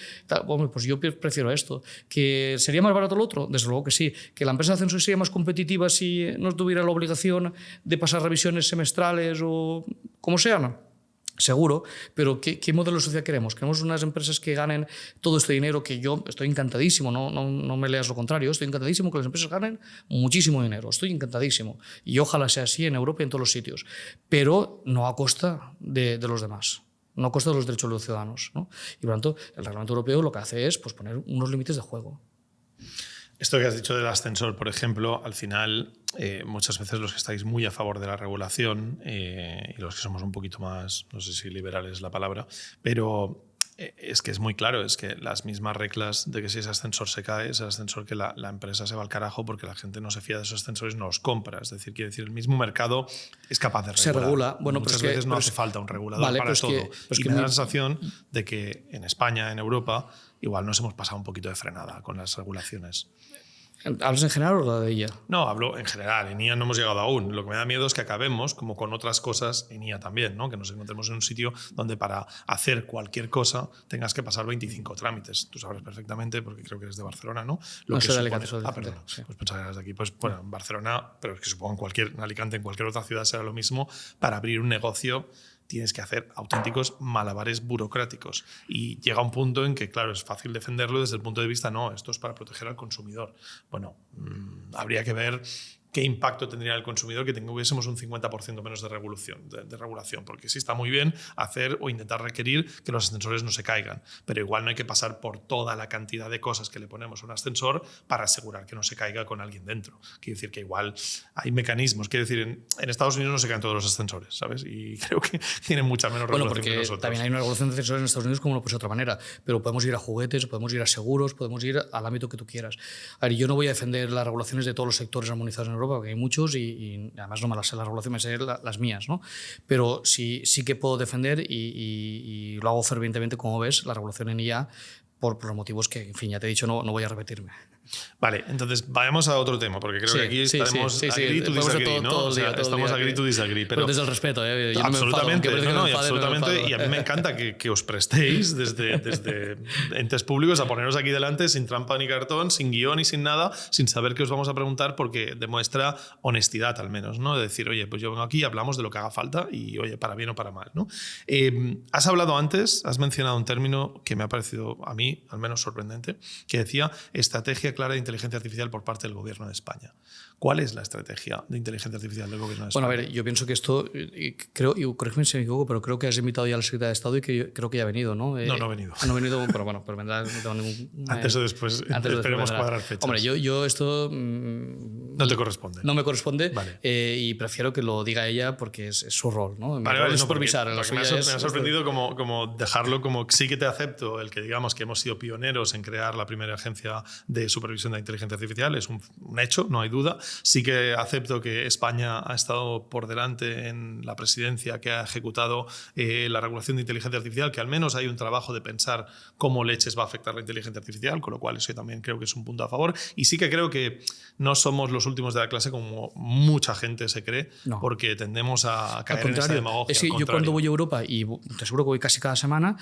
pues yo prefiero esto. ¿Que sería más barato lo otro? Desde luego que sí. ¿Que la empresa de ascensores sería más competitiva si no tuviera la obligación de pasar revisiones semestrales o como sea? No. Seguro, pero ¿qué modelo de sociedad queremos? ¿Queremos unas empresas que ganen todo este dinero? Que yo estoy encantadísimo, no me leas lo contrario, estoy encantadísimo que las empresas ganen muchísimo dinero, estoy encantadísimo. Y ojalá sea así en Europa y en todos los sitios, pero no a costa de los demás, no a costa de los derechos de los ciudadanos, ¿no? Y por lo tanto, el Reglamento Europeo lo que hace es pues, poner unos límites de juego. Esto que has dicho del ascensor, por ejemplo, al final muchas veces los que estáis muy a favor de la regulación y los que somos un poquito más, no sé si liberal es la palabra, pero es que es muy claro, es que las mismas reglas de que si ese ascensor se cae, es el ascensor que la empresa se va al carajo porque la gente no se fía de esos ascensores y no los compra. Es decir, quiere decir, el mismo mercado es capaz de regular. Se regula. Bueno, muchas veces no hace falta un regulador para todo. Y me da la sensación de que en España, en Europa, igual nos hemos pasado un poquito de frenada con las regulaciones. ¿Hablas en general o de ella? No, hablo en general. En IA no hemos llegado aún. Lo que me da miedo es que acabemos, como con otras cosas, en IA también, ¿no? Que nos encontremos en un sitio donde para hacer cualquier cosa tengas que pasar 25 trámites. Tú sabes perfectamente, porque creo que eres de Barcelona, ¿no? Lo que soy de Alicante. Perdón. Sí. Pues pensaba que eras de aquí. Pues bueno, en Barcelona, pero es que supongo en Alicante, en cualquier otra ciudad será lo mismo. Para abrir un negocio tienes que hacer auténticos malabares burocráticos. Y llega un punto en que, claro, es fácil defenderlo desde el punto de vista, no, esto es para proteger al consumidor. Bueno, habría que ver qué impacto tendría el consumidor que tuviésemos un 50% menos de regulación. Porque sí está muy bien hacer o intentar requerir que los ascensores no se caigan, pero igual no hay que pasar por toda la cantidad de cosas que le ponemos a un ascensor para asegurar que no se caiga con alguien dentro. Quiere decir que igual hay mecanismos. Quiere decir, en Estados Unidos no se caen todos los ascensores, ¿sabes? Y creo que tienen mucha menos regulación que nosotros. También hay una regulación de ascensores en Estados Unidos como lo puede ser de otra manera, pero podemos ir a juguetes, podemos ir a seguros, podemos ir al ámbito que tú quieras. A ver, yo no voy a defender las regulaciones de todos los sectores armonizados en Europa, porque hay muchos y además no me las sé las regulaciones, me sé las mías, ¿no? Pero sí que puedo defender y lo hago fervientemente, como ves, la regulación en IA por los motivos que, en fin, ya te he dicho, no voy a repetirme. Vale, entonces vayamos a otro tema, porque creo que aquí estaremos agree to disagree, ¿no? Estamos agree to disagree. Pero desde el respeto, ¿eh? Yo absolutamente, no me enfado, absolutamente. Y a mí me encanta que os prestéis desde entes públicos a poneros aquí delante sin trampa ni cartón, sin guión y sin nada, sin saber qué os vamos a preguntar, porque demuestra honestidad al menos, ¿no? De decir, oye, pues yo vengo aquí y hablamos de lo que haga falta y, oye, para bien o para mal, ¿no? Has hablado antes, has mencionado un término que me ha parecido a mí, al menos sorprendente, que decía estrategia clara de inteligencia artificial por parte del Gobierno de España. ¿Cuál es la estrategia de inteligencia artificial del Gobierno de España? Bueno, a ver, yo pienso que esto, corrígeme si me equivoco, pero creo que has invitado ya al secretario de Estado y que creo que ya ha venido, ¿no? No ha venido. No ha venido, pero bueno, pero vendrá, no tengo ningún... Antes o después, esperemos cuadrar fechas. Hombre, yo esto... no te corresponde. No me corresponde, vale. Y prefiero que lo diga ella porque es su rol, ¿no? Mi vale, rol es no, supervisar. Porque me ha sorprendido como dejarlo como sí que te acepto el que digamos que hemos sido pioneros en crear la primera agencia de supervisión de la inteligencia artificial, es un hecho, no hay duda. Sí que acepto que España ha estado por delante en la presidencia que ha ejecutado la regulación de inteligencia artificial, que al menos hay un trabajo de pensar cómo leches va a afectar la inteligencia artificial, con lo cual eso también creo que es un punto a favor. Y sí que creo que no somos los últimos de la clase como mucha gente se cree, porque tendemos a caer en esa demagogia. Es que yo cuando voy a Europa, y te aseguro que voy casi cada semana,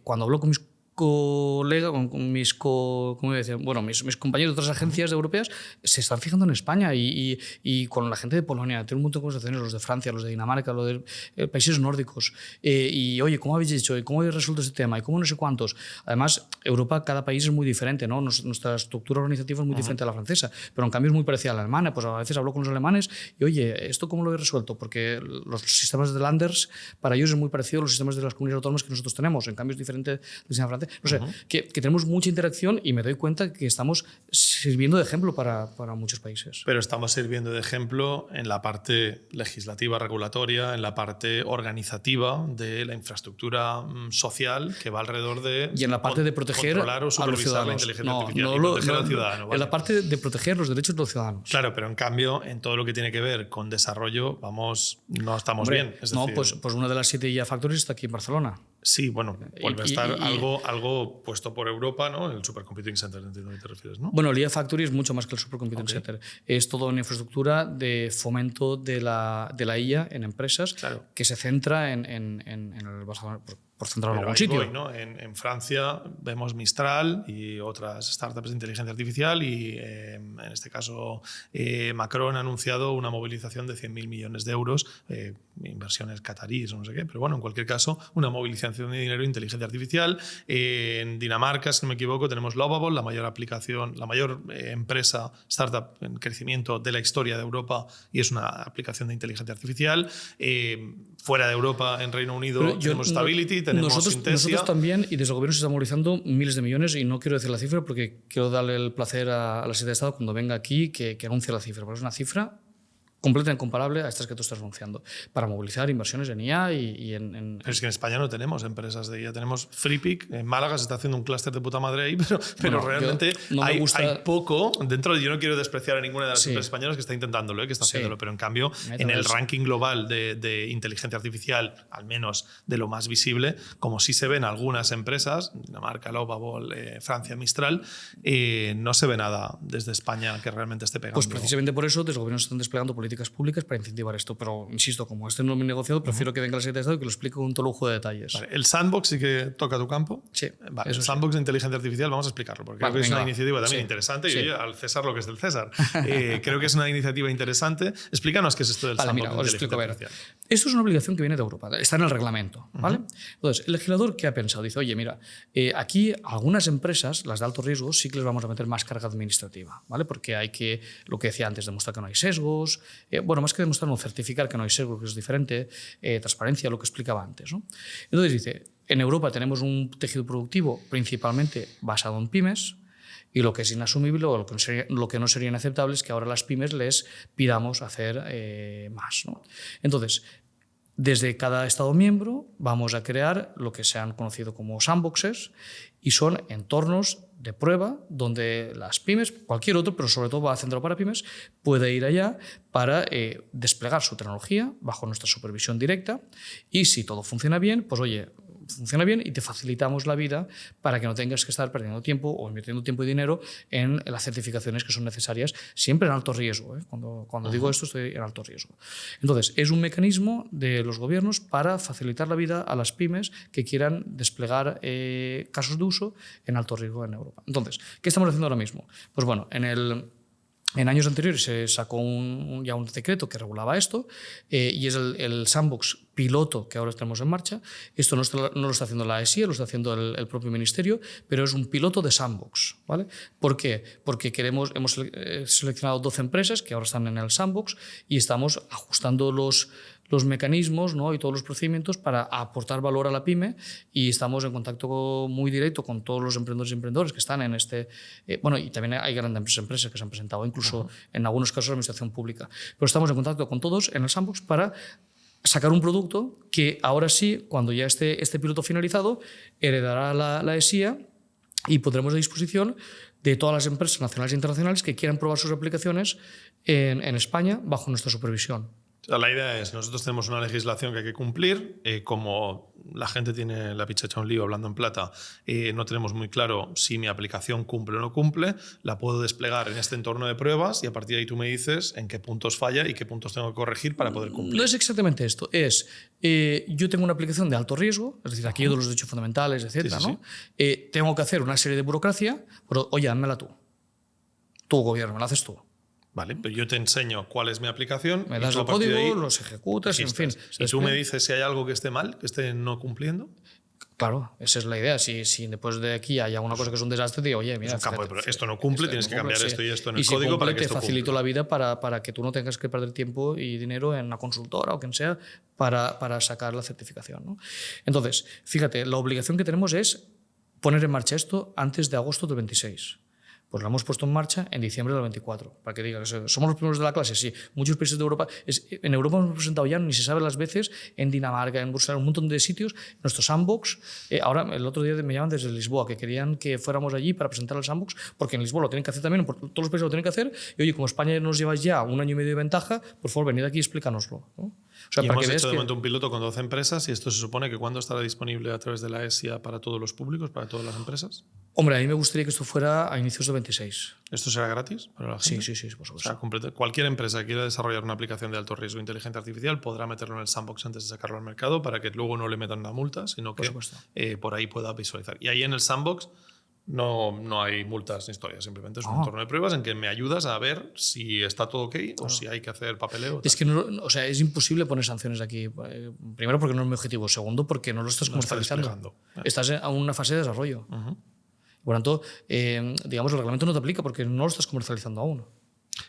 cuando hablo con mis colegas, con mis compañeros de otras agencias europeas, se están fijando en España y con la gente de Polonia, tengo un montón de conversaciones, los de Francia, los de Dinamarca, los de países nórdicos, y oye, ¿cómo habéis hecho? ¿Cómo habéis resuelto este tema? ¿Y cómo no sé cuántos? Además, Europa, cada país es muy diferente, ¿no? Nuestra estructura organizativa es muy diferente a la francesa, pero en cambio es muy parecida a la alemana. Pues a veces hablo con los alemanes y oye, ¿esto cómo lo habéis resuelto? Porque los sistemas de Landers, para ellos es muy parecido a los sistemas de las comunidades autónomas que nosotros tenemos, en cambio es diferente del sistema francés. No sé, que tenemos mucha interacción y me doy cuenta que estamos sirviendo de ejemplo para muchos países. Pero estamos sirviendo de ejemplo en la parte legislativa, regulatoria, en la parte organizativa de la infraestructura social que va alrededor de y en la parte de proteger controlar o supervisar la inteligencia artificial y proteger al ciudadano. En la parte de proteger los derechos de los ciudadanos. Claro, pero en cambio, en todo lo que tiene que ver con desarrollo, no estamos bien. Es decir, pues una de las 7 IA Factories está aquí en Barcelona. Sí, bueno, vuelve a estar algo puesto por Europa, ¿no? El Supercomputing Center, entiendo que te refieres, ¿no? Bueno, el IA Factory es mucho más que el Supercomputing Center. Es toda una infraestructura de fomento de la IA en empresas que se centra en el Barcelona, por centrarlo en algún sitio. Voy, ¿no? En Francia vemos Mistral y otras startups de inteligencia artificial y en este caso Macron ha anunciado una movilización de 100.000 millones de euros, inversiones cataríes o no sé qué, pero bueno, en cualquier caso, una movilización de dinero en inteligencia artificial. En Dinamarca, si no me equivoco, tenemos Lovable, la mayor aplicación, la mayor empresa startup en crecimiento de la historia de Europa y es una aplicación de inteligencia artificial. Fuera de Europa, en Reino Unido, tenemos Stability, tenemos Synthesia. Nosotros también, y desde el gobierno se está movilizando miles de millones, y no quiero decir la cifra porque quiero darle el placer a la Secretaría de Estado cuando venga aquí que anuncie la cifra, porque es una cifra completamente incomparable a estas que tú estás anunciando, para movilizar inversiones en IA y en... Pero es que en España no tenemos empresas de IA, tenemos FreePic, en Málaga se está haciendo un clúster de puta madre ahí, pero realmente hay poco, yo no quiero despreciar a ninguna de las empresas españolas que está intentándolo, que está haciéndolo, pero en cambio en el ranking global de inteligencia artificial, al menos de lo más visible, como sí se ven algunas empresas, Dinamarca, Lovable, Francia, Mistral, no se ve nada desde España que realmente esté pegando. Pues precisamente por eso desde el gobierno se están desplegando políticas públicas para incentivar esto, pero insisto, como este no es mi negociado, prefiero que venga la Secretaría de Estado y que lo explique con todo lujo de detalles. Vale. ¿El sandbox sí que toca tu campo? Sí. Vale. El sandbox de inteligencia artificial, vamos a explicarlo, porque creo que es una iniciativa también interesante y al César lo que es del César. Creo que es una iniciativa interesante. Explícanos qué es esto del sandbox de inteligencia artificial. Esto es una obligación que viene de Europa, está en el reglamento, ¿vale? Entonces, el legislador, ¿qué ha pensado? Dice, oye, mira, aquí algunas empresas, las de alto riesgo, sí que les vamos a meter más carga administrativa, ¿vale? Porque hay que, lo que decía antes, demostrar que no hay sesgos, más que demostrar, no, certificar que no hay sesgos, que es diferente, transparencia, lo que explicaba antes, ¿no? Entonces dice, en Europa tenemos un tejido productivo principalmente basado en pymes, y lo que es inasumible o lo que no sería inaceptable es que ahora a las pymes les pidamos hacer más, ¿no? Entonces, desde cada Estado miembro vamos a crear lo que se han conocido como sandboxes y son entornos de prueba donde las pymes, cualquier otro, pero sobre todo va centrado para pymes, puede ir allá para desplegar su tecnología bajo nuestra supervisión directa y si todo funciona bien, pues oye, funciona bien y te facilitamos la vida para que no tengas que estar perdiendo tiempo o invirtiendo tiempo y dinero en las certificaciones que son necesarias, siempre en alto riesgo. Cuando digo esto, estoy en alto riesgo. Entonces, es un mecanismo de los gobiernos para facilitar la vida a las pymes que quieran desplegar casos de uso en alto riesgo en Europa. Entonces, ¿qué estamos haciendo ahora mismo? Pues bueno, en años anteriores se sacó ya un decreto que regulaba esto y es el sandbox piloto que ahora tenemos en marcha. Esto no lo está haciendo la ESIA, lo está haciendo el propio ministerio, pero es un piloto de sandbox. ¿Vale? ¿Por qué? Porque hemos seleccionado 12 empresas que ahora están en el sandbox y estamos ajustando los mecanismos, ¿no? Y todos los procedimientos para aportar valor a la pyme, y estamos en contacto muy directo con todos los emprendedores y emprendedores que están en este... y también hay grandes empresas que se han presentado, incluso en algunos casos la administración pública. Pero estamos en contacto con todos en el sandbox para sacar un producto que ahora sí, cuando ya esté este piloto finalizado, heredará la ESIA y pondremos a disposición de todas las empresas nacionales e internacionales que quieran probar sus aplicaciones en España bajo nuestra supervisión. La idea es, nosotros tenemos una legislación que hay que cumplir, como la gente tiene la picha hecha un lío hablando en plata, no tenemos muy claro si mi aplicación cumple o no cumple, la puedo desplegar en este entorno de pruebas y a partir de ahí tú me dices en qué puntos falla y qué puntos tengo que corregir para poder cumplir. No es exactamente esto, yo tengo una aplicación de alto riesgo, es decir, aquello de los derechos fundamentales, etcétera, ¿no? Tengo que hacer una serie de burocracia, pero oye, házmela tú. Tu gobierno, me la haces tú. Vale, pero yo te enseño cuál es mi aplicación. Me das el código, los ejecutas, en fin. Y tú me dices si hay algo que esté mal, que esté no cumpliendo. Claro, esa es la idea. Si después de aquí hay alguna cosa que es un desastre, te digo, oye, mira, esto no cumple, tienes que cambiar esto y esto en el si código cumple, para que esto te facilito cumpla. la vida para que tú no tengas que perder tiempo y dinero en una consultora o quien sea para sacar la certificación, ¿no? Entonces, fíjate, la obligación que tenemos es poner en marcha esto antes de agosto del 26. Pues lo hemos puesto en marcha en diciembre del 24, para que digas, ¿somos los primeros de la clase? Sí, muchos países de Europa, en Europa hemos presentado ya, ni se sabe las veces, en Dinamarca, en Bruselas, un montón de sitios, nuestro sandbox. Ahora, el otro día me llaman desde Lisboa, que querían que fuéramos allí para presentar el sandbox, porque en Lisboa lo tienen que hacer también, todos los países lo tienen que hacer, y oye, como España nos lleva ya 1 año y medio de ventaja, por favor, venid aquí y explícanoslo, ¿no? O sea, hemos hecho de momento un piloto con 12 empresas y esto se supone que ¿cuándo estará disponible a través de la ESIA para todos los públicos, para todas las empresas? Hombre, a mí me gustaría que esto fuera a inicios del 26. ¿Esto será gratis para la gente? Sí, por supuesto. O sea, cualquier empresa que quiera desarrollar una aplicación de alto riesgo de inteligencia artificial podrá meterlo en el sandbox antes de sacarlo al mercado para que luego no le metan una multa, sino que por ahí pueda visualizar. Y ahí en el sandbox no hay multas ni historias, simplemente es un entorno de pruebas en que me ayudas a ver si está todo ok o si hay que hacer papeleo. Es que es imposible poner sanciones aquí. Primero, porque no es mi objetivo. Segundo, porque no lo estás comercializando. Estás en una fase de desarrollo. Por lo tanto, digamos, el reglamento no te aplica porque no lo estás comercializando aún.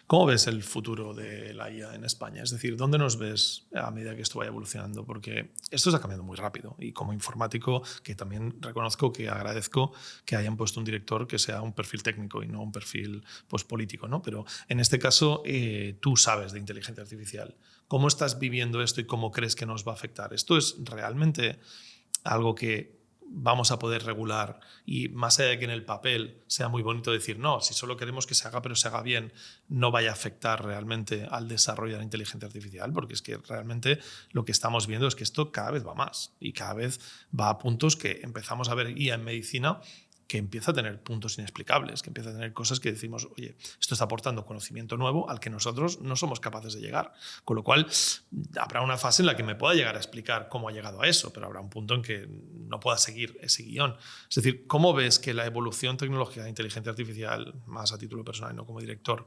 ¿Cómo ves el futuro de la IA en España? Es decir, ¿dónde nos ves a medida que esto vaya evolucionando? Porque esto está cambiando muy rápido y como informático, que también reconozco que agradezco que hayan puesto un director que sea un perfil técnico y no un perfil político, ¿no? Pero en este caso, tú sabes de inteligencia artificial. ¿Cómo estás viviendo esto y cómo crees que nos va a afectar? ¿Esto es realmente algo que vamos a poder regular y más allá de que en el papel sea muy bonito decir no, si solo queremos que se haga pero se haga bien, no vaya a afectar realmente al desarrollo de la inteligencia artificial? Porque es que realmente lo que estamos viendo es que esto cada vez va más y cada vez va a puntos que empezamos a ver IA en medicina que empieza a tener puntos inexplicables, que empieza a tener cosas que decimos, oye, esto está aportando conocimiento nuevo al que nosotros no somos capaces de llegar. Con lo cual, habrá una fase en la que me pueda llegar a explicar cómo ha llegado a eso, pero habrá un punto en que no pueda seguir ese guión. Es decir, ¿cómo ves que la evolución tecnológica de inteligencia artificial, más a título personal y no como director,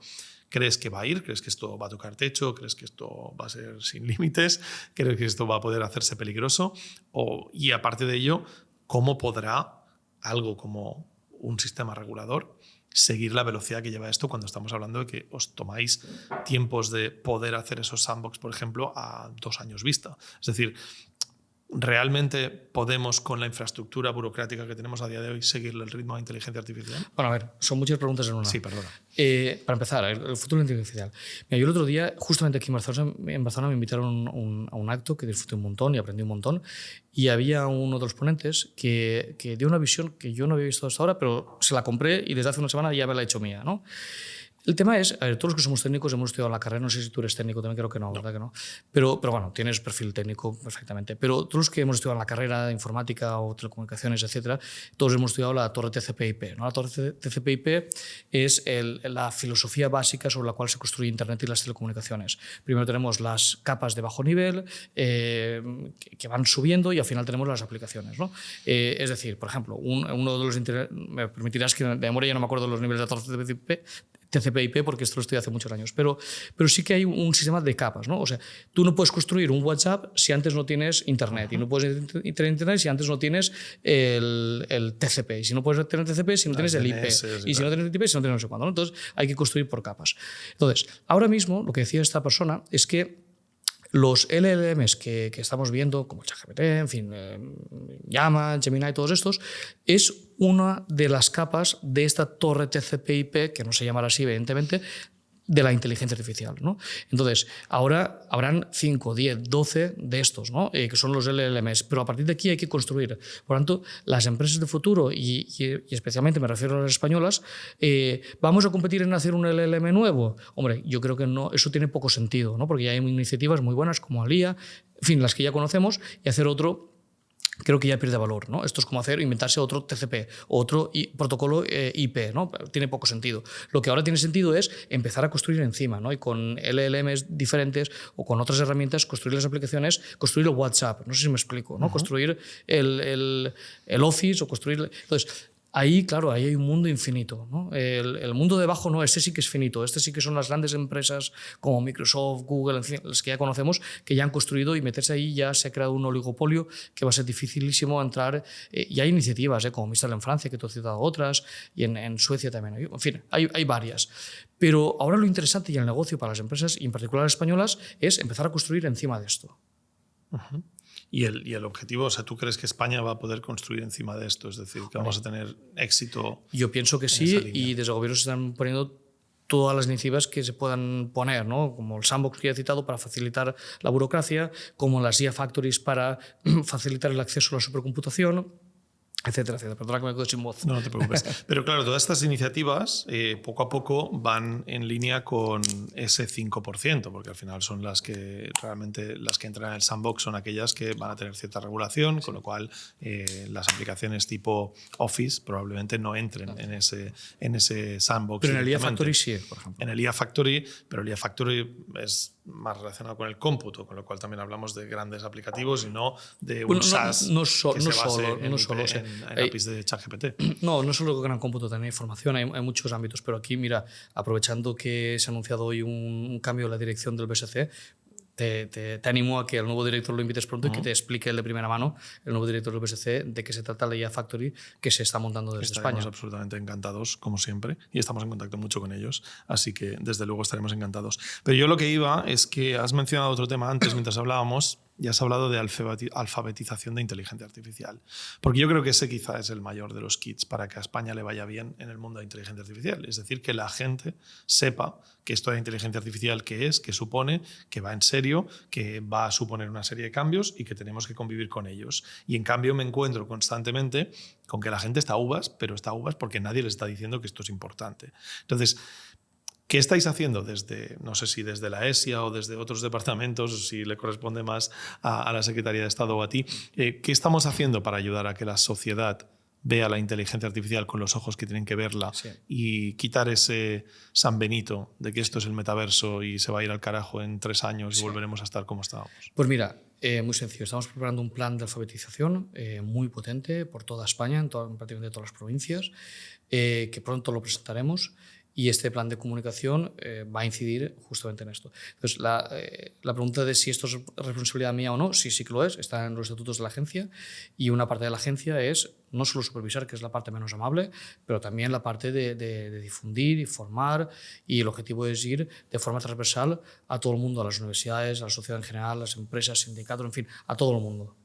crees que va a ir? ¿Crees que esto va a tocar techo? ¿Crees que esto va a ser sin límites? ¿Crees que esto va a poder hacerse peligroso? Y aparte de ello, ¿cómo podrá algo como un sistema regulador seguir la velocidad que lleva esto cuando estamos hablando de que os tomáis tiempos de poder hacer esos sandbox, por ejemplo, a 2 años vista? Es decir, ¿realmente podemos, con la infraestructura burocrática que tenemos a día de hoy, seguirle el ritmo a la inteligencia artificial? Bueno, a ver, son muchas preguntas en una. Sí, perdona. Para empezar, el futuro de la inteligencia artificial. Mira, yo el otro día, justamente aquí en Barcelona me invitaron a un acto que disfruté un montón y aprendí un montón, y había uno de los ponentes que dio una visión que yo no había visto hasta ahora, pero se la compré y desde hace una semana ya me la he hecho mía, ¿no? El tema es, a ver, todos los que somos técnicos hemos estudiado en la carrera, no sé si tú eres técnico, también creo que no, ¿verdad que no? Pero bueno, tienes perfil técnico perfectamente. Pero todos los que hemos estudiado en la carrera de informática o telecomunicaciones, etcétera, todos hemos estudiado la torre TCP/IP, ¿no? La torre TCP/IP es la filosofía básica sobre la cual se construye Internet y las telecomunicaciones. Primero tenemos las capas de bajo nivel que van subiendo y al final tenemos las aplicaciones, ¿no? Es decir, por ejemplo, uno de los... Me permitirás que de memoria ya no me acuerdo de los niveles de la torre TCP/IP porque esto lo estudié hace muchos años, pero sí que hay un sistema de capas, ¿no? O sea, tú no puedes construir un WhatsApp si antes no tienes Internet, y no puedes tener Internet si antes no tienes el TCP, y si no puedes tener TCP si no tienes el IP, y si no tienes el IP si no tienes no sé cuándo, ¿no? Entonces hay que construir por capas. Entonces, ahora mismo lo que decía esta persona es que los LLMs que estamos viendo, como ChatGPT, en fin, Llama, Gemini, todos estos, es una de las capas de esta torre TCP/IP, que no se llamará así, evidentemente, de la inteligencia artificial, ¿no? Entonces, ahora habrán 5, 10, 12 de estos, ¿no? Que son los LLMs, pero a partir de aquí hay que construir. Por lo tanto, las empresas de futuro, y especialmente me refiero a las españolas, ¿vamos a competir en hacer un LLM nuevo? Hombre, yo creo que no, eso tiene poco sentido, ¿no? Porque ya hay iniciativas muy buenas como Alia, en fin, las que ya conocemos, y hacer otro creo que ya pierde valor, ¿no? Esto es como inventarse otro TCP, otro protocolo IP, ¿no? Tiene poco sentido. Lo que ahora tiene sentido es empezar a construir encima, ¿no? Y con LLMs diferentes o con otras herramientas construir las aplicaciones, construir el WhatsApp, no sé si me explico, ¿no? Construir el Office o construir... Entonces, ahí, claro, ahí hay un mundo infinito, ¿no? El mundo de abajo no, este sí que es finito, este sí que son las grandes empresas como Microsoft, Google, en fin, las que ya conocemos, que ya han construido, y meterse ahí ya se ha creado un oligopolio que va a ser dificilísimo entrar. Y hay iniciativas, como Mistral en Francia, que tú has citado otras, y en Suecia también. En fin, hay varias. Pero ahora lo interesante y el negocio para las empresas, y en particular las españolas, es empezar a construir encima de esto. Y el objetivo, o sea, ¿tú crees que España va a poder construir encima de esto? Es decir, que vamos a tener éxito. Yo pienso que sí, y desde el gobierno se están poniendo todas las iniciativas que se puedan poner, ¿no? Como el Sandbox que ya he citado para facilitar la burocracia, como las IA Factories para facilitar el acceso a la supercomputación, etcétera, etcétera. Perdona que me quedo sin voz. No te preocupes. Pero claro, todas estas iniciativas poco a poco van en línea con ese 5%, porque al final son las que realmente las que entran en el sandbox son aquellas que van a tener cierta regulación, con lo cual las aplicaciones tipo Office probablemente no entren en ese sandbox. Pero en el IA Factory sí, por ejemplo. En el IA Factory, pero el IA Factory es más relacionado con el cómputo, con lo cual también hablamos de grandes aplicativos y no de un SaaS no que se base solo, en APIs de ChatGPT. No solo gran cómputo, también hay información, hay muchos ámbitos, pero aquí, mira, aprovechando que se ha anunciado hoy un cambio en la dirección del BSC, te animo a que al nuevo director lo invites pronto y que te explique de primera mano, el nuevo director del BSC, de qué se trata la IA Factory que se está montando desde España. Estaremos absolutamente encantados, como siempre, y estamos en contacto mucho con ellos, así que desde luego estaremos encantados. Pero yo lo que iba es que has mencionado otro tema antes mientras hablábamos, y has hablado de alfabetización de inteligencia artificial, porque yo creo que ese quizá es el mayor de los kits para que a España le vaya bien en el mundo de inteligencia artificial, es decir, que la gente sepa que esto de inteligencia artificial qué es, qué supone, que va en serio, que va a suponer una serie de cambios y que tenemos que convivir con ellos. Y en cambio me encuentro constantemente con que la gente está a uvas, pero está a uvas porque nadie les está diciendo que esto es importante. Entonces, ¿qué estáis haciendo desde, no sé si desde la ESIA o desde otros departamentos, o si le corresponde más a la Secretaría de Estado o a ti? ¿Qué estamos haciendo para ayudar a que la sociedad vea la inteligencia artificial con los ojos que tienen que verla y quitar ese San Benito de que esto es el metaverso y se va a ir al carajo en 3 años y volveremos a estar como estábamos? Pues mira, muy sencillo. Estamos preparando un plan de alfabetización muy potente por toda España, en prácticamente todas las provincias, que pronto lo presentaremos. Y este plan de comunicación va a incidir justamente en esto. Entonces, la pregunta de si esto es responsabilidad mía o no, sí que lo es, está en los estatutos de la agencia, y una parte de la agencia es no solo supervisar, que es la parte menos amable, pero también la parte de difundir y formar, y el objetivo es ir de forma transversal a todo el mundo, a las universidades, a la sociedad en general, a las empresas, sindicatos, en fin, a todo el mundo.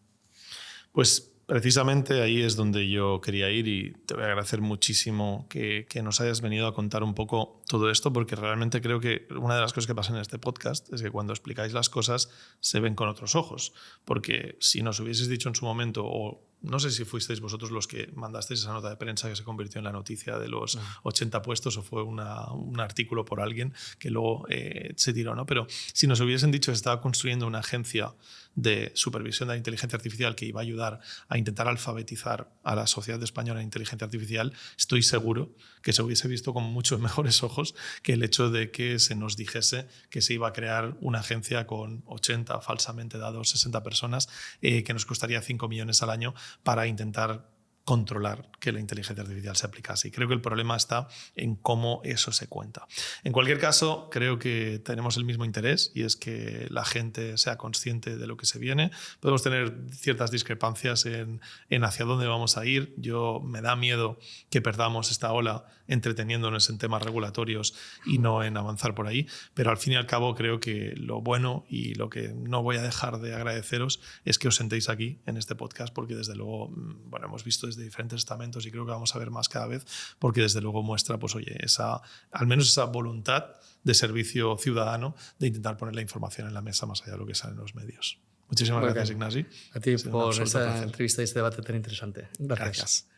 Pues precisamente ahí es donde yo quería ir, y te voy a agradecer muchísimo que nos hayas venido a contar un poco todo esto, porque realmente creo que una de las cosas que pasa en este podcast es que cuando explicáis las cosas se ven con otros ojos, porque si nos hubieses dicho en su momento o no sé si fuisteis vosotros los que mandasteis esa nota de prensa que se convirtió en la noticia de los 80 puestos o fue un artículo por alguien que luego se tiró, ¿no? Pero si nos hubiesen dicho que se estaba construyendo una agencia de supervisión de la inteligencia artificial que iba a ayudar a intentar alfabetizar a la sociedad española en inteligencia artificial, estoy seguro que se hubiese visto con muchos mejores ojos que el hecho de que se nos dijese que se iba a crear una agencia con 80 falsamente dados 60 personas que nos costaría 5 millones al año para intentar controlar que la inteligencia artificial se aplicase. Y creo que el problema está en cómo eso se cuenta. En cualquier caso, creo que tenemos el mismo interés y es que la gente sea consciente de lo que se viene. Podemos tener ciertas discrepancias en hacia dónde vamos a ir. Me da miedo que perdamos esta ola entreteniéndonos en temas regulatorios y no en avanzar por ahí. Pero al fin y al cabo creo que lo bueno y lo que no voy a dejar de agradeceros es que os sentéis aquí en este podcast porque desde luego, bueno, hemos visto de diferentes estamentos y creo que vamos a ver más cada vez porque desde luego muestra, pues oye, al menos esa voluntad de servicio ciudadano de intentar poner la información en la mesa más allá de lo que sale en los medios. Muchísimas gracias, Ignasi. A ti por esta entrevista y este debate tan interesante. Gracias.